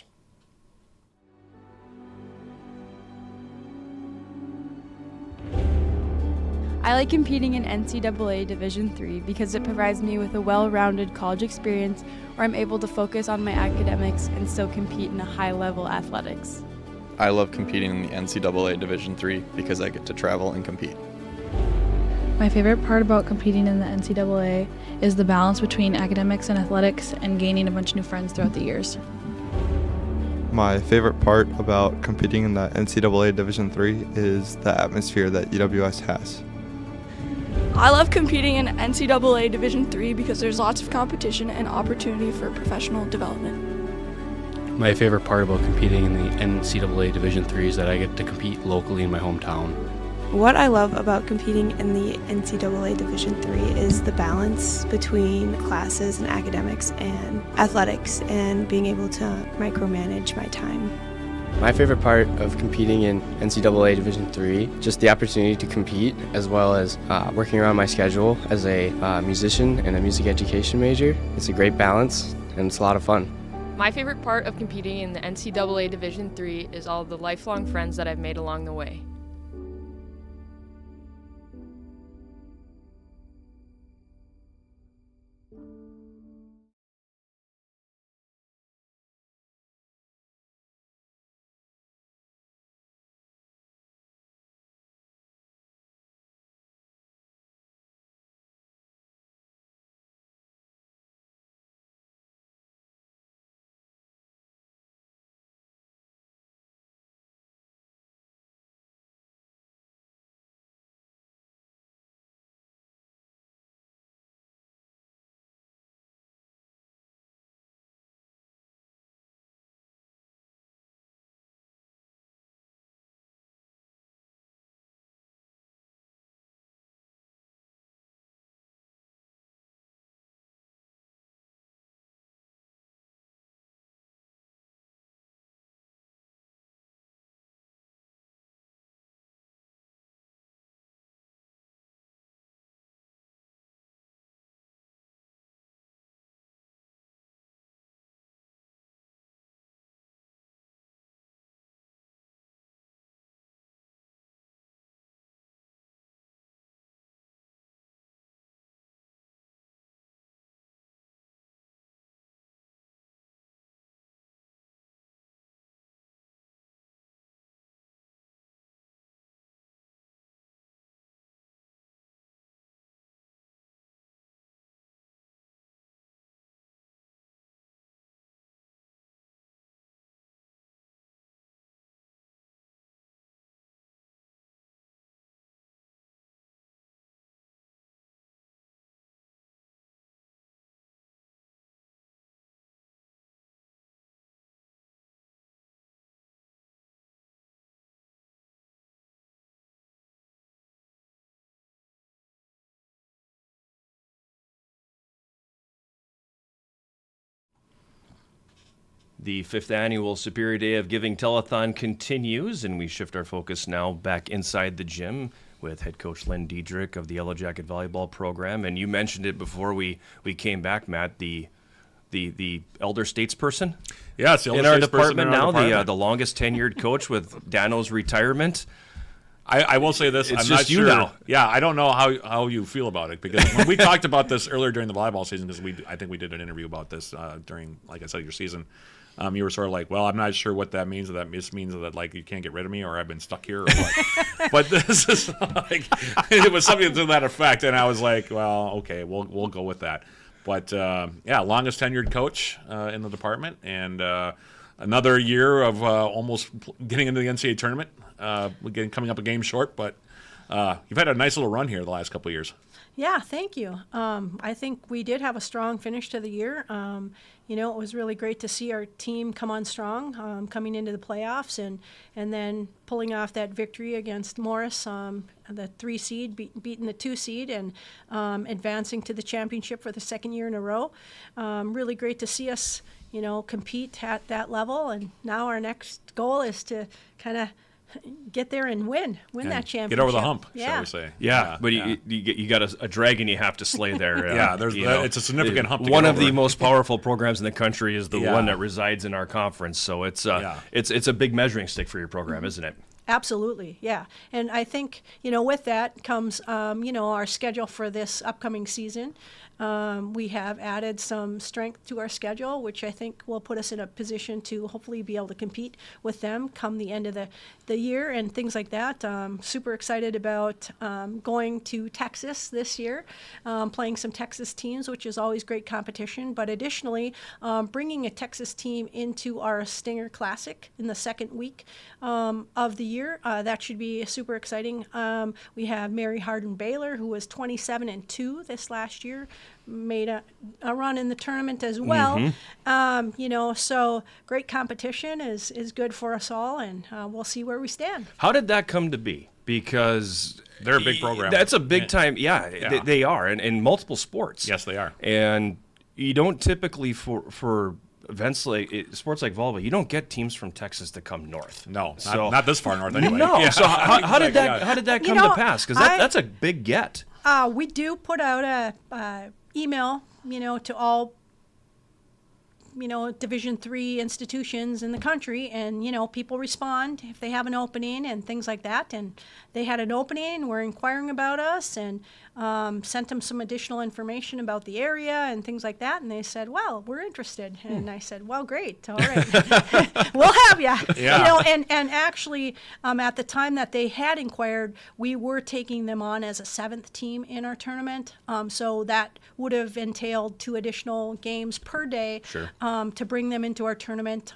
I like competing in NCAA Division III because it provides me with a well-rounded college experience where I'm able to focus on my academics and still compete in a high-level athletics. I love competing in the NCAA Division III because I get to travel and compete. My favorite part about competing in the NCAA is the balance between academics and athletics and gaining a bunch of new friends throughout the years. My favorite part about competing in the NCAA Division III is the atmosphere that UWS has. I love competing in NCAA Division III because there's lots of competition and opportunity for professional development. My favorite part about competing in the NCAA Division III is that I get to compete locally in my hometown. What I love about competing in the NCAA Division III is the balance between classes and academics and athletics, and being able to micromanage my time. My favorite part of competing in NCAA Division III, just the opportunity to compete, as well as working around my schedule as a musician and a music education major. It's a great balance, and it's a lot of fun. My favorite part of competing in the NCAA Division III is all the lifelong friends that I've made along the way. The 5th annual Superior Day of Giving Telethon continues, and we shift our focus now back inside the gym with head coach Lynn Diedrich of the Yellow Jacket Volleyball Program. And you mentioned it before we came back, Matt, the elder statesperson. Yeah, it's the in elder our statesperson department in our now, department. the longest tenured coach with Dano's retirement. I will say this. It's I'm just not you sure. now. Yeah, I don't know how you feel about it, because when we talked about this earlier during the volleyball season, because I think we did an interview about this during, like I said, your season. You were sort of like, well, I'm not sure what that means. That just means that, like, you can't get rid of me, or I've been stuck here, or what. But this is like, it was something to that effect, and I was like, well, okay, we'll go with that. But yeah, longest tenured coach in the department, and another year of almost getting into the NCAA tournament. Coming up a game short, but you've had a nice little run here the last couple of years. Yeah, thank you. I think we did have a strong finish to the year. It was really great to see our team come on strong, coming into the playoffs, and then pulling off that victory against Morris, the 3 seed, beating the 2 seed, and advancing to the championship for the 2nd year in a row. Really great to see us, compete at that level, and now our next goal is to kind of get there and win that championship. Get over the hump, yeah. shall we say. Yeah, but you got a dragon you have to slay there. Yeah, it's a significant hump to one get of over. the most powerful programs in the country is the one that resides in our conference, so it's a big measuring stick for your program, isn't it? Absolutely, yeah. And I think, with that comes, our schedule for this upcoming season. We have added some strength to our schedule, which I think will put us in a position to hopefully be able to compete with them come the end of the year and things like that. Super excited about going to Texas this year, playing some Texas teams, which is always great competition. But additionally, bringing a Texas team into our Stinger Classic in the 2nd week of the year. That should be super exciting. We have Mary Hardin Baylor, who was 27-2 this last year, made a run in the tournament as well. So great competition is good for us all, and we'll see where we stand. How did that come to be? Because they're a big program. That's a big time. Yeah. They are in multiple sports. Yes, they are. And you don't typically for events like sports like volleyball, you don't get teams from Texas to come north. No, not this far north anyway. No. Yeah. So how did that come to pass? Because that's a big get. We do put out a email, to all, Division III institutions in the country, and, people respond if they have an opening and things like that. And they had an opening, were inquiring about us, and sent them some additional information about the area and things like that. And they said, well, we're interested. And I said, well, great. All right. We'll have you. Yeah. And actually, at the time that they had inquired, we were taking them on as a 7th team in our tournament. So that would have entailed 2 additional games per day. Sure. To bring them into our tournament.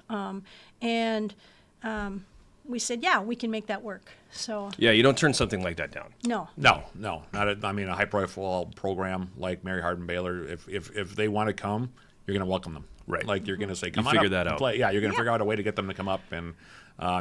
We said, yeah, we can make that work. So Yeah, you don't turn something like that down. No. Not a high-profile program like Mary Hardin Baylor. If they want to come, you're going to welcome them. Right. Like, you're going to say, come on figure up that and out. play. Yeah, you're going to figure out a way to get them to come up. And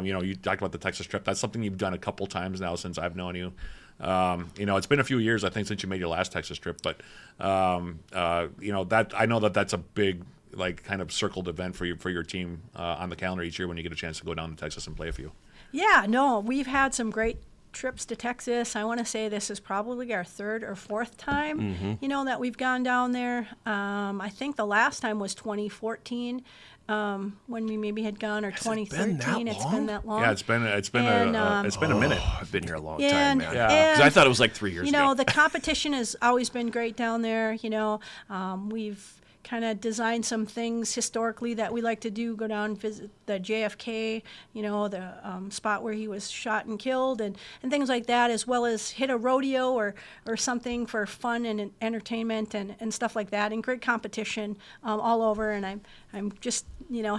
you talked about the Texas trip. That's something you've done a couple times now since I've known you. It's been a few years, I think, since you made your last Texas trip. But that I know that's a big, like, kind of circled event for your team on the calendar each year when you get a chance to go down to Texas and play a few. Yeah, no, we've had some great trips to Texas. I want to say this is probably our 3rd or 4th time, that we've gone down there. I think the last time was 2014, when we maybe had gone, or 2013. It's been that long. Yeah, it's been a minute. I've been here a long Yeah, time, and- man. Yeah. Because I thought it was like 3 years ago. The competition has always been great down there. We've kind of designed some things historically that we like to do, go down and visit the JFK, the spot where he was shot and killed, and things like that, as well as hit a rodeo or something for fun and entertainment and stuff like that, and great competition all over. And I'm just,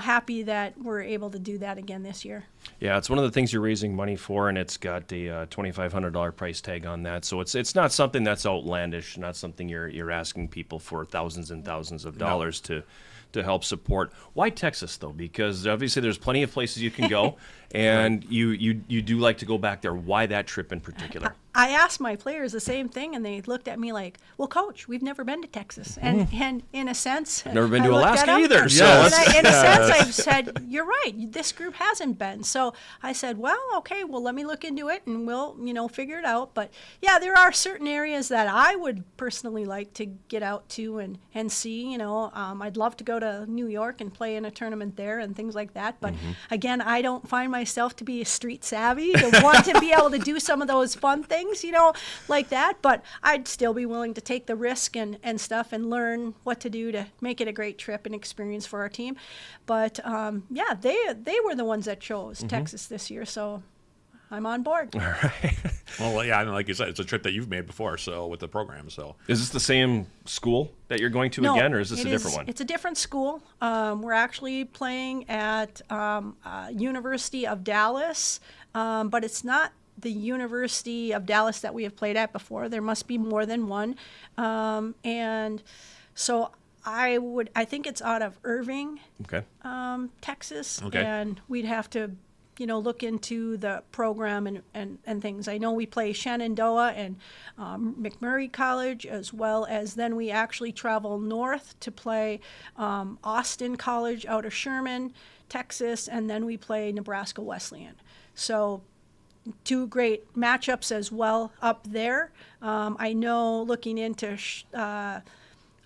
happy that we're able to do that again this year. Yeah, it's one of the things you're raising money for, and it's got a $2,500 price tag on that. So it's not something that's outlandish, not something you're asking people for thousands and thousands of dollars to help support. Why Texas, though? Because obviously there's plenty of places you can go, and you do like to go back there. Why that trip in particular? I asked my players the same thing, and they looked at me like, well, Coach, we've never been to Texas. And in a sense, Never been I to looked at Alaska them, either. So in a sense, I've said, you're right, this group hasn't been. So I said, well, okay, well, let me look into it, and we'll, figure it out. But yeah, there are certain areas that I would personally like to get out to and see. I'd love to go to New York and play in a tournament there and things like that. But again, I don't find myself to be street savvy to want to be able to do some of those fun things, like that. But I'd still be willing to take the risk and stuff and learn what to do to make it a great trip and experience for our team. But yeah, they were the ones that chose Texas this year, so I'm on board. All right. Well, yeah, and like you said, it's a trip that you've made before, so with the program. So is this the same school that you're going to No, again, or is this a different one? It's a different school. We're actually playing at University of Dallas, but it's not the University of Dallas that we have played at before. There must be more than one. And so I think it's out of Irving, Texas. Okay. And we'd have to, look into the program and things. I know we play Shenandoah and McMurray College, as well as then we actually travel north to play Austin College out of Sherman, Texas, and then we play Nebraska Wesleyan. So 2 great matchups as well up there. I know looking into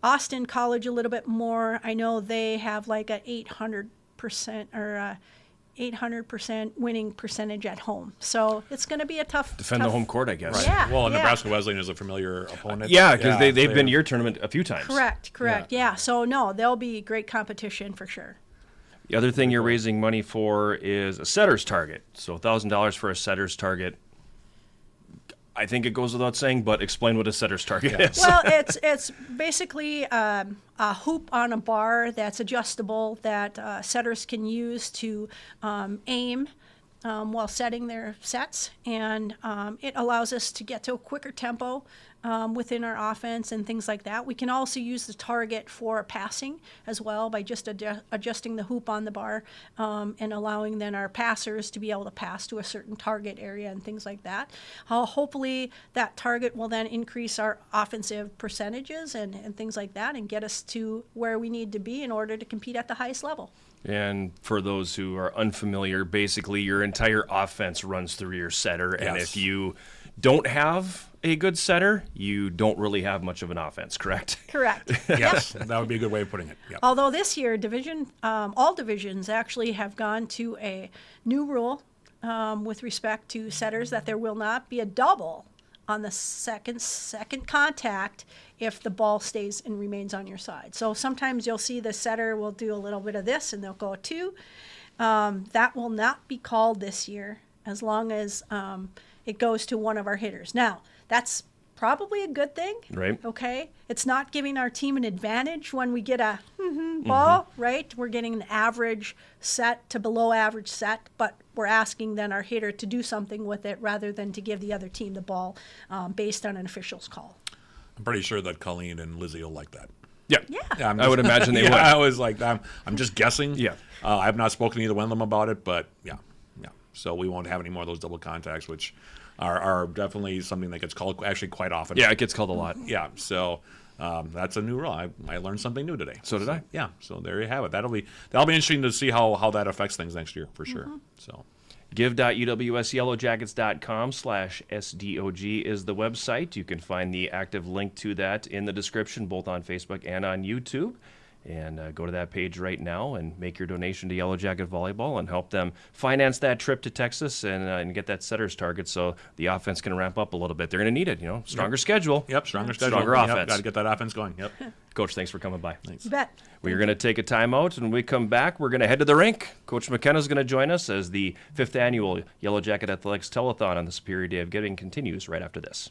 Austin College a little bit more, I know they have like a 800% or 800% winning percentage at home. So it's going to be a tough Defend the home court, I guess. Right. Yeah, well, yeah. Nebraska Wesleyan is a familiar opponent. Yeah, because they've been to your tournament a few times. Correct. Yeah. So no, there'll be great competition for sure. The other thing you're raising money for is a setter's target. So $1,000 for a setter's target. I think it goes without saying, but explain what a setter's target is. Well, it's basically a hoop on a bar that's adjustable that setters can use to aim while setting their sets, and it allows us to get to a quicker tempo within our offense and things like that. We can also use the target for passing as well by just adjusting the hoop on the bar and allowing then our passers to be able to pass to a certain target area and things like that. Hopefully that target will then increase our offensive percentages and things like that and get us to where we need to be in order to compete at the highest level. And for those who are unfamiliar, basically your entire offense runs through your setter. And if you don't have a good setter, you don't really have much of an offense, correct? Correct. Yes, that would be a good way of putting it. Yep. Although this year, all divisions actually have gone to a new rule with respect to setters that there will not be a double on the second contact if the ball stays and remains on your side. So sometimes you'll see the setter will do a little bit of this and they'll go 2. That will not be called this year as long as it goes to one of our hitters. Now, that's probably a good thing. Right. Okay. It's not giving our team an advantage when we get a ball, right? We're getting an average set to below average set, but we're asking then our hitter to do something with it rather than to give the other team the ball based on an official's call. I'm pretty sure that Colleen and Lizzie will like that. Yeah. I would imagine they would. I was like, I'm just guessing. Yeah. I have not spoken to either one of them about it, but yeah. So we won't have any more of those double contacts, which are definitely something that gets called actually quite often. Yeah, it gets called a lot. Yeah, so that's a new rule. I learned something new today. So did I. Yeah, so there you have it. That'll be interesting to see how that affects things next year for sure. So. Give.uwsyellowjackets.com/SDOG is the website. You can find the active link to that in the description, both on Facebook and on YouTube. And go to that page right now and make your donation to Yellow Jacket Volleyball and help them finance that trip to Texas and get that setter's target so the offense can ramp up a little bit. They're going to need it, stronger schedule. Yep, stronger schedule. Stronger offense. Got to get that offense going. Yep. Coach, thanks for coming by. Thanks. You bet. We're going to take a timeout, and when we come back, we're going to head to the rink. Coach McKenna is going to join us as the 5th annual Yellow Jacket Athletics Telethon on the Superior Day of Giving continues right after this.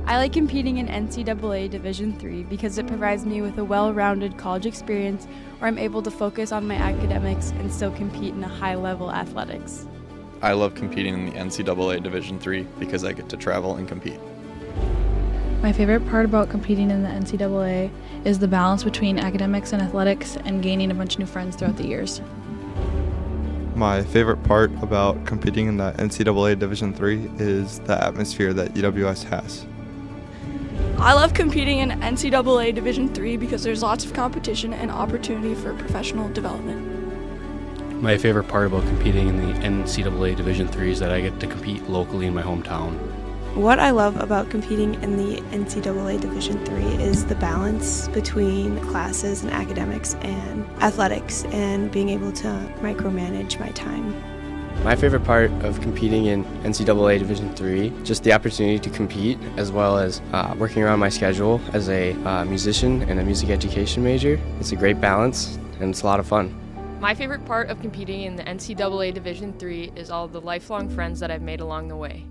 I like competing in NCAA Division III because it provides me with a well-rounded college experience where I'm able to focus on my academics and still compete in a high-level athletics. I love competing in the NCAA Division III because I get to travel and compete. My favorite part about competing in the NCAA is the balance between academics and athletics and gaining a bunch of new friends throughout the years. My favorite part about competing in the NCAA Division III is the atmosphere that UWS has. I love competing in NCAA Division III because there's lots of competition and opportunity for professional development. My favorite part about competing in the NCAA Division III is that I get to compete locally in my hometown. What I love about competing in the NCAA Division III is the balance between classes and academics and athletics and being able to micromanage my time. My favorite part of competing in NCAA Division III, just the opportunity to compete, as well as working around my schedule as a musician and a music education major. It's a great balance, and it's a lot of fun. My favorite part of competing in the NCAA Division III is all the lifelong friends that I've made along the way.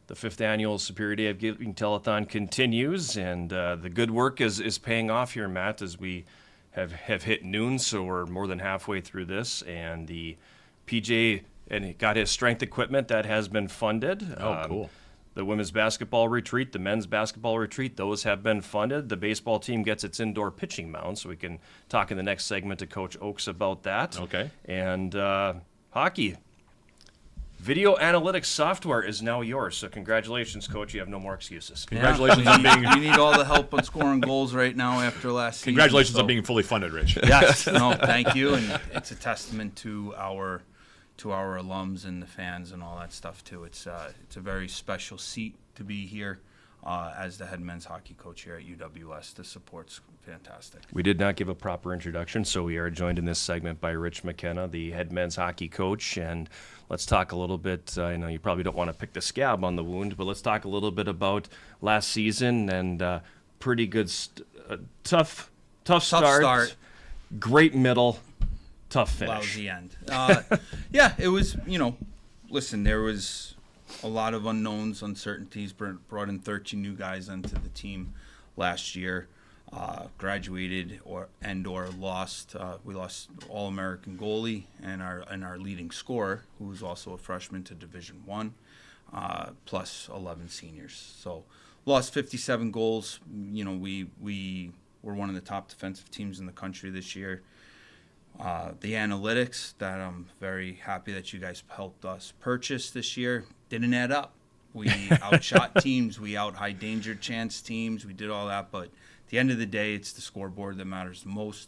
The 5th annual Superior Day of Giving Telethon continues, and the good work is paying off here, Matt, as we have hit noon, so we're more than halfway through this, and the PJ and he got his strength equipment that has been funded. Oh, cool. The women's basketball retreat, the men's basketball retreat, those have been funded. The baseball team gets its indoor pitching mound, so we can talk in the next segment to Coach Oakes about that. Okay. And hockey. Video analytics software is now yours, so congratulations, Coach. You have no more excuses. Congratulations on being. We need all the help on scoring goals right now after last season. Congratulations on being fully funded, Rich. Yes, no, thank you, and it's a testament to our alums and the fans and all that stuff too. It's a very special seat to be here as the head men's hockey coach here at UWS. The support's fantastic. We did not give a proper introduction, so we are joined in this segment by Rich McKenna, the head men's hockey coach, and let's talk a little bit. I know you probably don't want to pick the scab on the wound, but let's talk a little bit about last season and pretty good, tough start, great middle, tough finish. Lousy end. Yeah, it was, listen, there was a lot of unknowns, uncertainties, brought in 13 new guys into the team last year. Graduated or lost. We lost All-American goalie and our leading scorer, who was also a freshman, to Division I, plus 11 seniors. So lost 57 goals. We were one of the top defensive teams in the country this year. The analytics that I'm very happy that you guys helped us purchase this year didn't add up. We outshot teams. We out high danger chance teams. We did all that, but at the end of the day, it's the scoreboard that matters the most.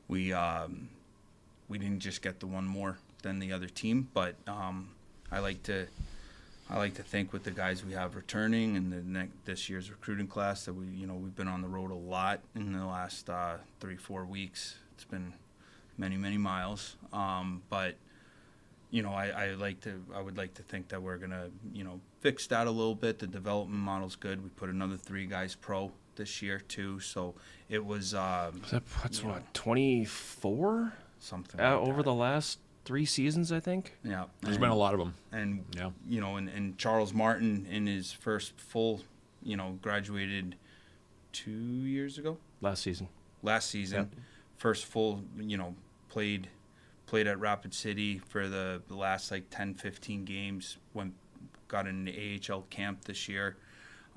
We didn't just get the one more than the other team, but I like to think with the guys we have returning and this year's recruiting class that we've been on the road a lot in the last 3-4 weeks. It's been many miles, but I would like to think that we're gonna fix that a little bit. The development model's good. We put another 3 guys pro this year too, so it was. That's what, 24? Something like over the last 3 seasons, I think. Yeah, there's been a lot of them, and and Charles Martin in his first full, graduated 2 years ago. Last season. Yep. First full, played at Rapid City for the last 10-15 games. Got an AHL camp this year,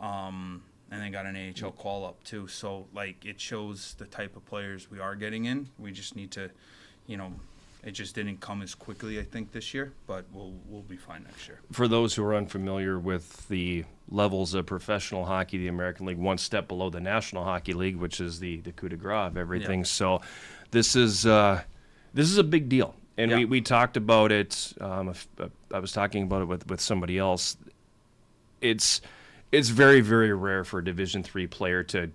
and then got an AHL call up too. So it shows the type of players we are getting in. We just need to, it just didn't come as quickly, I think, this year, but we'll be fine next year. For those who are unfamiliar with the levels of professional hockey, the American League, one step below the National Hockey League, which is the coup de grace of everything. Yeah. So this is a big deal. And we talked about it. I was talking about it with somebody else. It's very, very rare for a Division III player to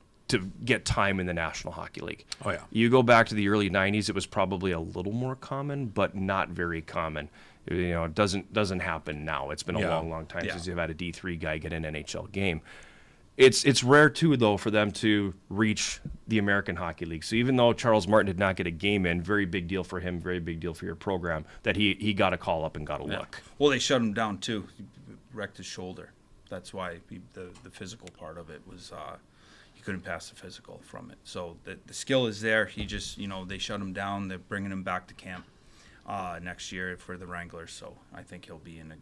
get time in the National Hockey League. Oh yeah. You go back to the early '90s, it was probably a little more common, but not very common. It doesn't happen now. It's been a long time since you've had a D3 guy get an NHL game. It's rare too, though, for them to reach the American Hockey League. So even though Charles Martin did not get a game in, very big deal for him, very big deal for your program that he got a call up and got a look. Well, they shut him down too. He wrecked his shoulder. That's why the physical part of it was he couldn't pass the physical from it. So the skill is there. He just they shut him down. They're bringing him back to camp next year for the Wranglers. So I think he'll be in a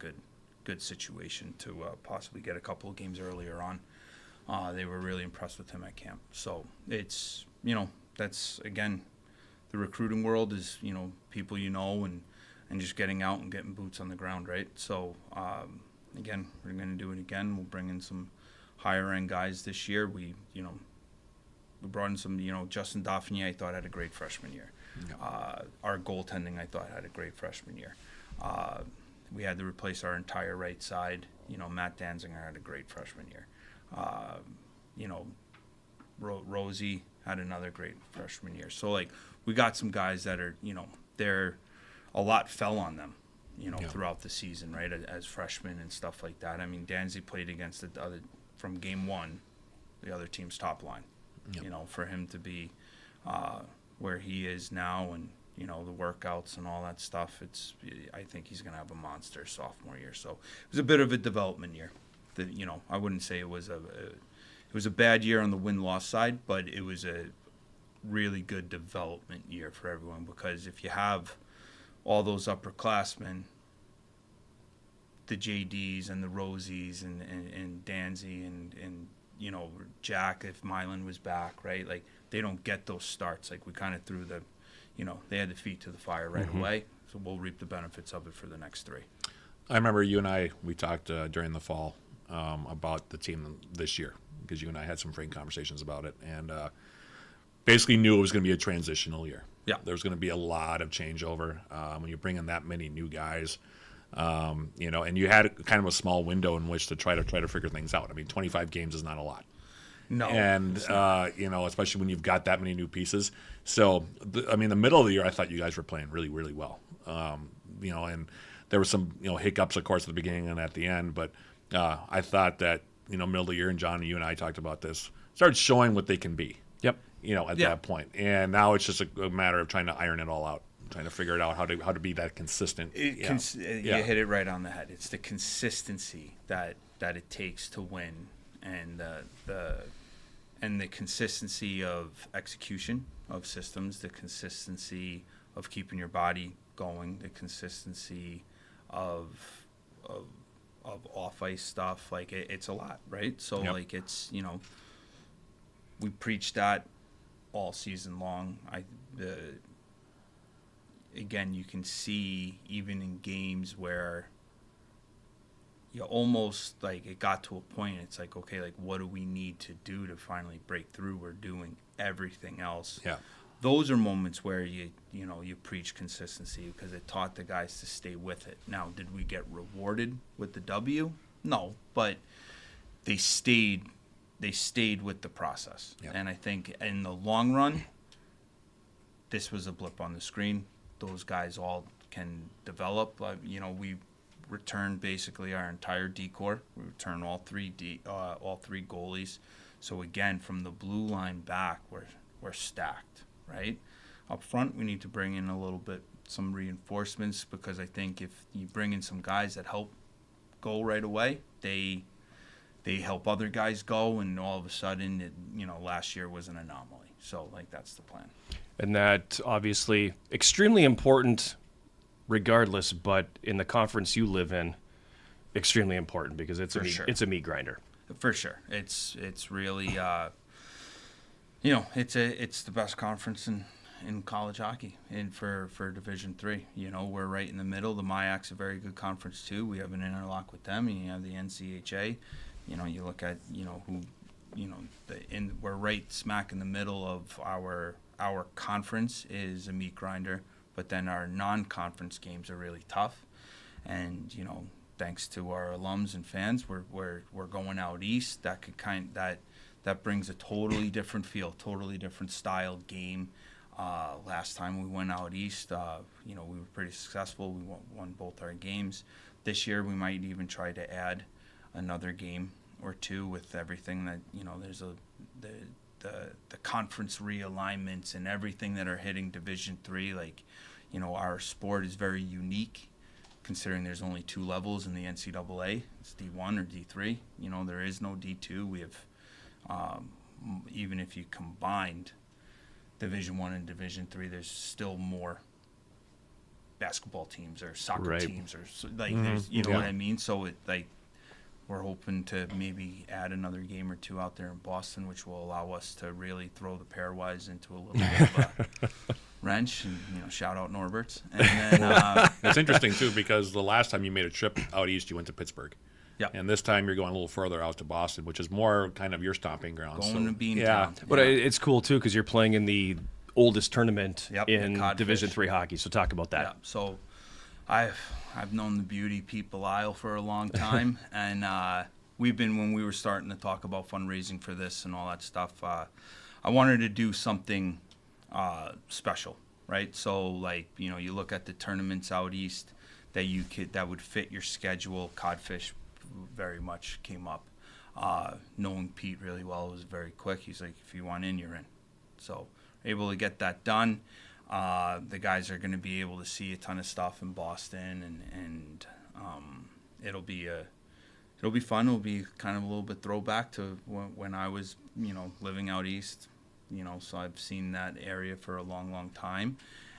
good situation to possibly get a couple of games earlier on. They were really impressed with him at camp. So it's, that's, again, the recruiting world is, people and just getting out and getting boots on the ground, right? So, again, we're going to do it again. We'll bring in some higher-end guys this year. We brought in some, Justin Dauphinay, I thought, had a great freshman year. Our goaltending, I thought, had a great freshman year. We had to replace our entire right side. Matt Danziger had a great freshman year. Rosie had another great freshman year. So we got some guys that are, a lot fell on them, throughout the season, right, as freshmen and stuff like that. I mean, Danzy played against the other from game one, the other team's top line. For him to be where he is now and the workouts and all that stuff, I think he's going to have a monster sophomore year. So it was a bit of a development year. I wouldn't say it was a bad year on the win-loss side, but it was a really good development year for everyone, because if you have all those upperclassmen, the JDs and the Rosies and Danzy and Jack, if Mylan was back, right? Like, they don't get those starts. Like, we kind of threw they had the feet to the fire right away. So we'll reap the benefits of it for the next 3. I remember you and we talked during the fall about the team this year, because you and I had some frank conversations about it, and basically knew it was going to be a transitional year. Yeah. There was going to be a lot of changeover when you bring in that many new guys. And you had kind of a small window in which to try to figure things out. I mean, 25 games is not a lot. No. And, especially when you've got that many new pieces. So, the middle of the year, I thought you guys were playing really, really well. And there were some, hiccups, of course, at the beginning and at the end. But I thought that, middle of the year, and John, you and I talked about this, started showing what they can be. Yep. At that point. And now it's just a matter of trying to iron it all out. Trying to figure it out how to be that consistent. You hit it right on the head. It's the consistency that it takes to win, and the consistency of execution of systems, the consistency of keeping your body going, the consistency of off ice stuff. Like, it's a lot, right? So like, it's we preach that all season long. Again, you can see even in games where you almost, like, it got to a point, it's like, okay, like, what do we need to do to finally break through? We're doing everything else. Yeah. Those are moments where you preach consistency, because it taught the guys to stay with it. Now, did we get rewarded with the W? No, but they stayed with the process. Yeah. And I think in the long run, this was a blip on the screen. Those guys all can develop. We returned basically our entire D-corps. We returned all three goalies. So again, from the blue line back, we're stacked, right? Up front, we need to bring in a little bit some reinforcements, because I think if you bring in some guys that help go right away, they help other guys go, and all of a sudden, last year was an anomaly. So, like, that's the plan. And that obviously extremely important regardless, but in the conference you live in, extremely important, because it's a meat grinder. For sure. It's really it's the best conference in college hockey, and for Division III. We're right in the middle. The MIAC's a very good conference too. We have an interlock with them, and you have the NCHA. You look at we're right smack in the middle of our conference is a meat grinder, but then our non-conference games are really tough. And thanks to our alums and fans, we're going out east. That could that brings a totally different feel, totally different style game. Last time we went out east, we were pretty successful. We won both our games. This year we might even try to add another game or two with everything that there's the conference realignments and everything that are hitting Division III. Like, our sport is very unique, considering there's only 2 levels in the NCAA. It's D1 or D3. There is no D2. We have, even if you combined Division I and Division III, there's still more basketball teams or soccer teams, or there's, what I mean? So we're hoping to maybe add another game or 2 out there in Boston, which will allow us to really throw the pairwise into a little bit of a wrench. And shout out Norbert's. And then it's interesting too, because the last time you made a trip out east, you went to Pittsburgh. Yeah. And this time you're going a little further out to Boston, which is more kind of your stomping ground. Going to Beantown. But it's cool too, because you're playing in the oldest tournament in Codfish. Division III hockey. So talk about that. Yeah. So I've known the Beauty People Isle for a long time, and when we were starting to talk about fundraising for this and all that stuff, I wanted to do something special, right? So you look at the tournaments out east that would fit your schedule. Codfish very much came up. Knowing Pete really well, it was very quick. He's like, if you want in, you're in. So able to get that done. The guys are going to be able to see a ton of stuff in Boston, and it'll be it'll be fun. It'll be kind of a little bit throwback to when I was, living out east. So I've seen that area for a long, long time,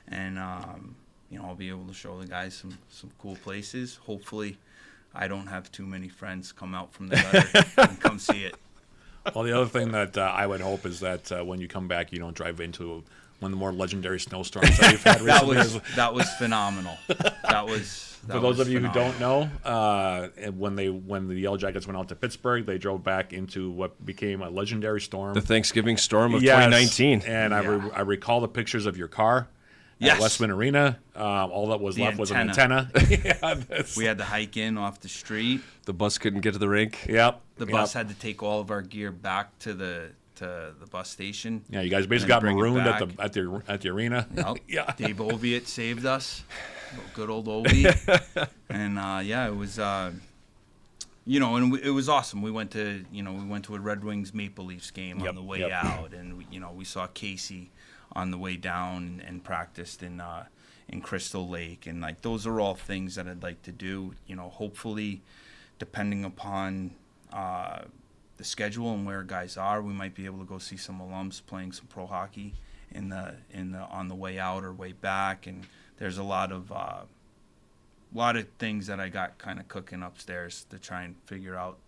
and I'll be able to show the guys some cool places. Hopefully, I don't have too many friends come out from the gutter and come see it. Well, the other thing that I would hope is that when you come back, you don't drive into one of the more legendary snowstorms that you've had recently. that was phenomenal. For those of you who don't know, when the Yellow Jackets went out to Pittsburgh, they drove back into what became a legendary storm. The Thanksgiving storm of Yes. 2019. And I recall the pictures of your car at Westman Arena. All that was left was an antenna. We had to hike in off the street. The bus couldn't get to the rink. Yep. The bus had to take all of our gear back to the bus station. Yeah, you guys basically got marooned at the arena. Yep. Yeah. Dave Oviatt saved us. Good old Ovi. And it was and it was awesome. We went to a Red Wings Maple Leafs game on the way out, and we saw Casey on the way down and practiced in Crystal Lake, and like those are all things that I'd like to do. Hopefully, depending upon the schedule and where guys are, we might be able to go see some alums playing some pro hockey on the way out or way back. And there's a lot of things that I got kind of cooking upstairs to try and figure out.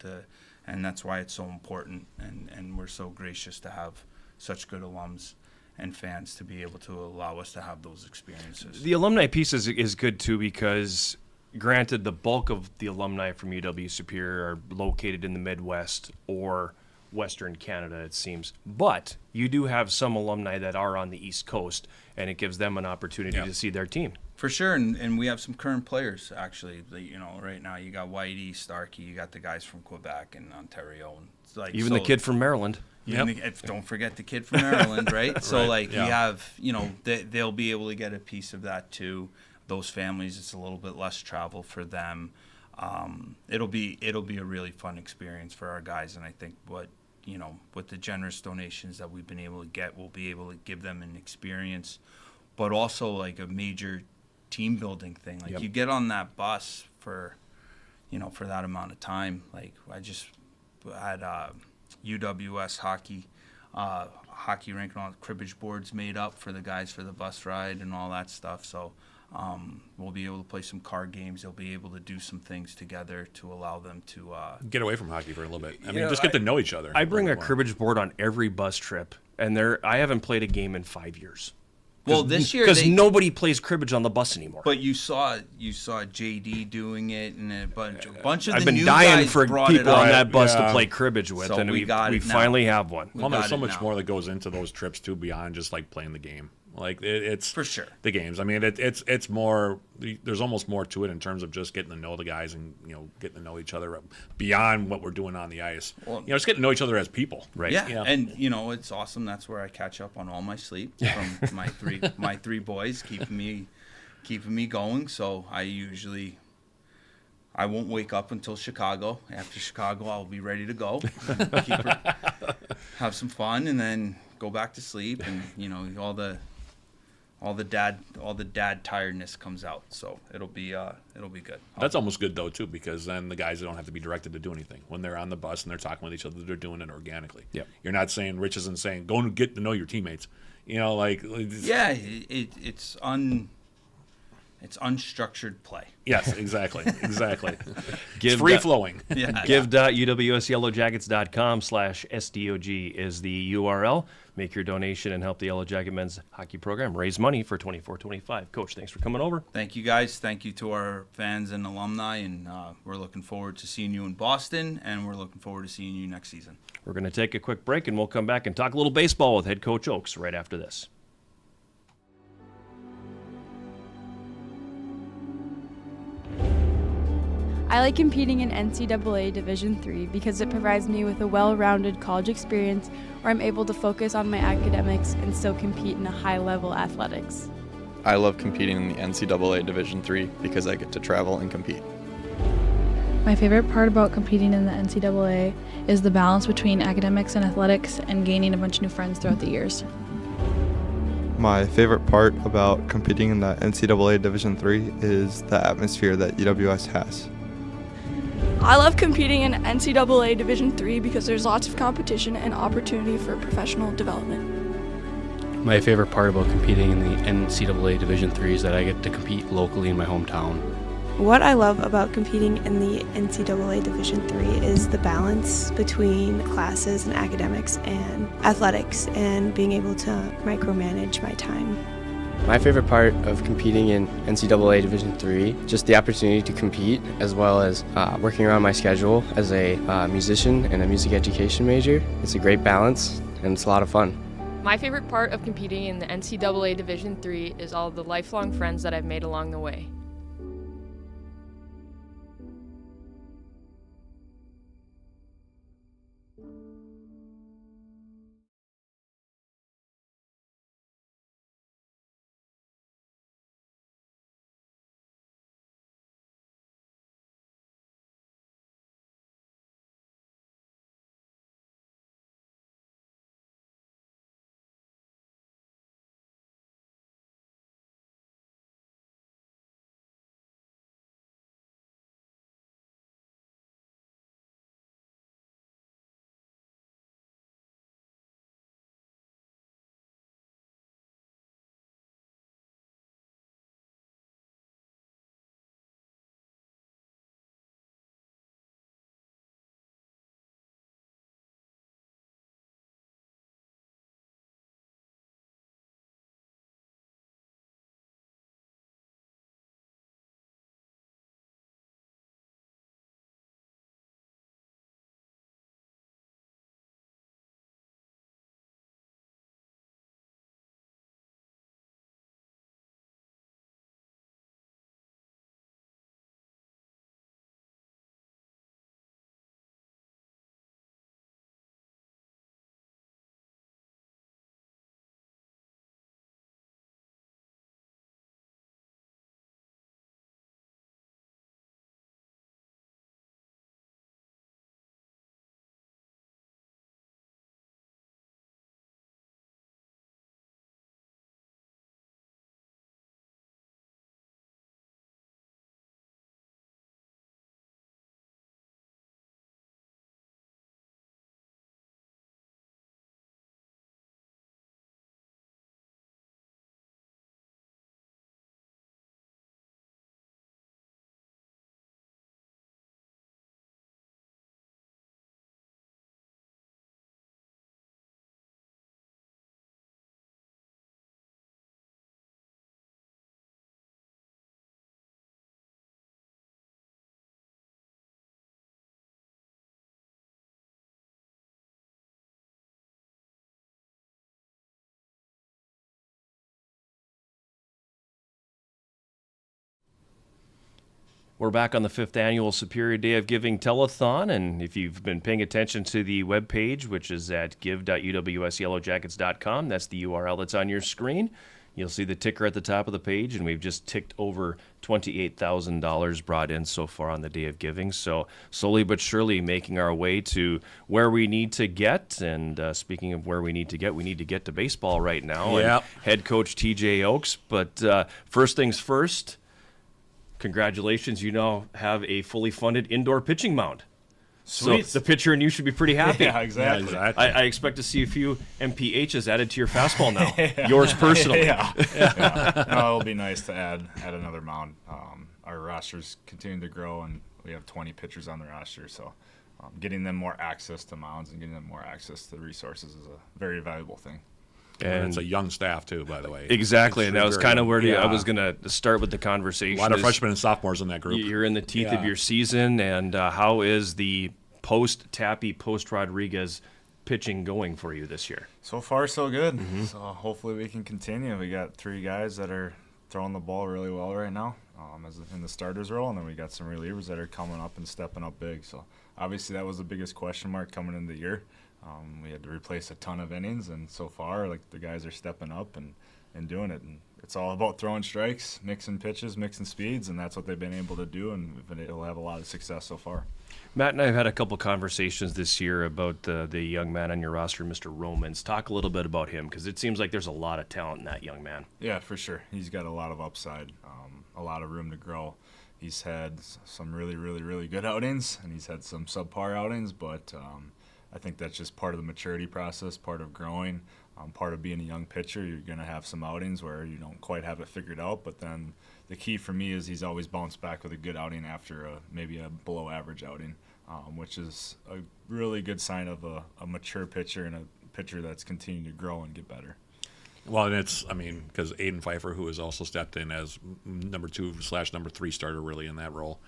And that's why it's so important. And we're so gracious to have such good alums and fans to be able to allow us to have those experiences. The alumni piece is good too, because granted, the bulk of the alumni from UW Superior are located in the Midwest or Western Canada, it seems. But you do have some alumni that are on the East Coast, and it gives them an opportunity to see their team. For sure, and we have some current players, actually. Right now you got Whitey, Starkey, you got the guys from Quebec and Ontario. And it's like, Even the kid from Maryland. Don't forget the kid from Maryland, right? So, Right, we have, they'll be able to get a piece of that too. Those families, it's a little bit less travel for them. It'll be a really fun experience for our guys, and I think with the generous donations that we've been able to get, we'll be able to give them an experience, but also like a major team building thing. Like you get on that bus for that amount of time. Like I just had UWS hockey rink and all the cribbage boards made up for the guys for the bus ride and all that stuff. So we'll be able to play some card games. They'll be able to do some things together to allow them to get away from hockey for a little bit. Just get to know each other. I bring a cribbage board on every bus trip, and I haven't played a game in 5 years. Well, this year because nobody plays cribbage on the bus anymore. But you saw JD doing it, and a bunch of I've the been new dying guys for brought people it on up. that bus to play cribbage with, So and we it now. finally have one. Well, there's so much more that goes into those trips too, beyond just like playing the game. Like it's for sure the games. I mean, it's more. There's almost more to it in terms of just getting to know the guys and getting to know each other beyond what we're doing on the ice. Well, just getting to know each other as people. Right. Yeah. And it's awesome. That's where I catch up on all my sleep from my three boys, keeping me going. So I won't wake up until Chicago. After Chicago, I'll be ready to go, have some fun, and then go back to sleep. And all the dad tiredness comes out. So it'll be good. That's almost good though too, because then the guys don't have to be directed to do anything. When they're on the bus and they're talking with each other, they're doing it organically. Yeah. You're not saying Rich isn't saying go and get to know your teammates. It's unstructured play. Yes, exactly. Give it's free flowing. Give.uwsyellowjackets.com/SDOG is the URL. Make your donation and help the Yellow Jacket men's hockey program raise money for 24-25. Coach, thanks for coming over. Thank you, guys. Thank you to our fans and alumni, and we're looking forward to seeing you in Boston, and we're looking forward to seeing you next season. We're going to take a quick break, and we'll come back and talk a little baseball with head coach Oakes right after this. I like competing in NCAA Division III because it provides me with a well-rounded college experience where I'm able to focus on my academics and still compete in a high-level athletics. I love competing in the NCAA Division III because I get to travel and compete. My favorite part about competing in the NCAA is the balance between academics and athletics and gaining a bunch of new friends throughout the years. My favorite part about competing in the NCAA Division III is the atmosphere that UWS has. I love competing in NCAA Division III because there's lots of competition and opportunity for professional development. My favorite part about competing in the NCAA Division III is that I get to compete locally in my hometown. What I love about competing in the NCAA Division III is the balance between classes and academics and athletics and being able to micromanage my time. My favorite part of competing in NCAA Division III, just the opportunity to compete, as well as working around my schedule as a musician and a music education major. It's a great balance, and it's a lot of fun. My favorite part of competing in the NCAA Division III is all the lifelong friends that I've made along the way. We're back on the 5th annual Superior Day of Giving Telethon, and if you've been paying attention to the webpage, which is at give.uwsyellowjackets.com, that's the URL that's on your screen. You'll see the ticker at the top of the page, and we've just ticked over $28,000 brought in so far on the Day of Giving. So slowly but surely making our way to where we need to get. And speaking of where we need to get to baseball right now. Yep. And head coach TJ Oakes. But first things first, congratulations, you now have a fully funded indoor pitching mound. Sweet. So the pitcher and you should be pretty happy. Yeah, exactly. I expect to see a few MPHs added to your fastball now. Yours personally. Yeah. No, it'll be nice to add another mound. Our roster's continuing to grow, and we have 20 pitchers on the roster. So getting them more access to mounds and getting them more access to the resources is a very valuable thing. And it's a young staff, too, by the way. Exactly, and that was kind of where I was going to start with the conversation. A lot of freshmen and sophomores in that group. You're in the teeth of your season, and how is the post-Tappy, post-Rodriguez pitching going for you this year? So far, so good. So hopefully we can continue. We got 3 guys that are throwing the ball really well right now as in the starters role, and then we got some relievers that are coming up and stepping up big. So obviously that was the biggest question mark coming into the year. We had to replace a ton of innings, and so far, like, the guys are stepping up and doing it. And it's all about throwing strikes, mixing pitches, mixing speeds, and that's what they've been able to do, and we've been able to have a lot of success so far. Matt and I have had a couple conversations this year about the young man on your roster, Mr. Romans. Talk a little bit about him, because it seems like there's a lot of talent in that young man. Yeah, for sure. He's got a lot of upside, a lot of room to grow. He's had some really, really, really good outings, and he's had some subpar outings, but I think that's just part of the maturity process, part of growing, part of being a young pitcher. You're going to have some outings where you don't quite have it figured out, but then the key for me is he's always bounced back with a good outing after maybe a below average outing, which is a really good sign of a mature pitcher and a pitcher that's continuing to grow and get better. Well, and it's, I mean, because Aiden Pfeiffer, who has also stepped in as number 2/number 3 starter really in that role,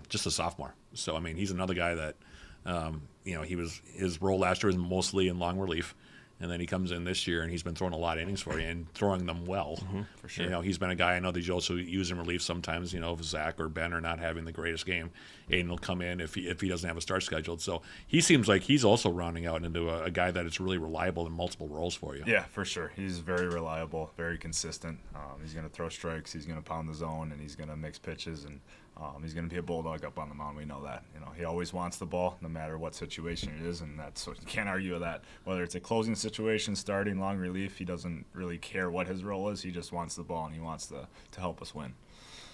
just a sophomore. So, I mean, he's another guy that, his role last year was mostly in long relief. And then he comes in this year, and he's been throwing a lot of innings for you and throwing them well. For sure. He's been a guy I know that you also use in relief sometimes. If Zach or Ben are not having the greatest game, Aiden will come in if he doesn't have a start scheduled. So he seems like he's also rounding out into a guy that is really reliable in multiple roles for you. Yeah, for sure. He's very reliable, very consistent. He's going to throw strikes, he's going to pound the zone, and he's going to mix pitches, and he's going to be a bulldog up on the mound. We know that. He always wants the ball, no matter what situation it is, and that's what you can't argue with that. Whether it's a closing situation, starting, long relief, he doesn't really care what his role is. He just wants the ball, and he wants to help us win.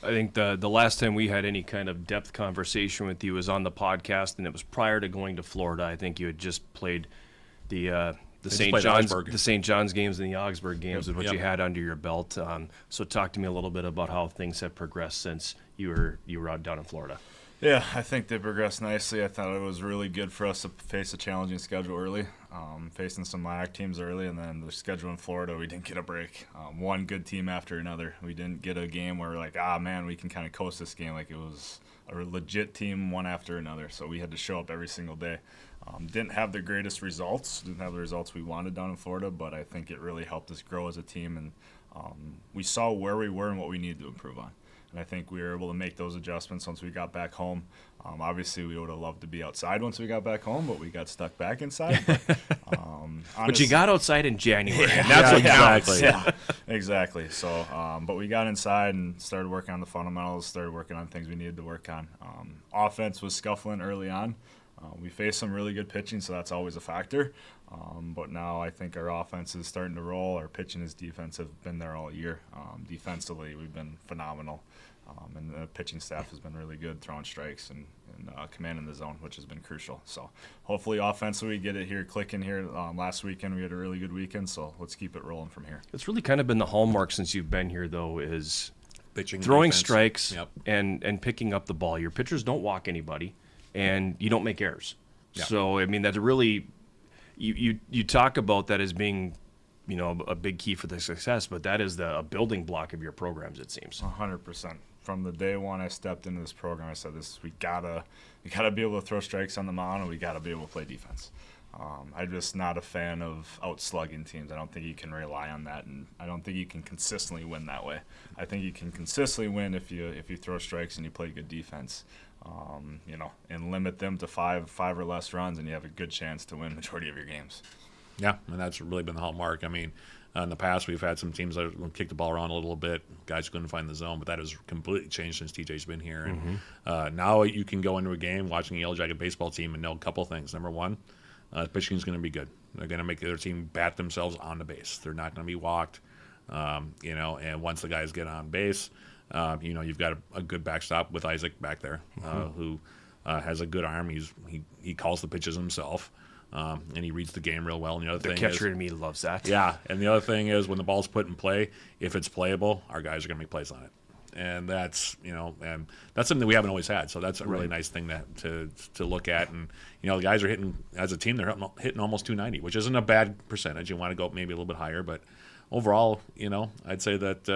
I think the last time we had any kind of depth conversation with you was on the podcast, and it was prior to going to Florida. I think you had just played the St. John's games and the Augsburg games, is what you had under your belt. So talk to me a little bit about how things have progressed since you were out down in Florida. Yeah, I think they progressed nicely. I thought it was really good for us to face a challenging schedule early, facing some LAC teams early, and then the schedule in Florida, we didn't get a break. One good team after another. We didn't get a game where we're like, man, we can kind of coast this game. Like, it was a legit team one after another, so we had to show up every single day. Didn't have the greatest results, didn't have the results we wanted down in Florida, but I think it really helped us grow as a team, and we saw where we were and what we needed to improve on. And I think we were able to make those adjustments once we got back home. Obviously, we would have loved to be outside once we got back home, but we got stuck back inside. But you got outside in January, and that's what counts. Yeah, exactly. So, but we got inside and started working on the fundamentals, started working on things we needed to work on. Offense was scuffling early on. We faced some really good pitching, so that's always a factor. But now I think our offense is starting to roll. Our pitching and defense have been there all year. Defensively, we've been phenomenal. And the pitching staff has been really good, throwing strikes and commanding the zone, which has been crucial. So hopefully offensively we get it here clicking here. Last weekend we had a really good weekend, so let's keep it rolling from here. It's really kind of been the hallmark since you've been here, though, is pitching, throwing defense. strikes Yep. and picking up the ball. Your pitchers don't walk anybody, and you don't make errors. Yeah. So, I mean, that's really you talk about that as being, a big key for the success, but that is a building block of your programs, it seems. 100%. From the day one I stepped into this program, I said we gotta be able to throw strikes on the mound, and we gotta be able to play defense. I'm just not a fan of outslugging teams. I don't think you can rely on that, and I don't think you can consistently win that way. I think you can consistently win if you throw strikes and you play good defense, and limit them to five or less runs, and you have a good chance to win majority of your games. Yeah, and that's really been the hallmark. I mean, in the past, we've had some teams that will kick the ball around a little bit. Guys couldn't find the zone, but that has completely changed since TJ's been here. And now you can go into a game watching a Yellow Jacket baseball team and know a couple things. Number one, pitching is going to be good. They're going to make the other team bat themselves on the base. They're not going to be walked, and once the guys get on base, you've got a good backstop with Isaac back there, who has a good arm. He calls the pitches himself. And he reads the game real well. And the other thing catcher in me loves that. Yeah, and the other thing is when the ball's put in play, if it's playable, our guys are going to make plays on it. And that's and that's something that we haven't always had. So that's a really nice thing to look at. And the guys are hitting as a team. They're hitting almost 290, which isn't a bad percentage. You want to go maybe a little bit higher, but overall, I'd say that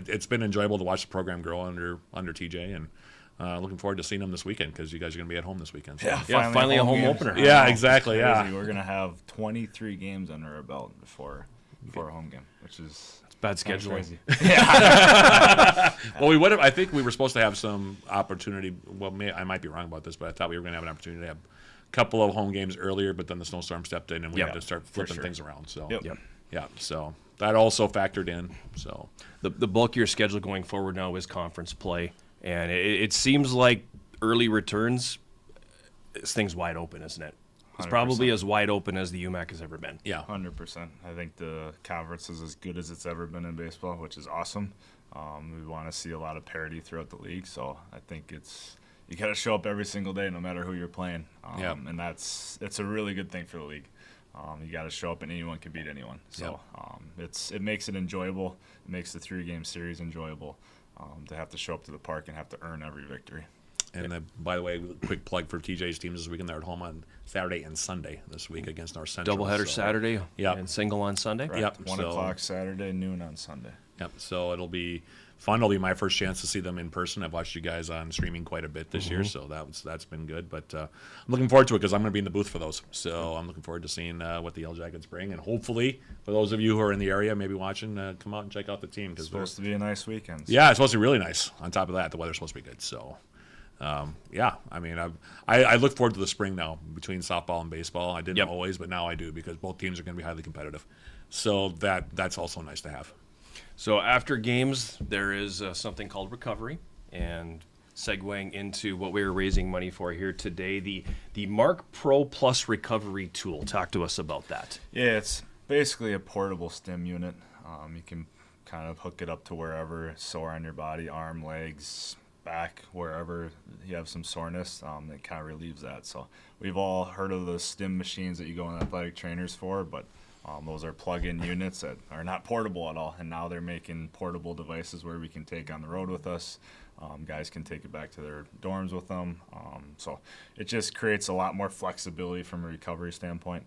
it's been enjoyable to watch the program grow under TJ and. Looking forward to seeing them this weekend because you guys are going to be at home this weekend. So. Yeah, finally a home opener. Yeah, exactly. Yeah, we're going to have 23 games under our belt before a home game, which is bad scheduling. Yeah. Well, I think we were supposed to have some opportunity. Well, I might be wrong about this, but I thought we were going to have an opportunity to have a couple of home games earlier, but then the snowstorm stepped in and we had to start flipping things around. So, so that also factored in. So, the bulk of your schedule going forward now is conference play. And it seems like early returns, this thing's wide open, isn't it? It's probably as wide open as the UMAC has ever been. Yeah, 100%. I think the conference is as good as it's ever been in baseball, which is awesome. We want to see a lot of parity throughout the league, so I think you got to show up every single day, no matter who you're playing. And it's a really good thing for the league. You got to show up, and anyone can beat anyone. So it makes it enjoyable. It makes the 3-game series enjoyable. To have to show up to the park and have to earn every victory. And by the way, quick plug for TJ's teams this weekend. They're at home on Saturday and Sunday this week against North Central. Doubleheader Saturday yep. and single on Sunday. Correct. 1 o'clock Saturday, noon on Sunday. Yep. So it'll be fun. It'll be my first chance to see them in person. I've watched you guys on streaming quite a bit this year, so that's been good. But I'm looking forward to it because I'm going to be in the booth for those. So I'm looking forward to seeing what the Yellow Jackets bring. And hopefully, for those of you who are in the area, maybe watching, come out and check out the team. It's supposed to be a nice weekend. So. Yeah, it's supposed to be really nice. On top of that, the weather's supposed to be good. So. Yeah, I mean, I look forward to the spring now between softball and baseball. I didn't always, but now I do because both teams are going to be highly competitive. So that's also nice to have. So after games, there is something called recovery, and segueing into what we were raising money for here today, the Mark Pro Plus recovery tool. Talk to us about that. Yeah, it's basically a portable stim unit. You can kind of hook it up to wherever sore on your body, arm, legs, back, wherever you have some soreness, it kind of relieves that. So we've all heard of the stim machines that you go in athletic trainers for, but those are plug-in units that are not portable at all. And now they're making portable devices where we can take on the road with us. Guys can take it back to their dorms with them. So it just creates a lot more flexibility from a recovery standpoint,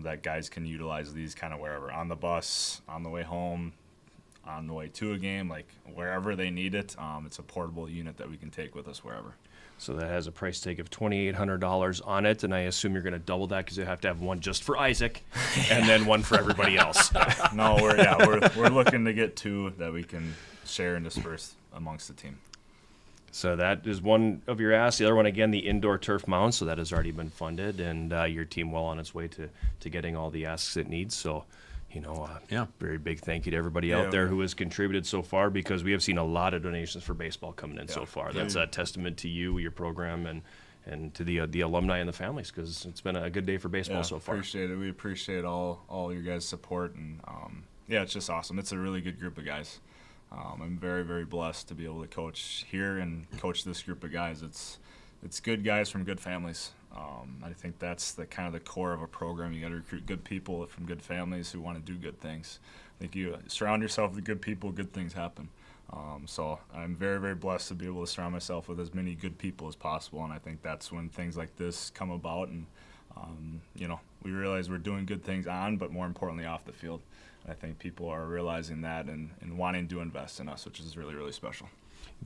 that guys can utilize these kind of wherever, on the bus, on the way home, on the way to a game, like wherever they need it. It's a portable unit that we can take with us wherever. So that has a price tag of $2,800 on it, and I assume you're going to double that because you have to have one just for Isaac and then one for everybody else. No, we're looking to get 2 that we can share and disperse amongst the team. So that is one of your asks. The other one, again, the indoor turf mound. So that has already been funded, and your team well on its way to getting all the asks it needs. So, very big thank you to everybody out there who has contributed so far, because we have seen a lot of donations for baseball coming in so far. That's a testament to you, your program, and to the alumni and the families, because it's been a good day for baseball so far. Appreciate it. We appreciate all your guys' support, and it's just awesome. It's a really good group of guys. I'm very, very blessed to be able to coach here and coach this group of guys. It's good guys from good families. I think that's the kind of the core of a program. You got to recruit good people from good families who want to do good things. I think you surround yourself with good people, good things happen. So I'm very, very blessed to be able to surround myself with as many good people as possible, and I think that's when things like this come about, and we realize we're doing good things on, but more importantly off the field. And I think people are realizing that and wanting to invest in us, which is really, really special.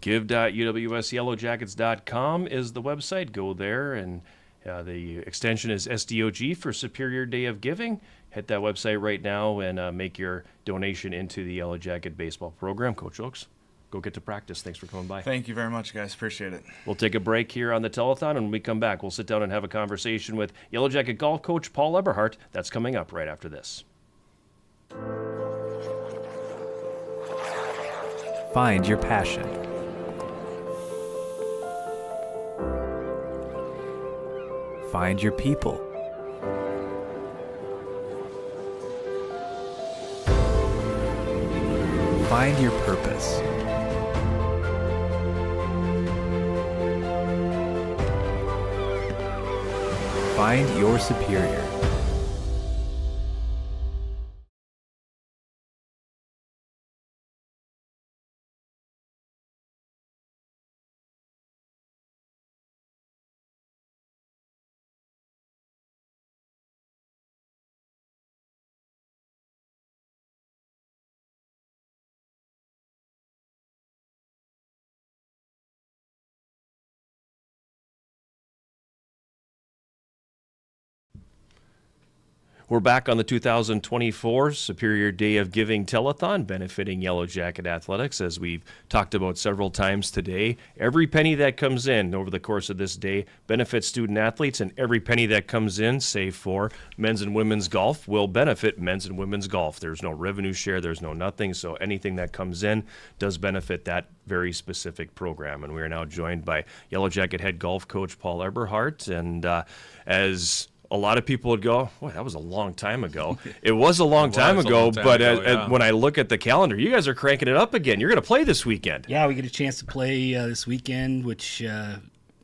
Give.uwsyellowjackets.com is the website. Go there, and the extension is SDOG for Superior Day of Giving. Hit that website right now and make your donation into the Yellow Jacket baseball program. Coach Oakes, go get to practice. Thanks for coming by. Thank you very much, guys. Appreciate it. We'll take a break here on the Telethon, and when we come back, we'll sit down and have a conversation with Yellow Jacket golf coach Paul Eberhardt. That's coming up right after this. Find your passion. Find your people. Find your purpose. Find your superior. We're back on the 2024 Superior Day of Giving Telethon, benefiting Yellow Jacket Athletics. As we've talked about several times today, every penny that comes in over the course of this day benefits student athletes, and every penny that comes in, save for men's and women's golf, will benefit men's and women's golf. There's no revenue share, there's no nothing, so anything that comes in does benefit that very specific program. And we are now joined by Yellow Jacket head golf coach Paul Eberhardt, and as a lot of people would go, "Boy, that was a long time ago." It was a long time ago, yeah. when I look at the calendar, you guys are cranking it up again. You're going to play this weekend. Yeah, we get a chance to play this weekend, which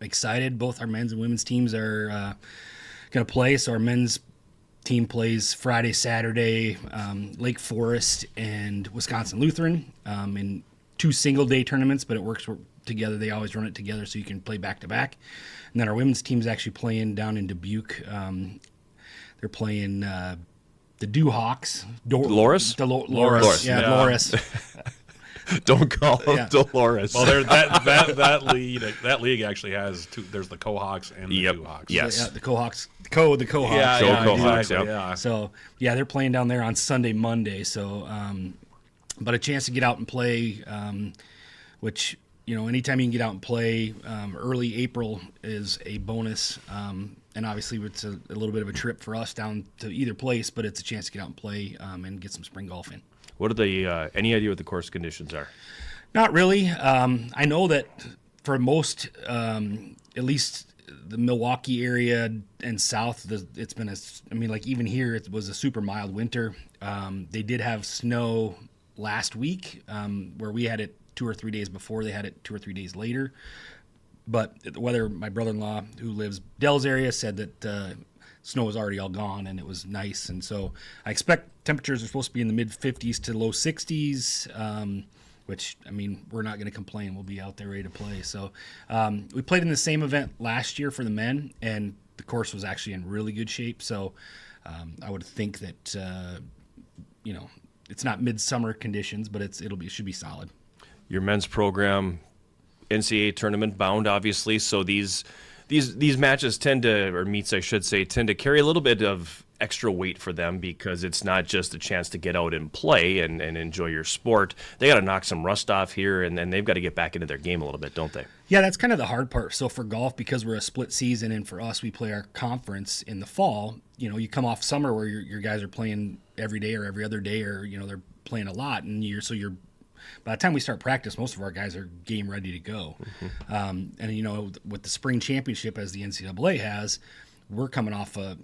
excited. Both our men's and women's teams are going to play. So our men's team plays Friday, Saturday, Lake Forest and Wisconsin Lutheran in 2 single-day tournaments, but it works together. They always run it together so you can play back-to-back. And then our women's team's actually playing down in Dubuque. They're playing the Dewhawks. Dolores? Loris. Yeah, Loris. Don't call them Dolores. Well, that league actually has 2. There's the Cohawks and the Dewhawks. Yes. So, yeah, the Cohawks. The Cohawks. Yeah, Cohawks, exactly, yeah. So, yeah, they're playing down there on Sunday, Monday. So, but a chance to get out and play, which, anytime you can get out and play, early April is a bonus. And obviously it's a little bit of a trip for us down to either place, but it's a chance to get out and play and get some spring golf in. What are the any idea what the course conditions are? Not really. I know that for most, at least the Milwaukee area and south, it's been even here, it was a super mild winter. They did have snow last week, where we had it 2 or 3 days before. They had it 2 or 3 days later. But the weather, my brother-in-law who lives Dell's area said that snow was already all gone and it was nice. And so I expect temperatures are supposed to be in the mid-50s to low 60s, which, we're not going to complain. We'll be out there ready to play. So we played in the same event last year for the men, and the course was actually in really good shape. So I would think that, it's not midsummer conditions, but it should be solid. Your men's program, NCAA tournament bound, obviously. So these matches meets I should say, tend to carry a little bit of extra weight for them because it's not just a chance to get out and play and enjoy your sport. They got to knock some rust off here, and then they've got to get back into their game a little bit, don't they? Yeah, that's kind of the hard part. So for golf, because we're a split season, and for us, we play our conference in the fall. You come off summer where your guys are playing every day or every other day, or they're playing a lot, and by the time we start practice, most of our guys are game ready to go. Mm-hmm. And with the spring championship, as the NCAA has, we're coming off a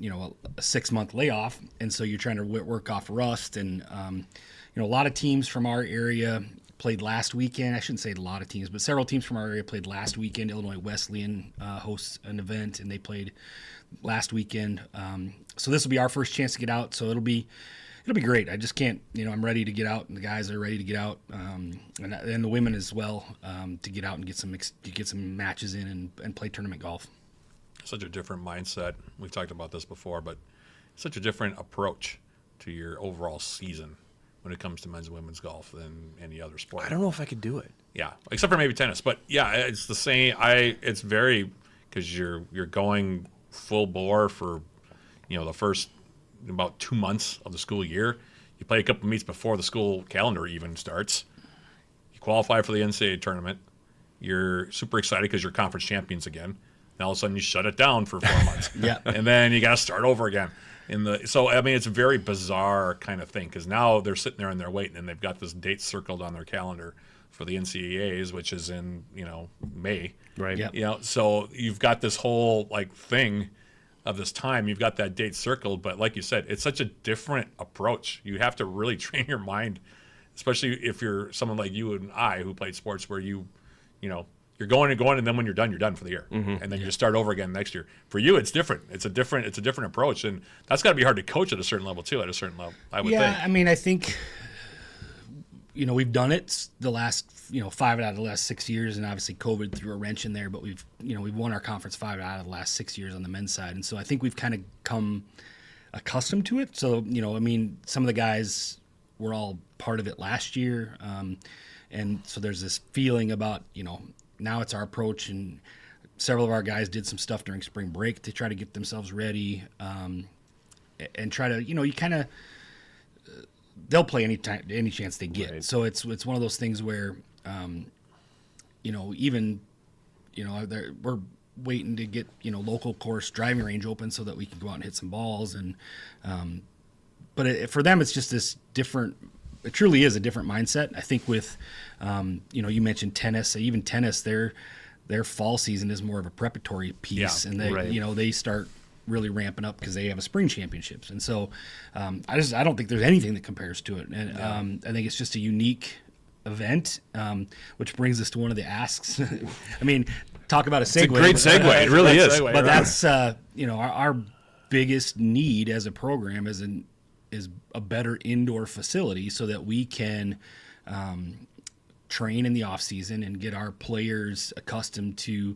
6-month layoff, and so you're trying to work off rust. And a lot of teams from our area played last weekend. I shouldn't say a lot of teams, but several teams from our area played last weekend. Illinois Wesleyan hosts an event, and they played last weekend. So this will be our first chance to get out. So it'll be great. I just can't, I'm ready to get out, and the guys are ready to get out, and the women as well, to get out and get some matches in and play tournament golf. Such a different mindset. We've talked about this before, but such a different approach to your overall season when it comes to men's and women's golf than any other sport. I don't know if I could do it. Yeah, except for maybe tennis. But yeah, it's the same. It's very, because you're going full bore for, the first about 2 months of the school year. You play a couple meets before the school calendar even starts. You qualify for the NCAA tournament. You're super excited because you're conference champions again. And all of a sudden you shut it down for 4 months. Yeah. And then you got to start over again. It's a very bizarre kind of thing, because now they're sitting there and they're waiting, and they've got this date circled on their calendar for the NCAAs, which is in May. Right. Yep. So you've got this whole thing of this time. You've got that date circled, but like you said, it's such a different approach. You have to really train your mind, especially if you're someone like you and I who played sports where you're going and going, and then when you're done for the year. Mm-hmm. And then you just start over again next year. For you, it's different. It's a different approach, and that's got to be hard to coach at a certain level too. At a certain level, I would think. Yeah, I think we've done it the last 5 out of the last 6 years, and obviously COVID threw a wrench in there. But we've won our conference 5 out of the last 6 years on the men's side, and so I think we've kind of come accustomed to it. So some of the guys were all part of it last year, and so there's this feeling about now it's our approach, and several of our guys did some stuff during spring break to try to get themselves ready, and try to, you kind of, they'll play any chance they get. Right. So it's one of those things where, we're waiting to get, local course driving range open so that we can go out and hit some balls. And, but for them, it's just this different, it truly is a different mindset. I think with, you mentioned tennis, even tennis, their fall season is more of a preparatory piece, and they, right. they start really ramping up because they have a spring championships. And so I don't think there's anything that compares to it. And I think it's just a unique event, which brings us to one of the asks. I mean, talk about a segue. It's a great segue. It really is. But that's our biggest need as a program is a better indoor facility so that we can train in the off season and get our players accustomed to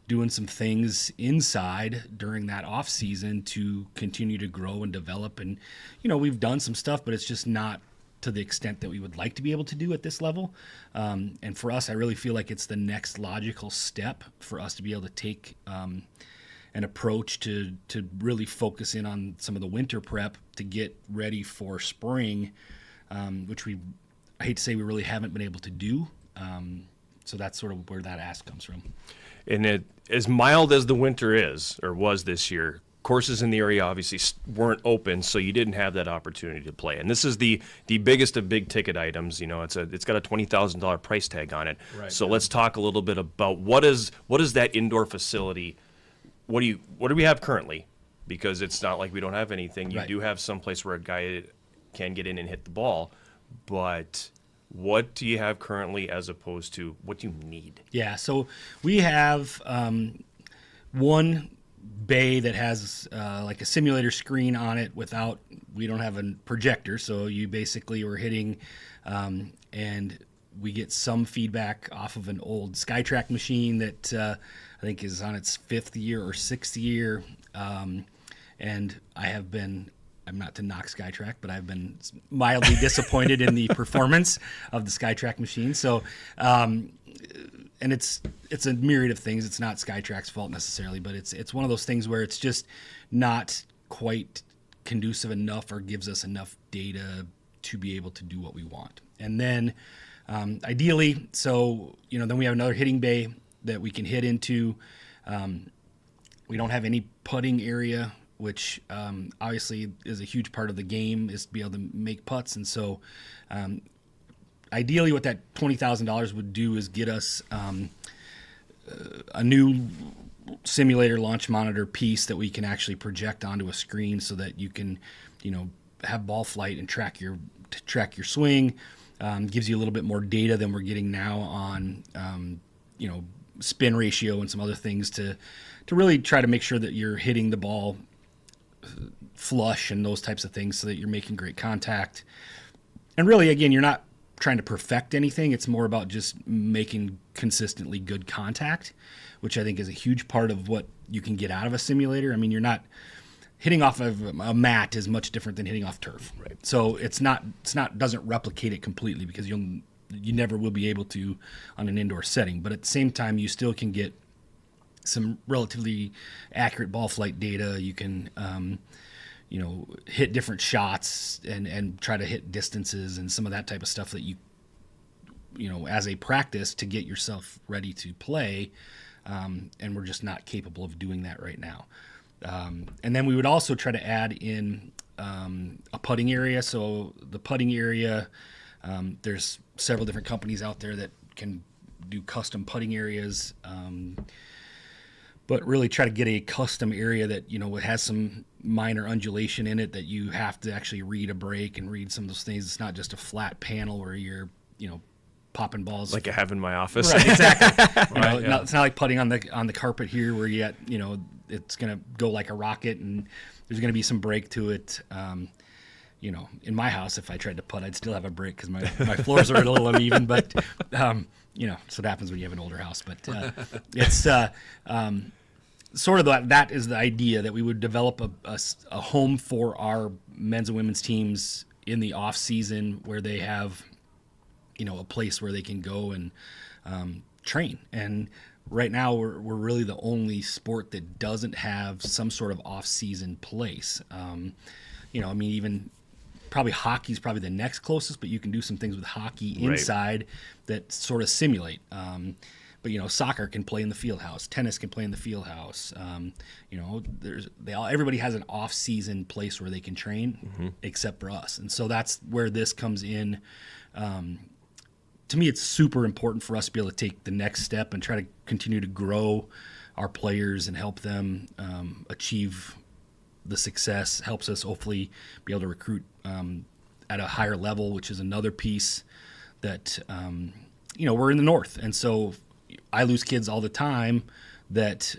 doing some things inside during that off season to continue to grow and develop. And we've done some stuff, but it's just not to the extent that we would like to be able to do at this level. And for us, I really feel like it's the next logical step for us to be able to take an approach to really focus in on some of the winter prep to get ready for spring, which I hate to say we really haven't been able to do. So that's sort of where that ask comes from. And as mild as the winter is, or was this year, courses in the area obviously weren't open, so you didn't have that opportunity to play. And this is the biggest of big ticket items. It's got a $20,000 price tag on it. Right, so let's talk a little bit about what is that indoor facility. What do we have currently? Because it's not like we don't have anything. You do have some place where a guy can get in and hit the ball, but what do you have currently as opposed to what you need? Yeah, so we have one bay that has like a simulator screen on it we don't have a projector, so you basically were hitting and we get some feedback off of an old SkyTrack machine that I think is on its 5th year or 6th year. And I'm not to knock SkyTrack, but I've been mildly disappointed in the performance of the SkyTrack machine. So, and it's a myriad of things. It's not SkyTrack's fault necessarily, but it's one of those things where it's just not quite conducive enough or gives us enough data to be able to do what we want. And then ideally, then we have another hitting bay that we can hit into. We don't have any putting area, which obviously is a huge part of the game, is to be able to make putts. And so ideally what that $20,000 would do is get us a new simulator launch monitor piece that we can actually project onto a screen so that you can, have ball flight and track your swing. Gives you a little bit more data than we're getting now on, spin ratio and some other things to really try to make sure that you're hitting the ball flush and those types of things so that you're making great contact. And really, again, you're not trying to perfect anything. It's more about just making consistently good contact, which I think is a huge part of what you can get out of a simulator. I mean, you're not hitting off of a mat is much different than hitting off turf. Right. So doesn't replicate it completely because you never will be able to on an indoor setting. But at the same time, you still can get some relatively accurate ball flight data. You can, hit different shots and try to hit distances and some of that type of stuff that you as a practice to get yourself ready to play. And we're just not capable of doing that right now. And then we would also try to add in a putting area. So the putting area, there's several different companies out there that can do custom putting areas, but really try to get a custom area that has some minor undulation in it that you have to actually read a break and read some of those things. It's not just a flat panel where you're popping balls like I have in my office. Right, exactly. It's not like putting on the carpet here where you it's gonna go like a rocket and there's gonna be some break to it. In my house, if I tried to putt, I'd still have a break because my floors are a little uneven. But so it happens when you have an older house. But it's sort of that is the idea that we would develop a home for our men's and women's teams in the off season where they have a place where they can go and train. And right now we're really the only sport that doesn't have some sort of off-season place. Even probably hockey's probably the next closest, but you can do some things with hockey inside that sort of simulate. But soccer can play in the field house, tennis can play in the field house. Everybody has an off-season place where they can train, except for us. And so that's where this comes in. To me, it's super important for us to be able to take the next step and try to continue to grow our players and help them achieve the success helps us hopefully be able to recruit at a higher level, which is another piece that we're in the north, and so I lose kids all the time that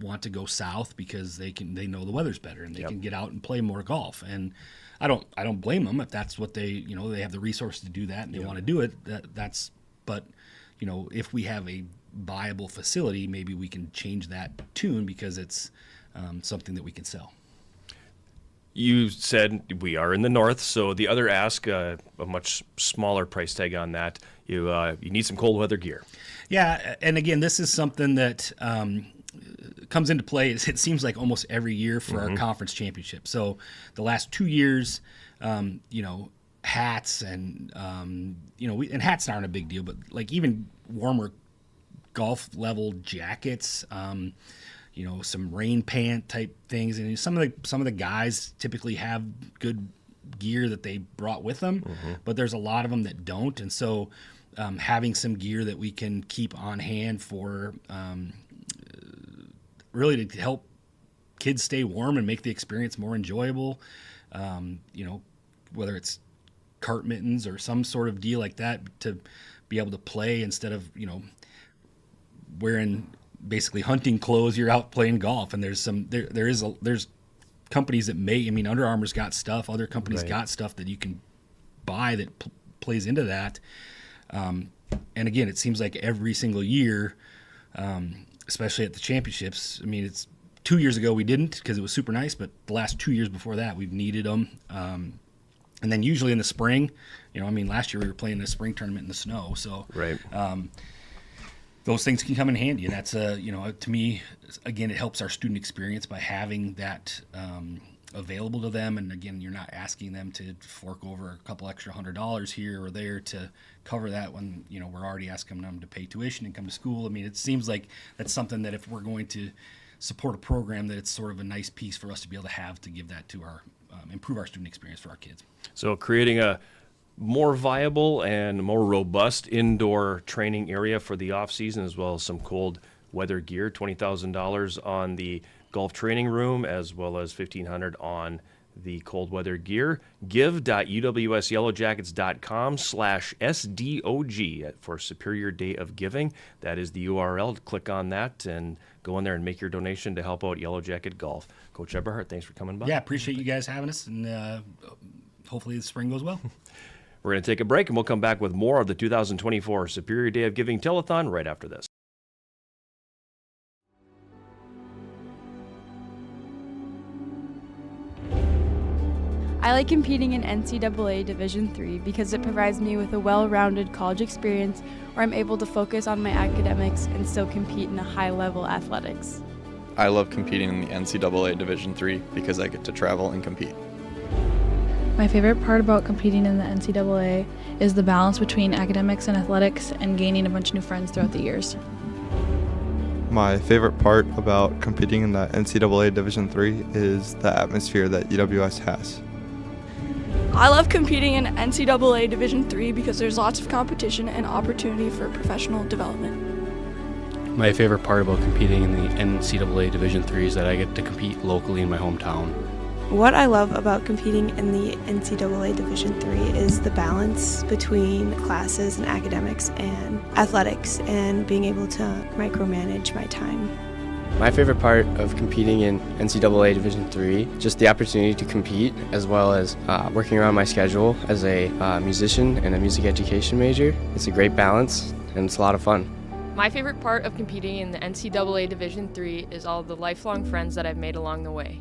want to go south because they know the weather's better and they can get out and play more golf. And I don't blame them if that's what they have the resources to do that and they want to do it. But if we have a viable facility, maybe we can change that tune because it's something that we can sell. You said we are in the north, so the other ask, a much smaller price tag on that. You need some cold weather gear. Yeah, and again, this is something that comes into play. It seems like almost every year for our conference championship. So the last 2 years, hats and and hats aren't a big deal, but like even warmer golf level jackets. Some rain pant type things, and some of the guys typically have good gear that they brought with them, but there's a lot of them that don't, and so having some gear that we can keep on hand for really to help kids stay warm and make the experience more enjoyable, whether it's cart mittens or some sort of deal like that to be able to play instead of wearing basically hunting clothes. You're out playing golf, and there's companies that Under Armour's got stuff, other companies got stuff that you can buy that plays into that. And again, it seems like every single year, especially at the championships, it's 2 years ago we didn't because it was super nice, but the last 2 years before that we've needed them. And then usually in the spring, last year we were playing the spring tournament in the snow, so those things can come in handy, and that's to me, again, it helps our student experience by having that available to them. And again, you're not asking them to fork over a couple extra $100 here or there to cover that when we're already asking them to pay tuition and come to school. It seems like that's something that if we're going to support a program, that it's sort of a nice piece for us to be able to have to give that to our improve our student experience for our kids. So creating a more viable and more robust indoor training area for the off season, as well as some cold weather gear. $20,000 on the golf training room, as well as $1,500 on the cold weather gear. give.uwsyellowjackets.com/SDOG for Superior Day of Giving. That is the URL. Click on that and go in there and make your donation to help out Yellow Jacket Golf. Coach Eberhardt, thanks for coming by. Yeah, appreciate you guys having us, and hopefully the spring goes well. We're going to take a break, and we'll come back with more of the 2024 Superior Day of Giving Telethon right after this. I like competing in NCAA Division III because it provides me with a well-rounded college experience where I'm able to focus on my academics and still compete in a high-level athletics. I love competing in the NCAA Division III because I get to travel and compete. My favorite part about competing in the NCAA is the balance between academics and athletics and gaining a bunch of new friends throughout the years. My favorite part about competing in the NCAA Division III is the atmosphere that UWS has. I love competing in NCAA Division III because there's lots of competition and opportunity for professional development. My favorite part about competing in the NCAA Division III is that I get to compete locally in my hometown. What I love about competing in the NCAA Division III is the balance between classes and academics and athletics and being able to micromanage my time. My favorite part of competing in NCAA Division III, just the opportunity to compete, as well as working around my schedule as a musician and a music education major. It's a great balance, and it's a lot of fun. My favorite part of competing in the NCAA Division III is all the lifelong friends that I've made along the way.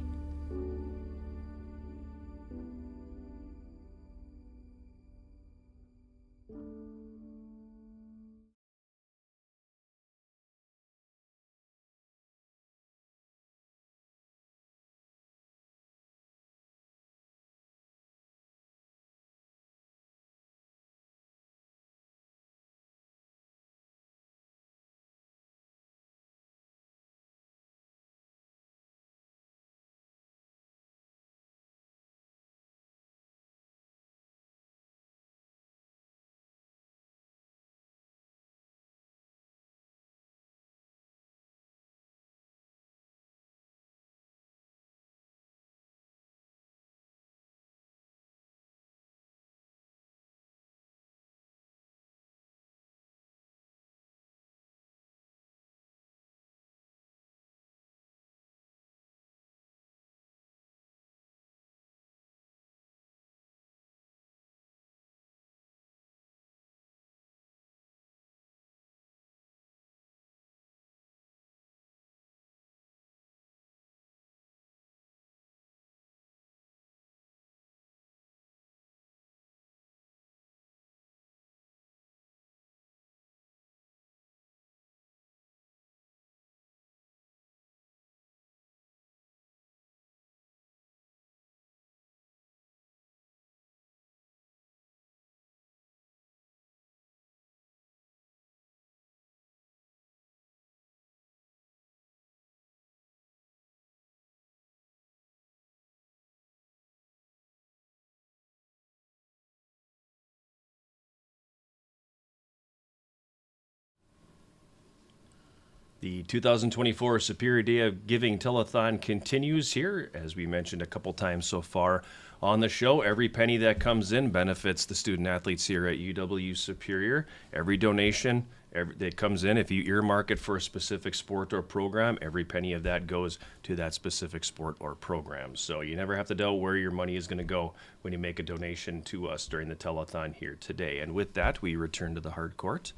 The 2024 Superior Day of Giving Telethon continues here, as we mentioned a couple times so far on the show. Every penny that comes in benefits the student athletes here at UW Superior. Every donation that comes in, if you earmark it for a specific sport or program, every penny of that goes to that specific sport or program. So you never have to doubt where your money is going to go when you make a donation to us during the telethon here today. And with that, we return to the hard court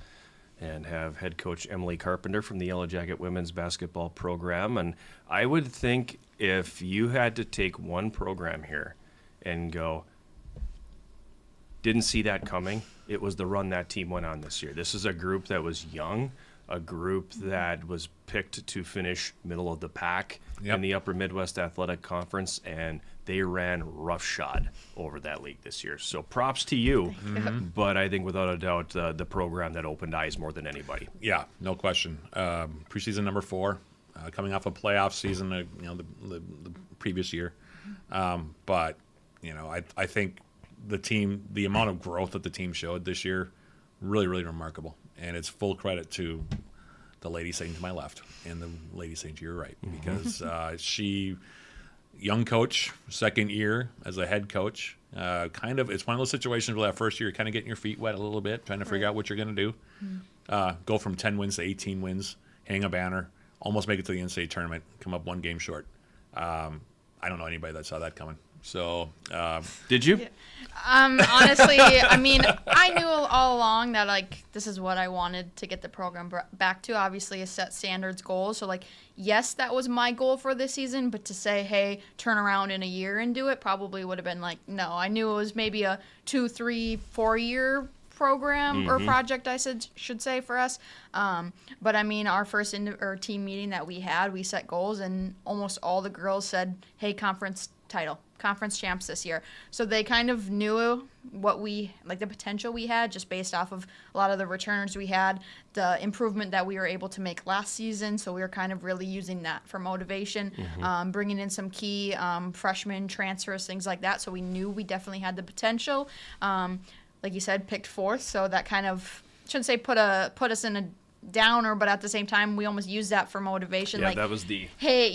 and have head coach Emily Carpenter from the Yellow Jacket women's basketball program. And I would think if you had to take one program here and go, didn't see that coming, it was the run that team went on this year. This is a group that was young, a group that was picked to finish middle of the pack in the Upper Midwest Athletic Conference, and they ran roughshod over that league this year. So props to you, but I think without a doubt the program that opened eyes more than anybody. Yeah, no question. Preseason number 4, coming off a playoff season, the previous year. But I think the team, the amount of growth that the team showed this year, really, really remarkable. And it's full credit to the lady sitting to my left and the lady sitting to your right, because young coach, second year as a head coach, it's one of those situations where that first year you're kind of getting your feet wet a little bit, trying to figure out what you're going to do. Go from 10 wins to 18 wins, hang a banner, almost make it to the NCAA tournament, come up one game short. I don't know anybody that saw that coming. So, did you? Honestly, I mean, I knew all along that this is what I wanted to get the program back to. Obviously, a set standards goal. So yes, that was my goal for this season. But to say, hey, turn around in a year and do it, probably would have been no. I knew it was maybe a 2, 3, 4 year program or project, I should say, for us. But I mean, our first team meeting that we had, we set goals, and almost all the girls said, hey, conference title, conference champs this year. So they kind of knew what the potential we had, just based off of a lot of the returners we had, the improvement that we were able to make last season. So we were kind of really using that for motivation, bringing in some key freshmen transfers, things like that. So we knew we definitely had the potential. Like you said, picked 4th. So that kind of, shouldn't say put us in a downer, but at the same time we almost use that for motivation. Yeah, that was the hey,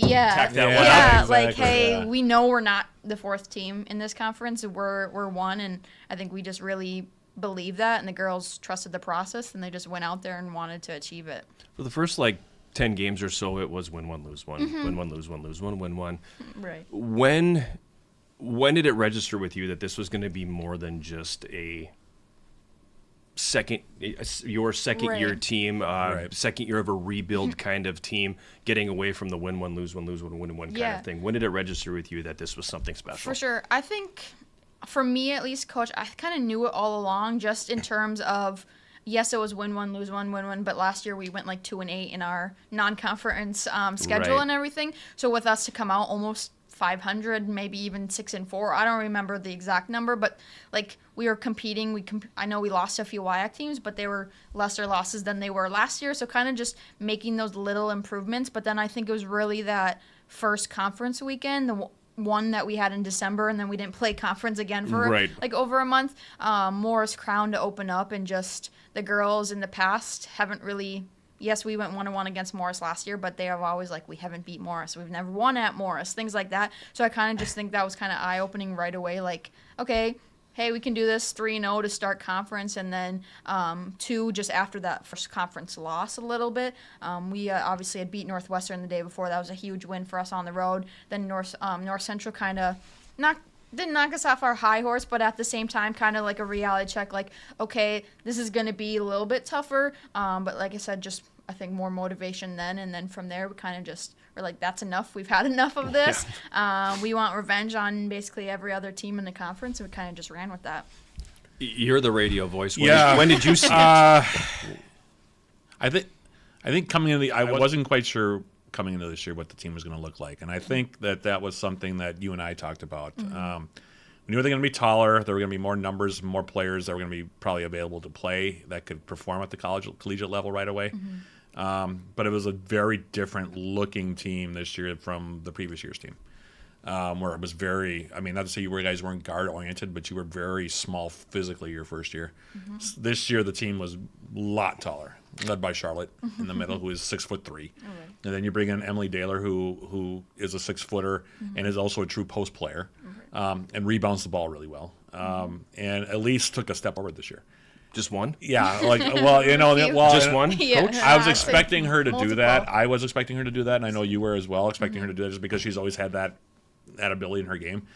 we know we're not the 4th team in this conference. We're 1, and I think we just really believe that, and the girls trusted the process, and they just went out there and wanted to achieve it. For the first 10 games or so, it was win 1, lose 1, win 1, lose 1, lose 1, win 1. Right. When did it register with you that this was going to be more than just your second year team, second year of a rebuild kind of team, getting away from the win 1, lose 1, lose 1, win 1 kind of thing? When did it register with you that this was something special? For sure. I think for me at least, Coach, I kind of knew it all along, just in terms of, yes, it was win 1, lose 1, win 1, but last year we went 2-8 in our non-conference schedule and everything. So with us to come out almost 500, maybe even 6-4. I don't remember the exact number, but we were competing. I know we lost a few WIAC teams, but they were lesser losses than they were last year. So kind of just making those little improvements. But then I think it was really that first conference weekend, the one that we had in December, and then we didn't play conference again for over a month. Morris Crown to open up, and just the girls in the past haven't really. Yes, we went 1-1 against Morris last year, but they have always we haven't beat Morris. We've never won at Morris, things like that. So I kind of just think that was kind of eye-opening right away. Okay, hey, we can do this 3-0 to start conference, and then 2 just after that first conference loss a little bit. We obviously had beat Northwestern the day before. That was a huge win for us on the road. Then North Central kind of didn't knock us off our high horse, but at the same time, kind of like a reality check, okay, this is going to be a little bit tougher. But like I said, just I think more motivation then, and then from there, we kind of just were that's enough. We've had enough of this. We want revenge on basically every other team in the conference, and we kind of just ran with that. You're the radio voice. When did you see it? I think coming into I wasn't quite sure coming into this year what the team was going to look like, and I think that was something that you and I talked about. We knew they were going to be taller. There were going to be more numbers, more players that were going to be probably available to play that could perform at the collegiate level right away. But it was a very different looking team this year from the previous year's team. where it was very, I mean, not to say you guys weren't guard oriented, but you were very small physically your first year. This year, the team was a lot taller, led by Charlotte in the middle, who is 6'3". And then you bring in Emily Daler, who is a 6-footer and is also a true post player, and rebounds the ball really well. And Elise took a step forward this year. Just one? Yeah, like, well, you know, just one, Coach? I was expecting her to do that. I was expecting her to do that, and I know you were as well, expecting her to do that just because she's always had that ability in her game.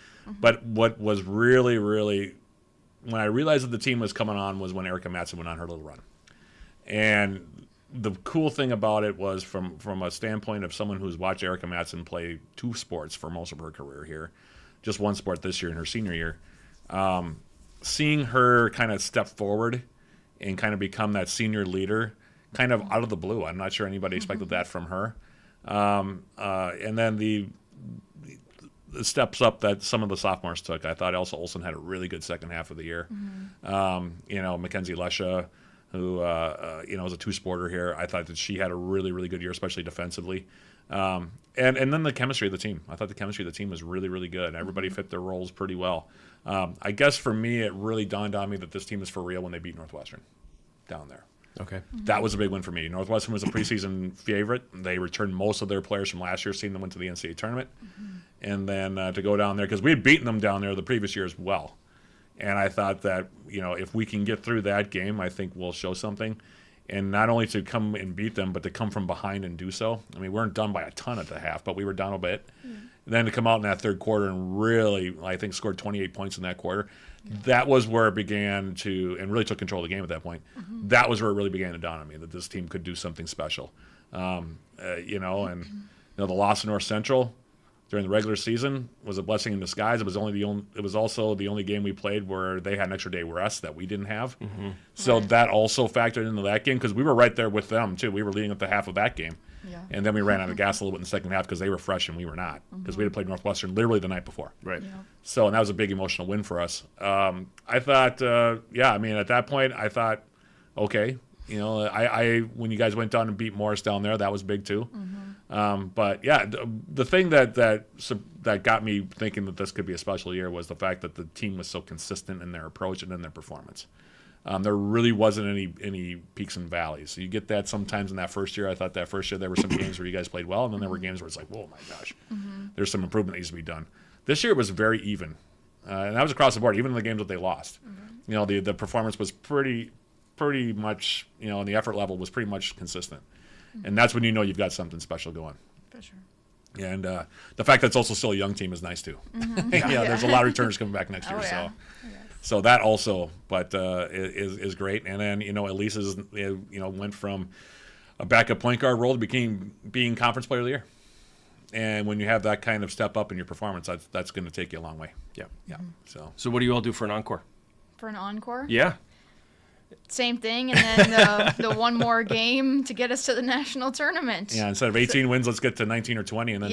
But what was really, really, when I realized that the team was coming on was when Erica Matson went on her little run. And the cool thing about it was from a standpoint of someone who's watched Erica Matson play 2 sports for most of her career here, just 1 sport this year in her senior year, seeing her kind of step forward and kind of become that senior leader kind of out of the blue. I'm not sure anybody expected that from her. And then the steps up that some of the sophomores took. I thought Elsa Olsen had a really good second half of the year. You know, Mackenzie Lesha, who you know, is a 2-sporter here. I thought that she had a really, really good year, especially defensively. And then the chemistry of the team. I thought the chemistry of the team was really, really good. Everybody fit their roles pretty well. I guess for me, it really dawned on me that this team is for real when they beat Northwestern down there. Okay. That was a big win for me. Northwestern was a preseason favorite. They returned most of their players from last year, seeing them went to the NCAA tournament. And then to go down there, because we had beaten them down there the previous year as well. And I thought that, you know, if we can get through that game, I think we'll show something. And not only to come and beat them, but to come from behind and do so. I mean, we weren't done by a ton at the half, but we were down a bit. And then to come out in that third quarter and really, I think, scored 28 points in that quarter, that was where it began to, and really took control of the game at that point. That was where it really began to dawn on me that this team could do something special. You know, and you know, the loss of North Central during the regular season was a blessing in disguise. It was also the only game we played where they had an extra day rest that we didn't have. So that also factored into that game because we were right there with them too. We were leading up the half of that game. And then we ran out of gas a little bit in the second half because they were fresh and we were not, because we had played Northwestern literally the night before. Right. So, and that was a big emotional win for us. I thought, yeah, I mean, at that point, I thought, okay, you know, I when you guys went down and beat Morris down there, that was big too. But yeah, the thing that got me thinking that this could be a special year was the fact that the team was so consistent in their approach and in their performance. There really wasn't any peaks and valleys. So you get that sometimes in that first year. I thought that first year there were some games where you guys played well, and then there were games where it's like, whoa, my gosh, there's some improvement that needs to be done. This year it was very even, and that was across the board, even in the games that they lost. You know, the performance was pretty much, you know, and the effort level was pretty much consistent. And that's when you know you've got something special going. For sure. And the fact that it's also still a young team is nice too. Yeah, there's a lot of returners coming back next year. Yeah. So that also, but is great. And then, you know, Elise is, you know, went from a backup point guard role to being conference player of the year. And when you have that kind of step up in your performance, that's going to take you a long way. Yeah. So what do you all do for an encore? For an encore? Yeah. Same thing, and then the one more game to get us to the national tournament. Yeah, instead of 18 wins, let's get to 19 or 20, and then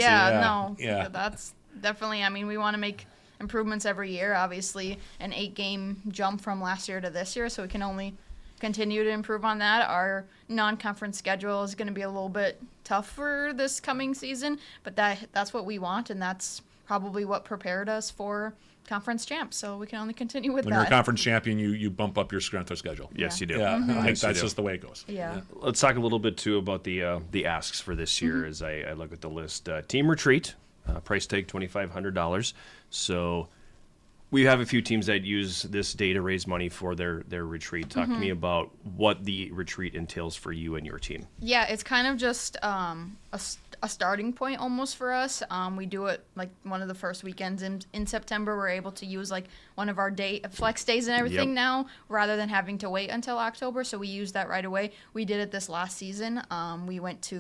that's definitely. I mean, we want to make improvements every year. Obviously, an 8-game jump from last year to this year, so we can only continue to improve on that. Our non-conference schedule is going to be a little bit tougher this coming season, but that's what we want, and that's probably what prepared us for conference champs, so we can only continue with when that. When you're a conference champion, you bump up your strength of schedule. Yes, you do. Yeah, Yes, that's just the way it goes. Yeah. Let's talk a little bit too about the asks for this year. As I look at the list, team retreat, price tag $2,500. So we have a few teams that use this day to raise money for their retreat. Talk to me about what the retreat entails for you and your team. Yeah, it's kind of just a starting point almost for us. We do it like one of the first weekends in September. We're able to use like one of our flex days and everything now, rather than having to wait until October. So we use that right away. We did it this last season. We went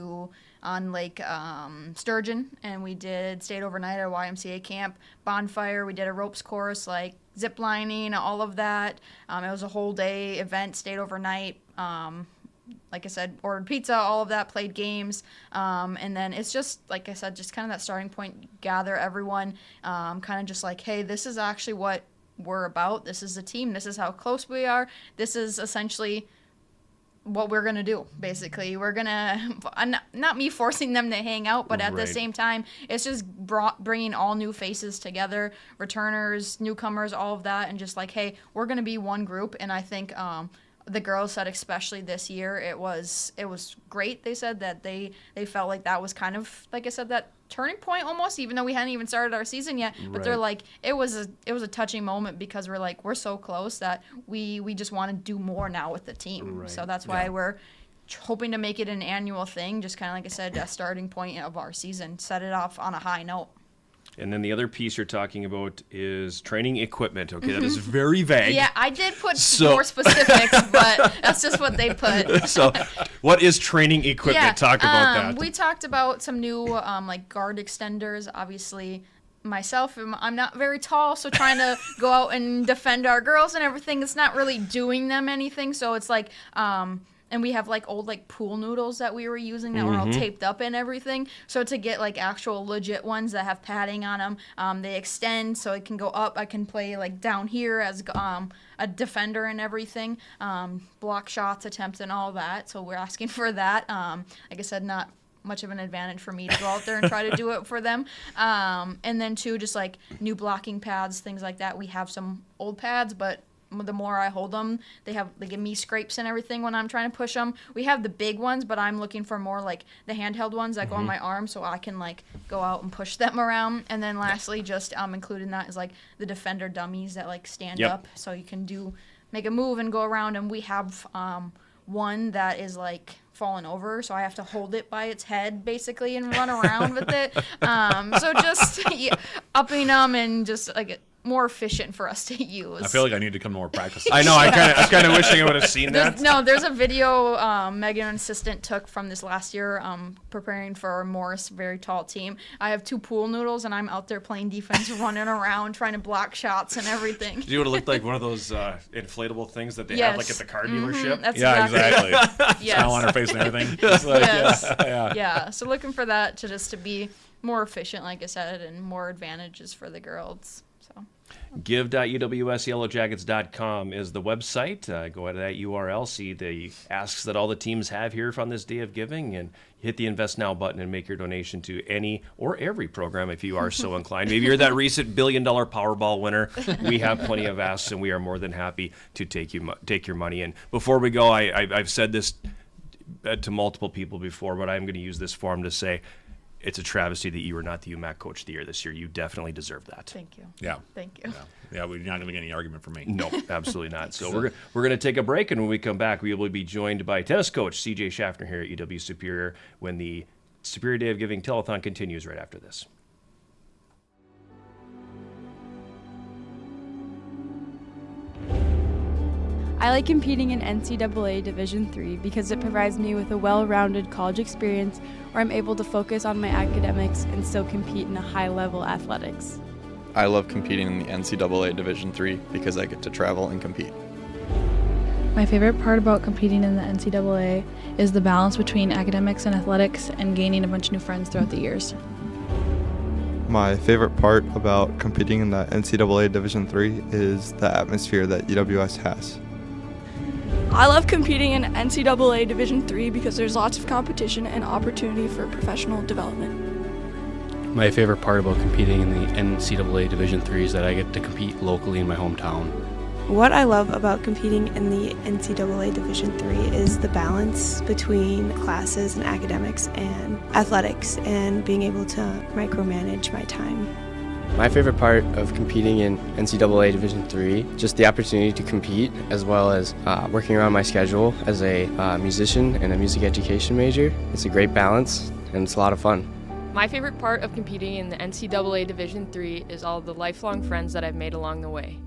on Lake Sturgeon, and we stayed overnight at a YMCA camp, bonfire. We did a ropes course, like zip lining, all of that. It was a whole day event, stayed overnight. Like I said, ordered pizza, all of that, played games. And then it's just, like I said, just kind of that starting point, gather everyone, kind of just like, hey, this is actually what we're about. This is a team. This is how close we are. This is essentially what we're going to do, basically. We're going to, not me forcing them to hang out, but at the Right. same time, it's just bringing all new faces together, returners, newcomers, all of that, and just like, hey, we're going to be one group. And I think the girls said, especially this year, it was great. They said that they felt like that was kind of, like I said, that turning point almost, even though we hadn't even started our season yet. But they're Right. like, it was a touching moment because we're like, we're so close that we just want to do more now with the team. Right. So that's why we're hoping to make it an annual thing, just kind of like I said, a starting point of our season, set it off on a high note. And then the other piece you're talking about is training equipment. Okay, that is very vague. Yeah, I did put So- more specifics, but that's just what they put. So, what is training equipment? Talk about that. We talked about some new like guard extenders. Obviously, myself, I'm not very tall, so trying to go out and defend our girls and everything, it's not really doing them anything. So it's like, and we have like old like pool noodles that we were using that were all taped up and everything. So to get like actual legit ones that have padding on them, they extend so it can go up. I can play like down here as a defender and everything, block shots, attempts, and all that. So we're asking for that. Like I said, not much of an advantage for me to go out there and try to do it for them. And then too, just like new blocking pads, things like that. We have some old pads, but the more I hold them, they give me scrapes and everything when I'm trying to push them. We have the big ones, but I'm looking for more like the handheld ones that go on my arm so I can like go out and push them around. And then lastly, just included in that is like the defender dummies that like stand up so you can make a move and go around. And we have one that is like fallen over, so I have to hold it by its head basically and run around with it. So just upping them and just like more efficient for us to use. I feel like I need to come to more practice. I know. I'm kind of wishing I would have seen that. There's a video Megan, an assistant, took from this last year preparing for Morris' very tall team. I have two pool noodles, and I'm out there playing defense, running around, trying to block shots and everything. You would have looked like one of those inflatable things that they have like at the car dealership. That's exactly. Yes. Smile on her face and everything. Just like, Yes. yeah. So looking for that to be more efficient, like I said, and more advantages for the girls. So. Give.uwsyellowjackets.com is the website. Go to that URL, see the asks that all the teams have here from this Day of Giving, and hit the Invest Now button and make your donation to any or every program if you are so inclined. Maybe you're that recent $1 billion Powerball winner. We have plenty of asks, and we are more than happy to take your money. And before we go, I've said this to multiple people before, but I'm going to use this forum to say, it's a travesty that you were not the UMAC Coach of the Year this year. You definitely deserve that. Thank you. Yeah. Thank you. Yeah, we're not going to get any argument from me. No, absolutely not. So we're going to take a break, and when we come back, we will be joined by tennis coach CJ Schaffner here at UW Superior when the Superior Day of Giving Telethon continues right after this. I like competing in NCAA Division III because it provides me with a well-rounded college experience where I'm able to focus on my academics and still compete in a high-level athletics. I love competing in the NCAA Division III because I get to travel and compete. My favorite part about competing in the NCAA is the balance between academics and athletics and gaining a bunch of new friends throughout the years. My favorite part about competing in the NCAA Division III is the atmosphere that UWS has. I love competing in NCAA Division III because there's lots of competition and opportunity for professional development. My favorite part about competing in the NCAA Division III is that I get to compete locally in my hometown. What I love about competing in the NCAA Division III is the balance between classes and academics and athletics and being able to micromanage my time. My favorite part of competing in NCAA Division III, just the opportunity to compete, as well as working around my schedule as a musician and a music education major. It's a great balance, and it's a lot of fun. My favorite part of competing in the NCAA Division III is all the lifelong friends that I've made along the way.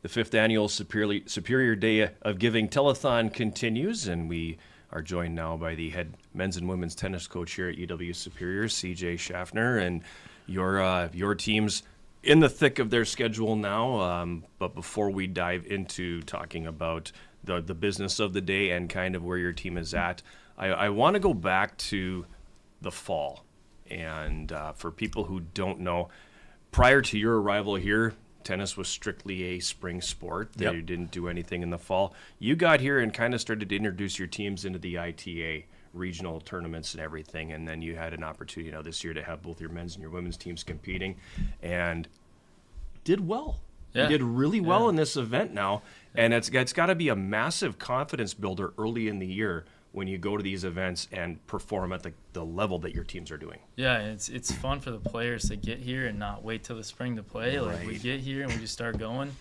The 5th annual Superior Day of Giving Telethon continues, and we are joined now by the head men's and women's tennis coach here at UW Superior, CJ Schaffner, and your team's in the thick of their schedule now. But before we dive into talking about the business of the day and kind of where your team is at, I want to go back to the fall. And for people who don't know, prior to your arrival here, tennis was strictly a spring sport. They didn't do anything in the fall. You got here and kind of started to introduce your teams into the ITA regional tournaments and everything, and then you had an opportunity, this year to have both your men's and your women's teams competing, and did well. Yeah. You did really well in this event now, and it's got to be a massive confidence builder early in the year when you go to these events and perform at the level that your teams are doing. Yeah, it's fun for the players to get here and not wait till the spring to play. Like, we Right. get here and we just start going.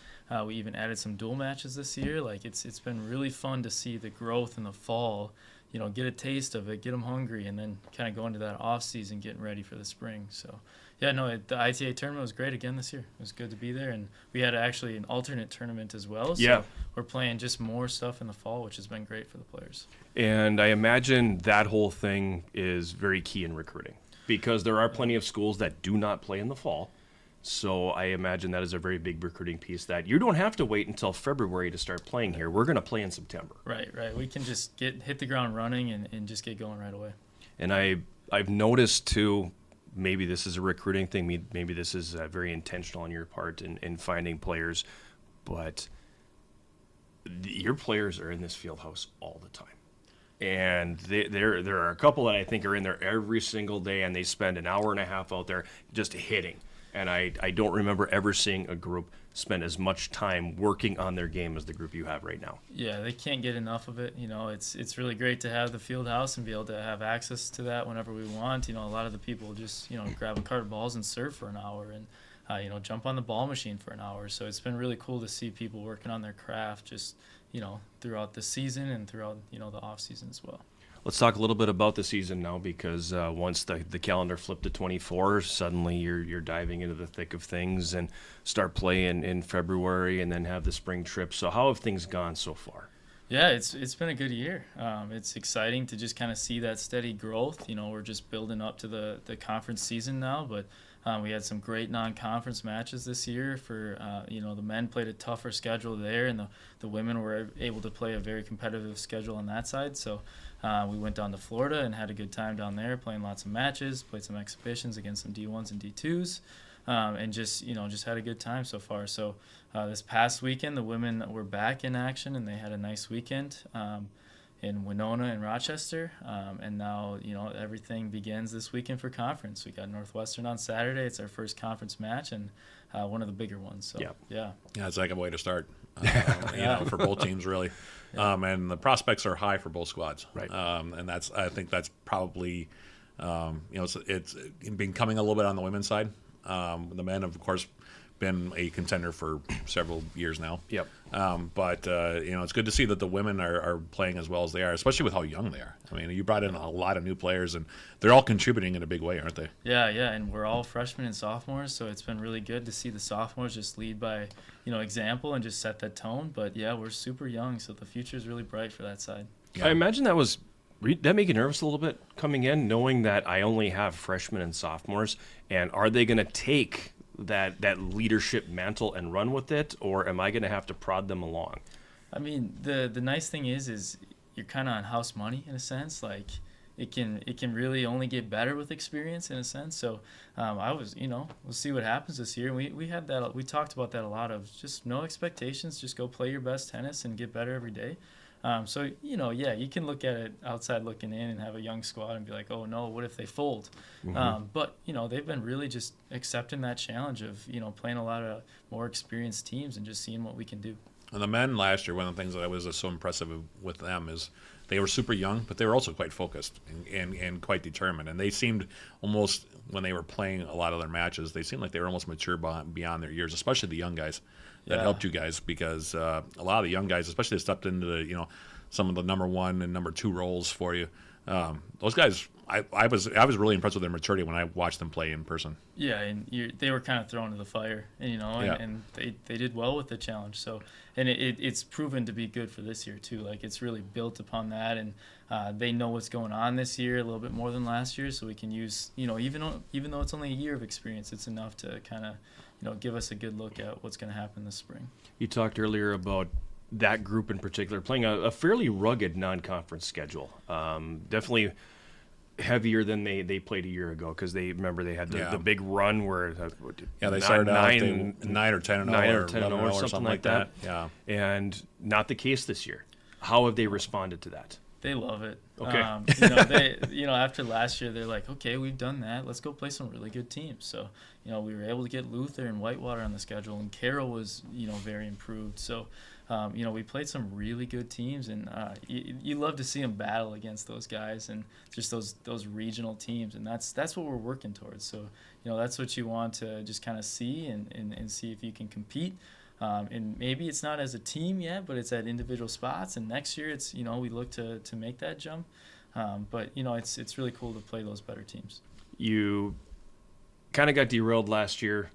We even added some dual matches this year. Like, it's been really fun to see the growth in the fall, get a taste of it, get them hungry, and then kind of go into that off season getting ready for the spring. So the ITA tournament was great again this year. It was good to be there, and we had actually an alternate tournament as well. So we're playing just more stuff in the fall, which has been great for the players. And I imagine that whole thing is very key in recruiting, because there are plenty of schools that do not play in the fall. So I imagine that is a very big recruiting piece, that you don't have to wait until February to start playing here. We're going to play in September. Right. We can just hit the ground running and just get going right away. And I've noticed too, maybe this is a recruiting thing, maybe this is very intentional on your part in finding players, but your players are in this field house all the time. And there are a couple that I think are in there every single day, and they spend an hour and a half out there just hitting. And I don't remember ever seeing a group spend as much time working on their game as the group you have right now. Yeah, they can't get enough of it. It's really great to have the field house and be able to have access to that whenever we want. A lot of the people just, grab a cart of balls and serve for an hour, and jump on the ball machine for an hour. So it's been really cool to see people working on their craft just, throughout the season and throughout, the off season as well. Let's talk a little bit about the season now, because once the calendar flipped to 24, suddenly you're diving into the thick of things and start playing in February and then have the spring trip. So how have things gone so far? Yeah, it's been a good year. It's exciting to just kind of see that steady growth. We're just building up to the conference season now, but we had some great non-conference matches this year. For the men played a tougher schedule there, and the women were able to play a very competitive schedule on that side. So we went down to Florida and had a good time down there, playing lots of matches, played some exhibitions against some D1s and D2s, and just had a good time so far. So this past weekend, the women were back in action, and they had a nice weekend in Winona and Rochester, and now everything begins this weekend for conference. We got Northwestern on Saturday. It's our first conference match, and one of the bigger ones. So yeah, it's like a way to start. For both teams, really. And the prospects are high for both squads. Right. And I think that's probably, it's been coming a little bit on the women's side. The men have, of course, been a contender for several years now. Yep. But it's good to see that the women are playing as well as they are, especially with how young they are. I mean, you brought in a lot of new players, and they're all contributing in a big way, aren't they? Yeah, and we're all freshmen and sophomores, so it's been really good to see the sophomores just lead by, example and just set that tone. But yeah, we're super young, so the future is really bright for that side. Yeah. I imagine that make you nervous a little bit coming in, knowing that I only have freshmen and sophomores, and are they going to take that leadership mantle and run with it, or am I going to have to prod them along? I mean, the nice thing is you're kind of on house money in a sense. Like, it can really only get better with experience in a sense. So we'll see what happens this year. We had that, we talked about that a lot, of just no expectations, just go play your best tennis and get better every day. So you can look at it outside looking in and have a young squad and be like, oh no, what if they fold? Mm-hmm. But they've been really just accepting that challenge of playing a lot of more experienced teams and just seeing what we can do. And the men last year, one of the things that was so impressive with them is they were super young, but they were also quite focused and quite determined. And they seemed almost, when they were playing a lot of their matches, they seemed like they were almost mature beyond their years, especially the young guys. That helped you guys, because a lot of the young guys, especially that stepped into some of the number 1 and number 2 roles for you. Those guys, I was really impressed with their maturity when I watched them play in person. Yeah, and they were kind of thrown to the fire, and they did well with the challenge. So, and it's proven to be good for this year too. Like it's really built upon that, and they know what's going on this year a little bit more than last year. So we can use, even though it's only a year of experience, it's enough to kind of give us a good look at what's going to happen this spring. You talked earlier about that group in particular playing a fairly rugged non-conference schedule. Definitely heavier than they played a year ago because they had the big run where they started out 9 or 10-0 or something like that. Yeah, and not the case this year. How have they responded to that? They love it. Okay. They after last year they're like, okay, we've done that. Let's go play some really good teams. So we were able to get Luther and Whitewater on the schedule, and Carroll was very improved. So. We played some really good teams, and you love to see them battle against those guys and just those regional teams, and that's what we're working towards. So, that's what you want to just kind of see and see if you can compete. And maybe it's not as a team yet, but it's at individual spots. And next year, it's we look to make that jump. But it's really cool to play those better teams. You kind of got derailed last year.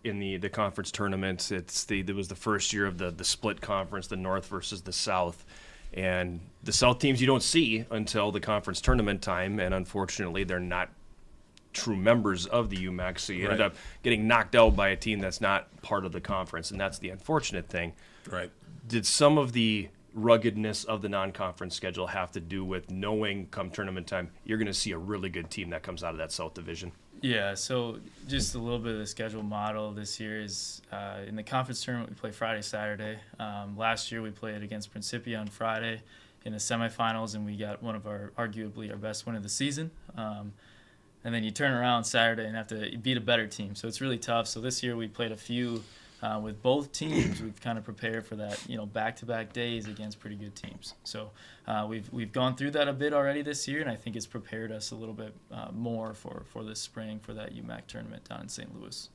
In the conference tournaments, it was the first year of the split conference, the North versus the South, and the South teams you don't see until the conference tournament time, and unfortunately they're not true members of the UMAC, so you end up getting knocked out by a team that's not part of the conference, and that's the unfortunate thing. Right. Did some of the ruggedness of the non-conference schedule have to do with knowing come tournament time you're going to see a really good team that comes out of that South Division? Yeah, so just a little bit of the schedule model this year is in the conference tournament we play Friday, Saturday. Last year we played against Principia on Friday in the semifinals, and we got one of arguably our best win of the season. And then you turn around Saturday and have to beat a better team, so it's really tough. So this year we played a few with both teams. We've kind of prepared for that, back-to-back days against pretty good teams. So we've gone through that a bit already this year, and I think it's prepared us a little bit more for this spring for that UMAC tournament down in St. Louis.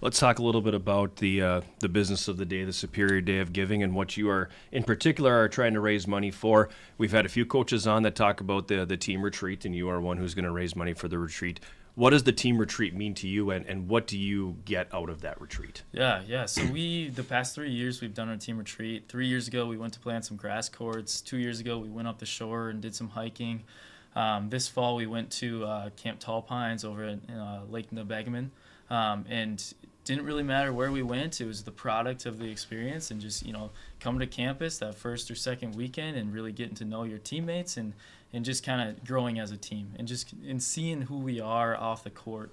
Let's talk a little bit about the business of the day, the Superior Day of Giving, and what you are in particular are trying to raise money for. We've had a few coaches on that talk about the team retreat, and you are one who's going to raise money for the retreat. What does the team retreat mean to you, and what do you get out of that retreat? Yeah. So the past 3 years, we've done our team retreat. 3 years ago, we went to play on some grass courts. 2 years ago, we went up the shore and did some hiking. This fall, we went to Camp Tall Pines over at Lake Nebegaman. And didn't really matter where we went. It was the product of the experience, and just coming to campus that first or second weekend and really getting to know your teammates and just kind of growing as a team and seeing who we are off the court.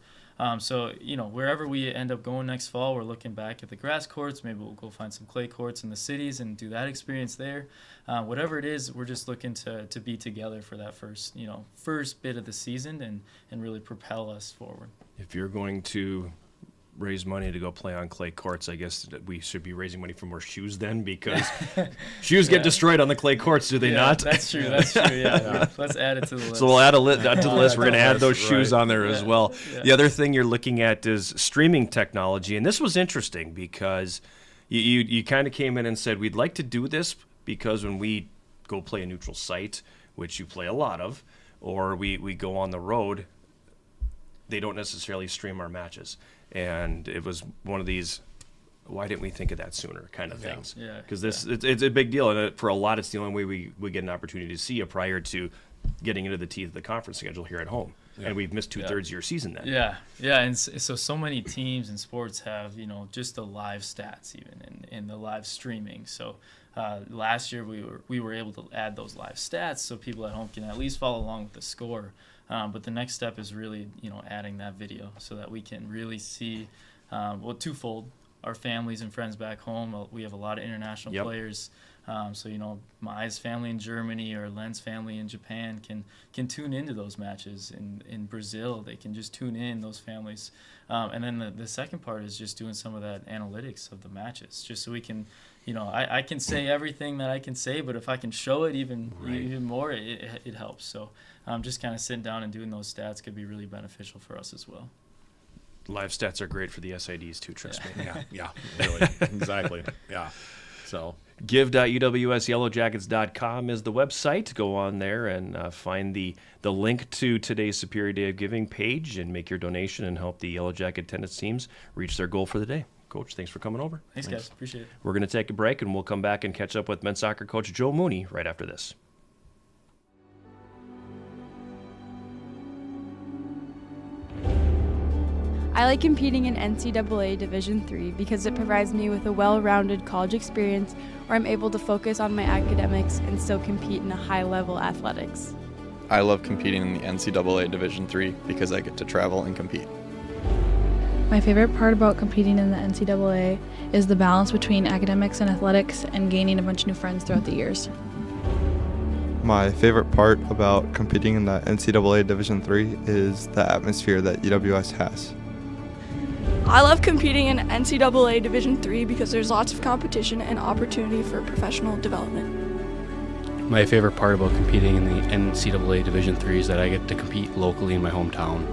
So wherever we end up going next fall, we're looking back at the grass courts. Maybe we'll go find some clay courts in the cities and do that experience there. Whatever it is, we're just looking to be together for that first bit of the season and really propel us forward. If you're going to raise money to go play on clay courts, I guess that we should be raising money for more shoes then, because shoes get destroyed on the clay courts, do they not? That's true. Yeah. Let's add it to the list. So we'll add to the list. We're going to add those shoes on there as well. Yeah. The other thing you're looking at is streaming technology, and this was interesting because you kind of came in and said, we'd like to do this because when we go play a neutral site, which you play a lot of, or we go on the road, they don't necessarily stream our matches. And it was one of these, why didn't we think of that sooner kind of things? Because it's a big deal. And for a lot, it's the only way we get an opportunity to see you prior to getting into the teeth of the conference schedule here at home. Yeah. And we've missed 2/3 of your season then. Yeah. And so many teams and sports have, just the live stats even and the live streaming. So last year we were able to add those live stats so people at home can at least follow along with the score. But the next step is really, adding that video so that we can really see, twofold, our families and friends back home. We have a lot of international players. So, Mai's family in Germany or Len's family in Japan can tune into those matches. In Brazil, they can just tune in, those families. And then the second part is just doing some of that analytics of the matches, just so we can, I can say everything that I can say, but if I can show it even more, it helps. So just kind of sitting down and doing those stats could be really beneficial for us as well. Live stats are great for the SIDs too, trust me. Yeah, really, exactly. Yeah. So Give.uwsyellowjackets.com is the website. Go on there and find the link to today's Superior Day of Giving page and make your donation and help the Yellow Jacket tennis teams reach their goal for the day. Coach, thanks for coming over. Thanks, guys. Appreciate it. We're going to take a break, and we'll come back and catch up with men's soccer coach Joe Mooney right after this. I like competing in NCAA Division III because it provides me with a well-rounded college experience where I'm able to focus on my academics and still compete in a high-level athletics. I love competing in the NCAA Division III because I get to travel and compete. My favorite part about competing in the NCAA is the balance between academics and athletics and gaining a bunch of new friends throughout the years. My favorite part about competing in the NCAA Division III is the atmosphere that UWS has. I love competing in NCAA Division III because there's lots of competition and opportunity for professional development. My favorite part about competing in the NCAA Division III is that I get to compete locally in my hometown.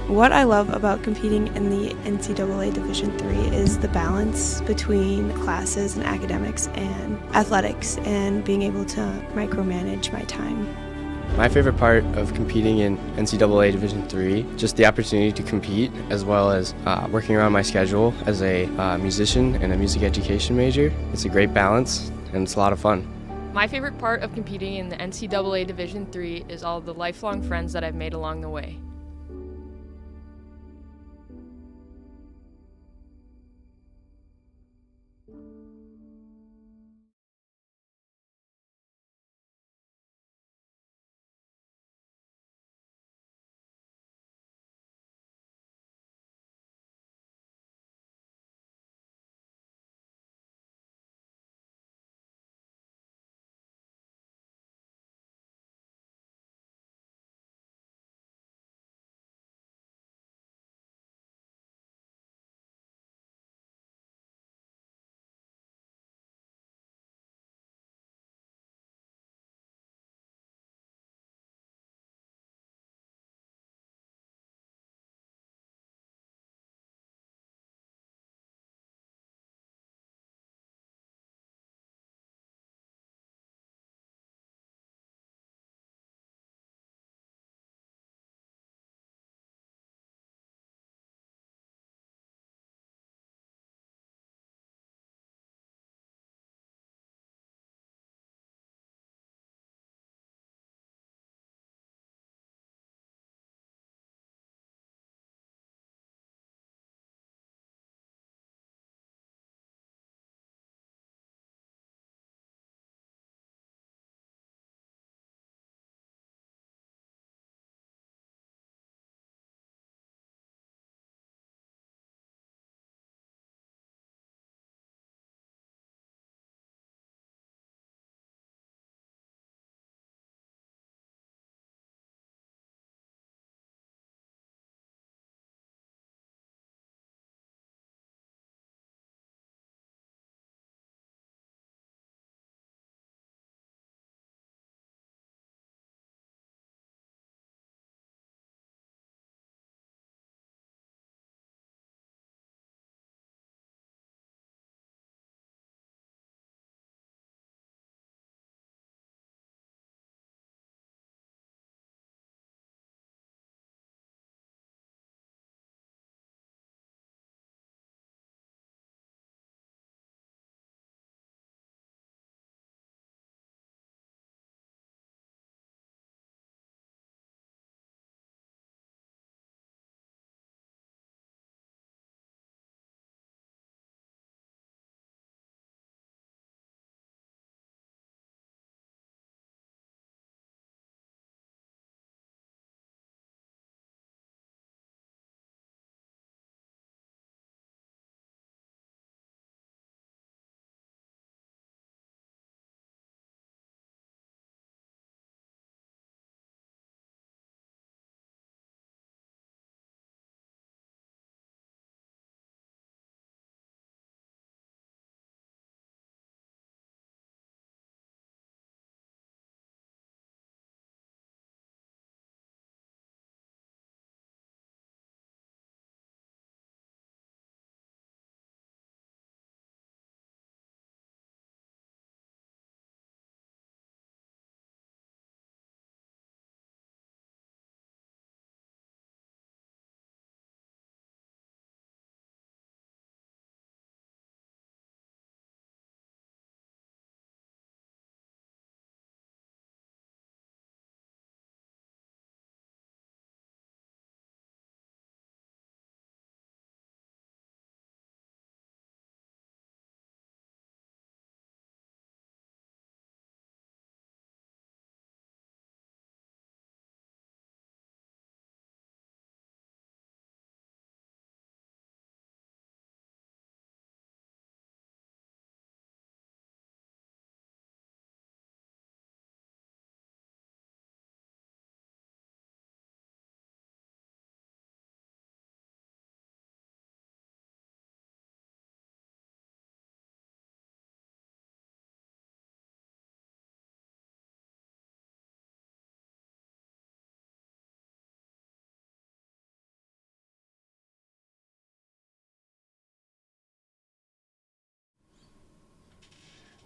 What I love about competing in the NCAA Division III is the balance between classes and academics and athletics and being able to micromanage my time. My favorite part of competing in NCAA Division III, just the opportunity to compete, as well as working around my schedule as a musician and a music education major. It's a great balance, and it's a lot of fun. My favorite part of competing in the NCAA Division III is all the lifelong friends that I've made along the way.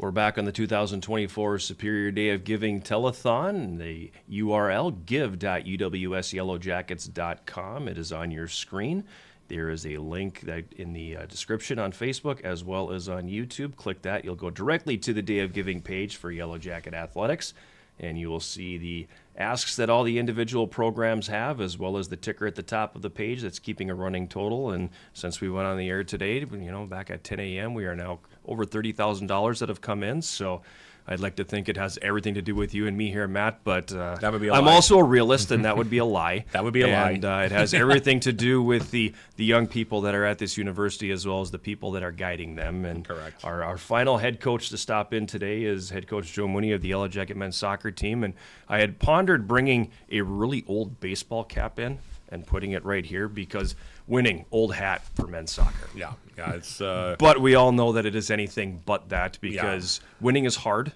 We're back on the 2024 Superior Day of Giving Telethon. The URL, give.uwsyellowjackets.com. It is on your screen. There is a link that in the description on Facebook as well as on YouTube. Click that. You'll go directly to the Day of Giving page for Yellow Jacket Athletics, and you will see the asks that all the individual programs have, as well as the ticker at the top of the page that's keeping a running total. And since we went on the air today, back at 10 a.m., we are now over $30,000 that have come in. So I'd like to think it has everything to do with you and me here, Matt, but that would be a I'm lie. also a realist, and that would be a lie. That would be a lie. And it has everything to do with the young people that are at this university, as well as the people that are guiding them. And correct. Our final head coach to stop in today is head coach Joe Mooney of the Yellow Jacket men's soccer team. And I had pondered bringing a really old baseball cap in and putting it right here, because winning, old hat for men's soccer. Yeah, it's. But we all know that it is anything but that, because winning is hard.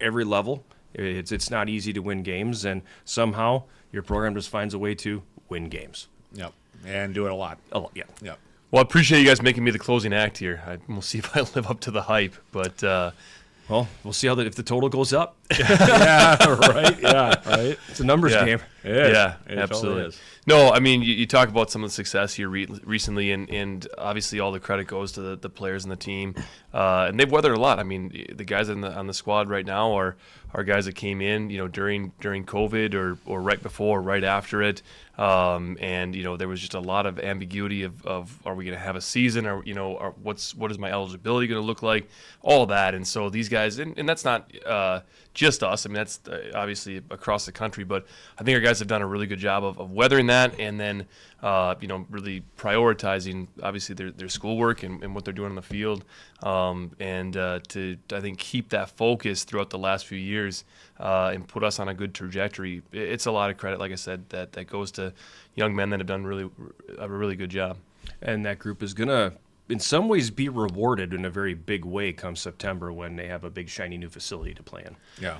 Every level, it's not easy to win games, and somehow your program just finds a way to win games. Yep, and do it a lot. Yeah. Yep. Well, I appreciate you guys making me the closing act here. We'll see if I live up to the hype, but. Well, we'll see if the total goes up. Yeah, right. Yeah, right. It's a numbers game. Yeah, It absolutely. totally is. No, I mean, you talk about some of the success here recently, and obviously all the credit goes to the players and the team, and they've weathered a lot. I mean, the guys on the squad right now are guys that came in, during COVID or right before, or right after it, and there was just a lot of ambiguity of are we going to have a season, or what is my eligibility going to look like, all that. And so these guys, and that's not just us. I mean, that's obviously across the country, but I think our guys have done a really good job of weathering that, and then really prioritizing obviously their schoolwork and what they're doing on the field, and to I think keep that focus throughout the last few years and put us on a good trajectory. It's a lot of credit, like I said, that goes to young men that have done a really good job. And that group is gonna, in some ways, be rewarded in a very big way come September, when they have a big shiny new facility to play in. Yeah.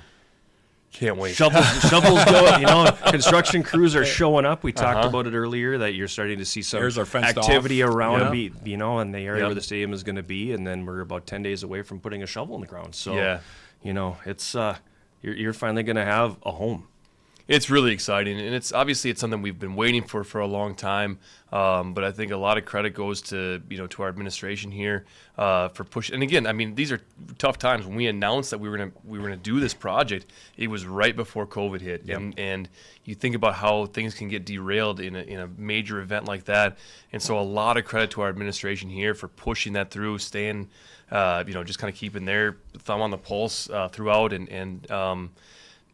Can't wait. Shovels go. Construction crews are showing up. We talked about it earlier, that you're starting to see some Areas are fenced activity off. around, Yeah. and the area where the stadium is going to be. And then we're about 10 days away from putting a shovel in the ground. So, it's you're finally going to have a home. It's really exciting, and it's something we've been waiting for a long time. But I think a lot of credit goes to to our administration here for pushing. And again, I mean, these are tough times. When we announced that we were gonna do this project, it was right before COVID hit, and you think about how things can get derailed in a major event like that. And so a lot of credit to our administration here for pushing that through, staying, just kind of keeping their thumb on the pulse throughout, and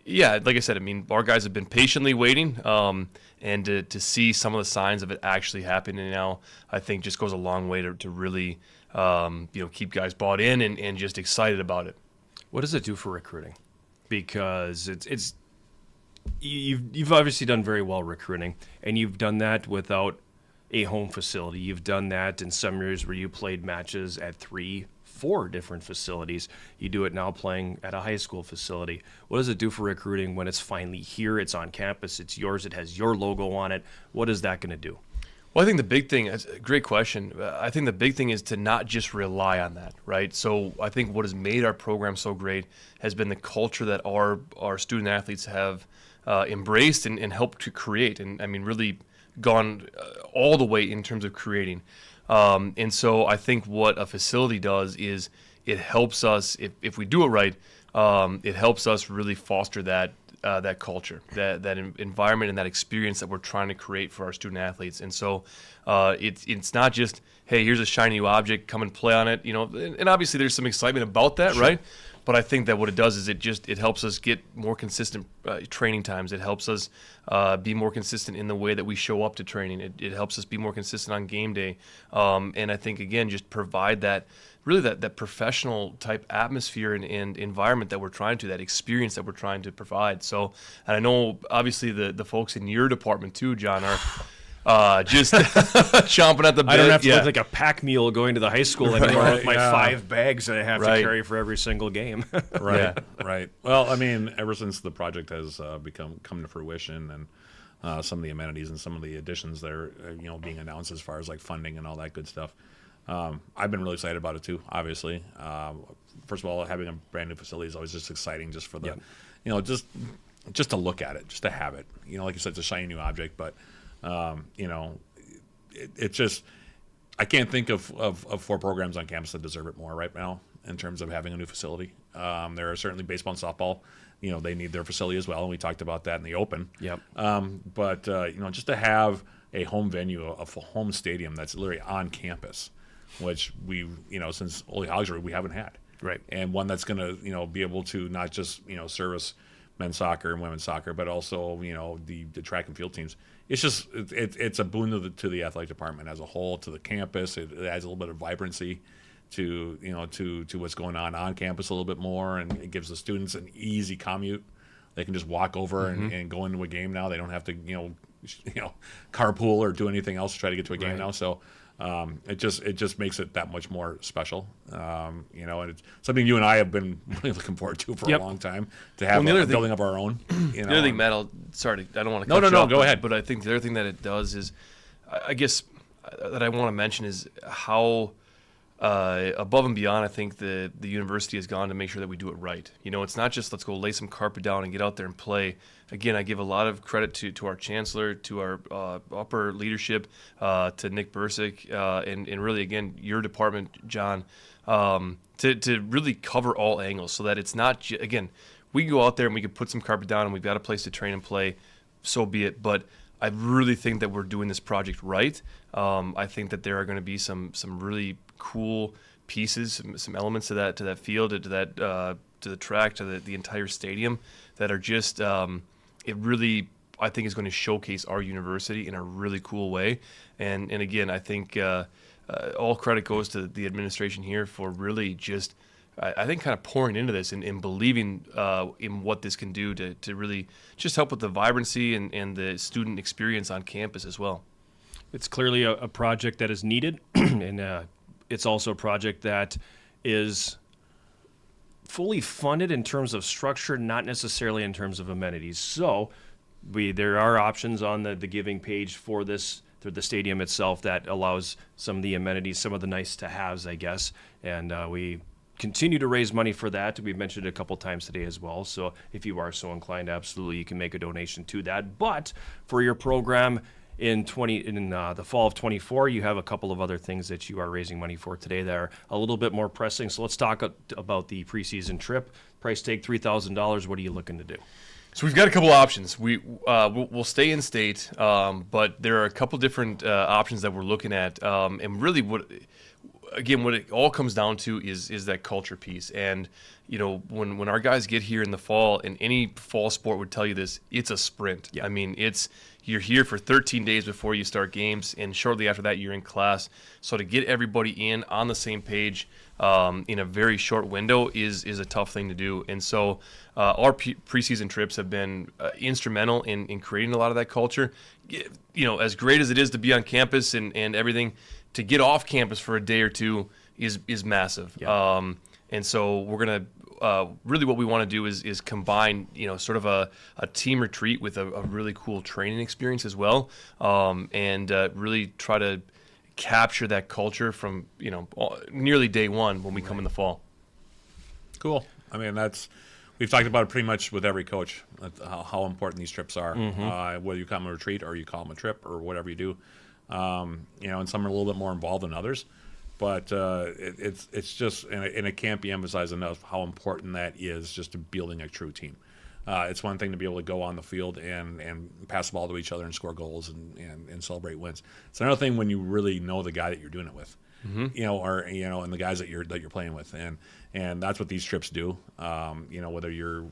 yeah, like I said, I mean, our guys have been patiently waiting, and to see some of the signs of it actually happening now, I think just goes a long way to really, keep guys bought in and just excited about it. What does it do for recruiting? Because you've obviously done very well recruiting, and you've done that without a home facility. You've done that in some years where you played matches at 3-4 different facilities. You do it now playing at a high school facility. What does it do for recruiting when it's finally here, it's on campus, it's yours, it has your logo on it? What is that going to do? Well, I think the big thing, it's a great question. I think the big thing is to not just rely on that, right? So I think what has made our program so great has been the culture that our student athletes have embraced and helped to create. And I mean, really gone all the way in terms of creating. And so I think what a facility does is it helps us, if we do it right, it helps us really foster that culture, that environment and that experience that we're trying to create for our student athletes. And so it's not just, hey, here's a shiny new object, come and play on it, and obviously there's some excitement about that, sure, right? But I think that what it does is it helps us get more consistent training times. It helps us be more consistent in the way that we show up to training. It helps us be more consistent on game day. And I think, again, just provide that professional type atmosphere and environment that we're trying to, that experience that we're trying to provide. So, and I know obviously the folks in your department too, John, are just chomping at the bit. I don't have to look like a pack mule going to the high school anymore with my 5 bags that I have to carry for every single game. Right. Well, I mean, ever since the project has come to fruition, and some of the amenities and some of the additions that are being announced as far as like funding and all that good stuff, I've been really excited about it too. Obviously, first of all, having a brand new facility is always just exciting, just for the, just to look at it, just to have it. Like you said, it's a shiny new object, but it's just, I can't think of 4 programs on campus that deserve it more right now in terms of having a new facility. There are certainly baseball and softball. They need their facility as well, and we talked about that in the open. Yep. But just to have a home venue, a home stadium that's literally on campus, which we, since Ole Hogsrud, we haven't had. Right. And one that's going to, be able to not just, service men's soccer and women's soccer, but also, the track and field teams. It's just, it's a boon to the athletic department as a whole, to the campus. It adds a little bit of vibrancy to what's going on campus a little bit more, and it gives the students an easy commute. They can just walk over and go into a game now. They don't have to, carpool or do anything else to try to get to a game now. So it just makes it that much more special. And it's something you and I have been really looking forward to for a long time, to have building up our own. The other thing, Matt, sorry, I don't want to cut you off, go ahead. But I think the other thing that it does is, I guess, that I want to mention is how above and beyond, I think the university has gone to make sure that we do it right. It's not just let's go lay some carpet down and get out there and play. Again, I give a lot of credit to our chancellor, to our upper leadership, to Nick Bursick, and really, again, your department, John, to really cover all angles so that it's not, again, we can go out there and we can put some carpet down and we've got a place to train and play, so be it. But I really think that we're doing this project right. I think that there are going to be some really cool pieces, some elements to that field, to the track, to the entire stadium that are just it really, I think, is going to showcase our university in a really cool way. And again, I think all credit goes to the administration here for really just, I think, kind of pouring into this and believing in what this can do to really just help with the vibrancy and the student experience on campus as well. It's clearly a project that is needed, and it's also a project that is fully funded in terms of structure, not necessarily in terms of amenities. So there are options on the giving page for this, through the stadium itself, that allows some of the amenities, some of the nice to haves, I guess. And we continue to raise money for that. We've mentioned it a couple times today as well. So if you are so inclined, absolutely, you can make a donation to that. But for your program in the fall of 24, you have a couple of other things that you are raising money for today that are a little bit more pressing. So let's talk about the preseason trip. Price tag $3,000. What are you looking to do? So we've got a couple options. We'll stay in state, but there are a couple different options that we're looking at. And really, what it all comes down to is that culture piece. And when our guys get here in the fall, and any fall sport would tell you this, it's a sprint. I mean, you're here for 13 days before you start games, and shortly after that, you're in class. So to get everybody in on the same page in a very short window is a tough thing to do. And so our preseason trips have been instrumental in creating a lot of that culture. As great as it is to be on campus and everything, to get off campus for a day or two is massive. Yeah. And so we're going to really what we want to do is combine, sort of a team retreat with a really cool training experience as well, and really try to capture that culture from, nearly day one when we come in the fall. Cool. I mean, we've talked about it pretty much with every coach, how important these trips are, whether you call them a retreat or you call them a trip or whatever you do. And some are a little bit more involved than others. But it's just, and it can't be emphasized enough how important that is just to building a true team. It's one thing to be able to go on the field and pass the ball to each other and score goals and celebrate wins. It's another thing when you really know the guy that you're doing it with, and the guys that you're playing with, and that's what these trips do. Whether you're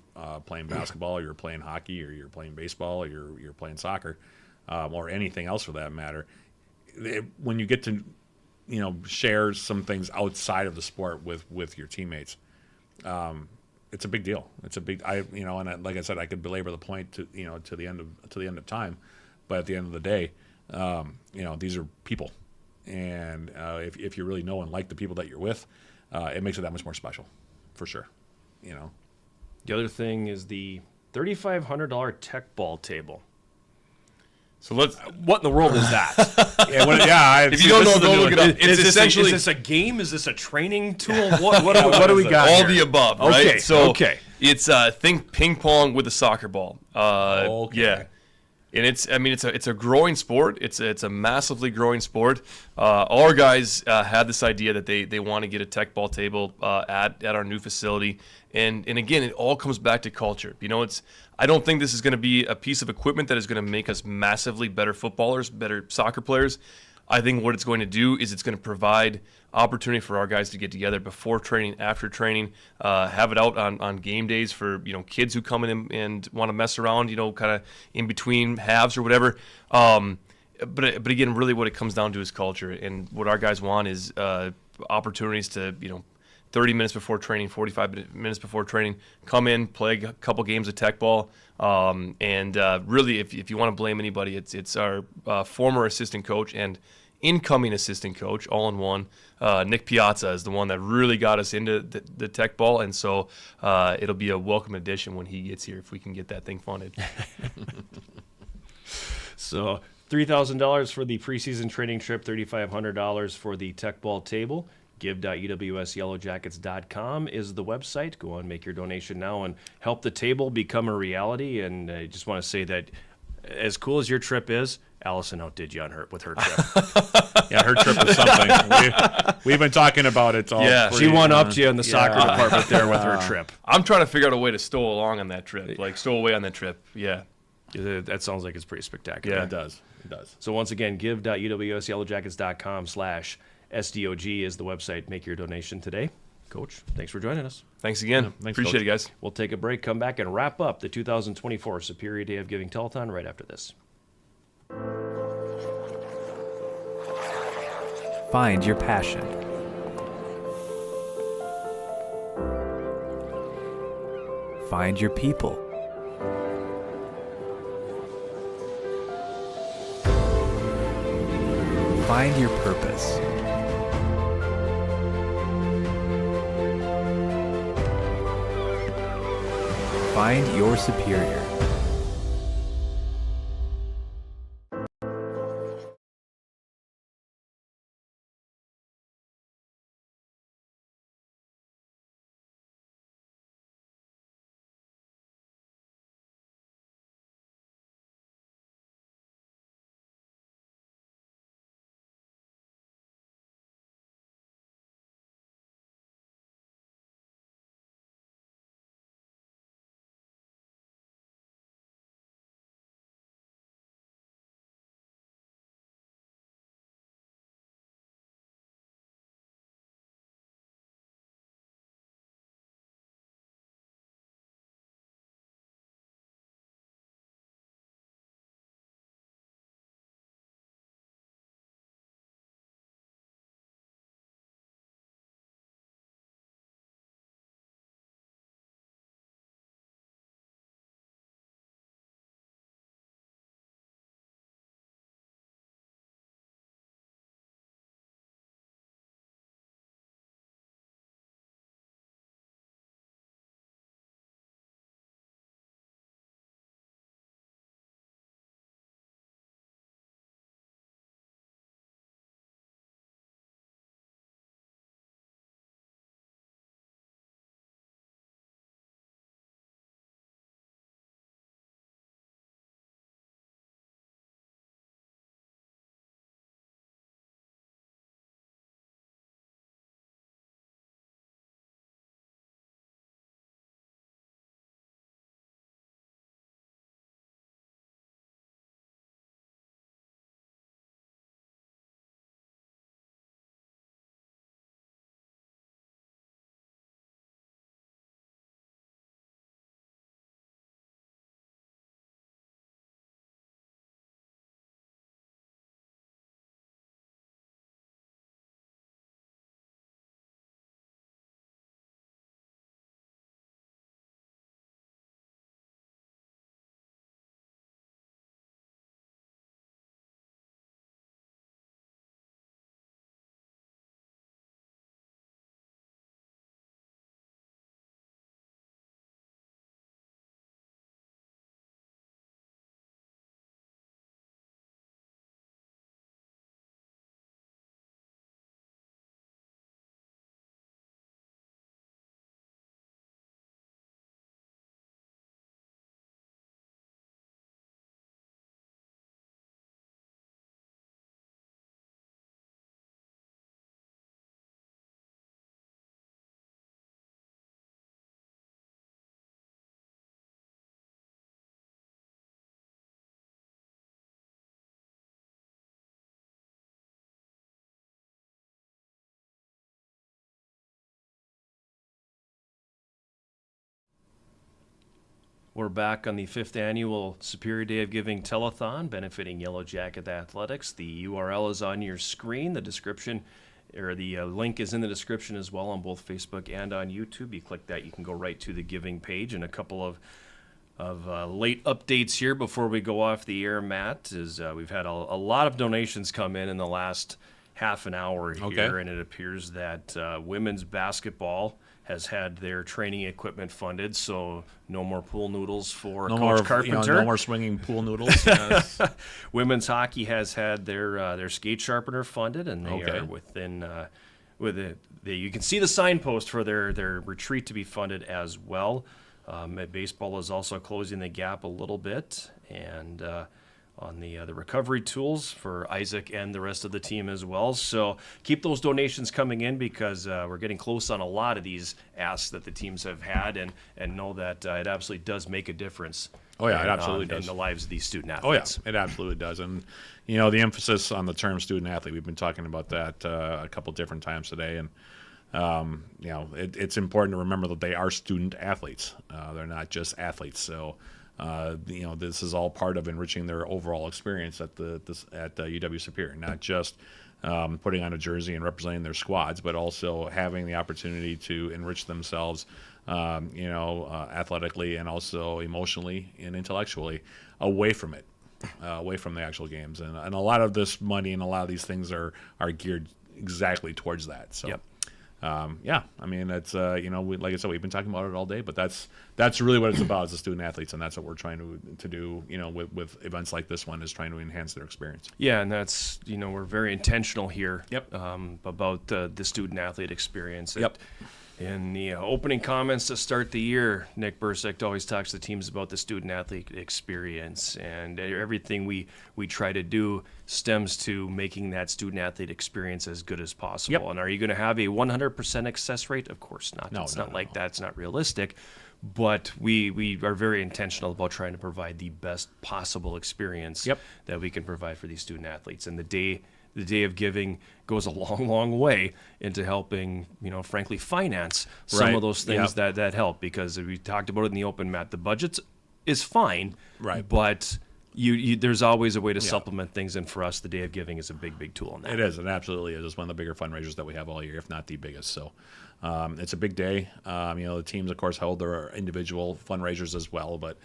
playing basketball, or you're playing hockey, or you're playing baseball, or you're playing soccer, or anything else for that matter. When you get to share some things outside of the sport with your teammates, it's a big deal. It's a big, like I said, I could belabor the point to the end of time, but at the end of the day, these are people, and if you really know and like the people that you're with, it makes it that much more special, for sure. The other thing is the $3,500 tech ball table. So let's. What in the world is that? If you don't know, go look it up. It's is essentially. Is this a game? Is this a training tool? What do we got? All here? the above, right? Okay. So okay. It's think ping pong with a soccer ball. Okay. Yeah. And it's a growing sport. It's a massively growing sport. All our guys had this idea that they want to get a tech ball table at our new facility, and again, it all comes back to culture. I don't think this is going to be a piece of equipment that is going to make us massively better footballers, better soccer players. I think what it's going to do is it's going to provide opportunity for our guys to get together before training, after training, have it out on game days for kids who come in and want to mess around, kind of in between halves or whatever. But again, really what it comes down to is culture, and what our guys want is opportunities to 30 minutes before training, 45 minutes before training, come in, play a couple games of tech ball. And really, if you want to blame anybody, it's our former assistant coach and incoming assistant coach, all in one. Nick Piazza is the one that really got us into the tech ball, and so it'll be a welcome addition when he gets here if we can get that thing funded. So $3,000 for the preseason training trip, $3,500 for the tech ball table. Give.uwsyellowjackets.com is the website. Go on, make your donation now, and help the table become a reality. And I just want to say that as cool as your trip is, Allison outdid you with her trip. Yeah, her trip was something. We've been talking about it all. Yeah, she one-upped you in the soccer department there with her trip. I'm trying to figure out a way to stow along on that trip, stow away on that trip. Yeah. That sounds like it's pretty spectacular. Yeah, it does. So once again, give.uwsyellowjackets.com/SDOG is the website. Make your donation today. Coach, thanks for joining us. Thanks again. Yeah, thanks, Appreciate Coach. it, guys. We'll take a break, come back, and wrap up the 2024 Superior Day of Giving Telethon right after this. Find your passion. Find your people. Find your purpose. Find your superior. We're back on the 5th annual Superior Day of Giving Telethon benefiting Yellow Jacket Athletics. The URL is on your screen. The description or the link is in the description as well on both Facebook and on YouTube. You click that, you can go right to the giving page. And a couple of late updates here before we go off the air, Matt, is we've had a lot of donations come in the last half an hour here, and it appears that women's basketball has had their training equipment funded, so no more pool noodles for Coach Carpenter. No more swinging pool noodles. Yes. Women's hockey has had their skate sharpener funded, and they are within you can see the signpost for their retreat to be funded as well. Baseball is also closing the gap a little bit, and on the recovery tools for Isaac and the rest of the team as well. So keep those donations coming in, because we're getting close on a lot of these asks that the teams have had, and know that it absolutely does make a difference. Oh yeah, it absolutely does. In the lives of these student athletes. Oh yeah, it absolutely does. And the emphasis on the term student athlete, we've been talking about that a couple different times today, and it's important to remember that they are student athletes. They're not just athletes. So this is all part of enriching their overall experience at UW Superior, not just putting on a jersey and representing their squads, but also having the opportunity to enrich themselves, athletically and also emotionally and intellectually away from it, away from the actual games. And a lot of this money and a lot of these things are geared exactly towards that. So. Yep. It's like I said, we've been talking about it all day, but that's really what it's about as the student athletes, and that's what we're trying to do. With events like this one, is trying to enhance their experience. Yeah, and that's we're very intentional here. Yep. About the student athlete experience. Yep. In the opening comments to start the year, Nick Bursick always talks to teams about the student-athlete experience, and everything we try to do stems to making that student-athlete experience as good as possible. Yep. And are you going to have a 100% success rate? Of course not. No, it's not like that. It's not realistic. But we are very intentional about trying to provide the best possible experience that we can provide for these student-athletes. And the day of giving goes a long, long way into helping, frankly, finance some of those things that help, because we talked about it in the open, Matt. The budget is fine, right? But there's always a way to supplement things, and for us, the day of giving is a big, big tool in that. It is. It absolutely is. It's one of the bigger fundraisers that we have all year, if not the biggest. So it's a big day. The teams, of course, hold their individual fundraisers as well, but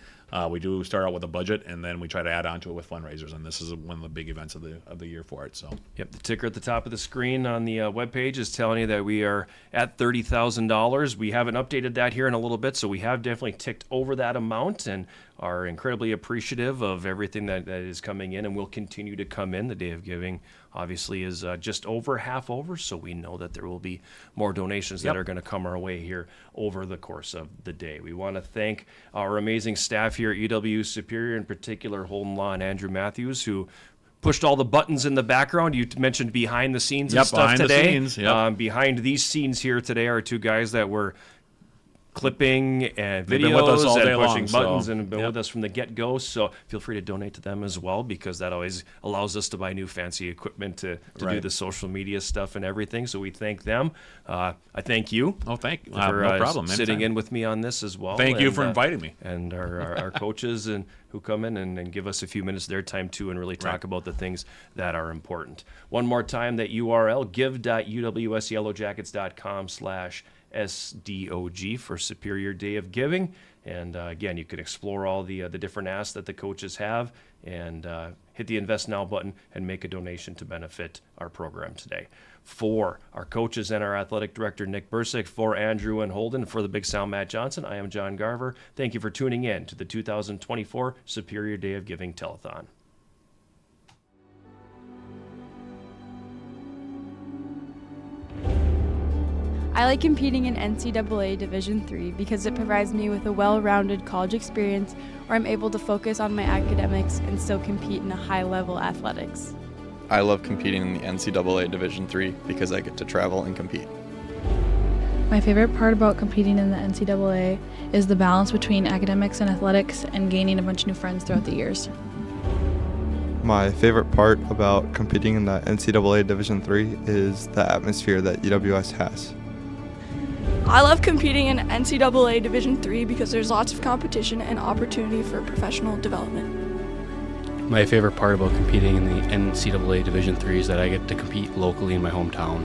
we do start out with a budget, and then we try to add on to it with fundraisers, and this is one of the big events of the year for it. So, the ticker at the top of the screen on the webpage is telling you that we are at $30,000. We haven't updated that here in a little bit, so we have definitely ticked over that amount, and are incredibly appreciative of everything that is coming in, and will continue to come in. The Day of Giving obviously is just over half over, so we know that there will be more donations that are going to come our way here over the course of the day. We want to thank our amazing staff here at UW Superior, in particular Holden Law and Andrew Matthews, who pushed all the buttons in the background. You mentioned behind the scenes and stuff today. Behind these scenes here today are two guys that were clipping and videos and pushing buttons and been with us from the get-go. So feel free to donate to them as well, because that always allows us to buy new fancy equipment to do the social media stuff and everything. So we thank them. I thank you. Oh, thank you. For no problem. Sitting in with me on this as well. Thank you for inviting me. And our coaches and who come in and give us a few minutes of their time too, and really talk about the things that are important. One more time, that URL, give.uwsyellowjackets.com/SDOG for Superior Day of Giving. And again, you can explore all the different asks that the coaches have, and hit the Invest Now button and make a donation to benefit our program today. For our coaches and our athletic director, Nick Bursick, for Andrew and Holden, for the Big Sound, Matt Johnson, I am John Garver. Thank you for tuning in to the 2024 Superior Day of Giving Telethon. I like competing in NCAA Division III because it provides me with a well-rounded college experience where I'm able to focus on my academics and still compete in a high-level athletics. I love competing in the NCAA Division III because I get to travel and compete. My favorite part about competing in the NCAA is the balance between academics and athletics, and gaining a bunch of new friends throughout the years. My favorite part about competing in the NCAA Division III is the atmosphere that UWS has. I love competing in NCAA Division III because there's lots of competition and opportunity for professional development. My favorite part about competing in the NCAA Division III is that I get to compete locally in my hometown.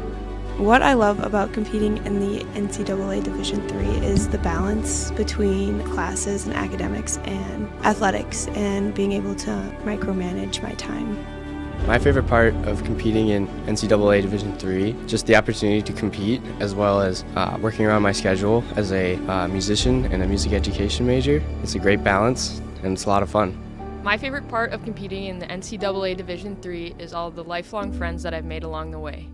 What I love about competing in the NCAA Division III is the balance between classes and academics and athletics and being able to micromanage my time. My favorite part of competing in NCAA Division III, just the opportunity to compete, as well as working around my schedule as a musician and a music education major. It's a great balance, and it's a lot of fun. My favorite part of competing in the NCAA Division III is all the lifelong friends that I've made along the way.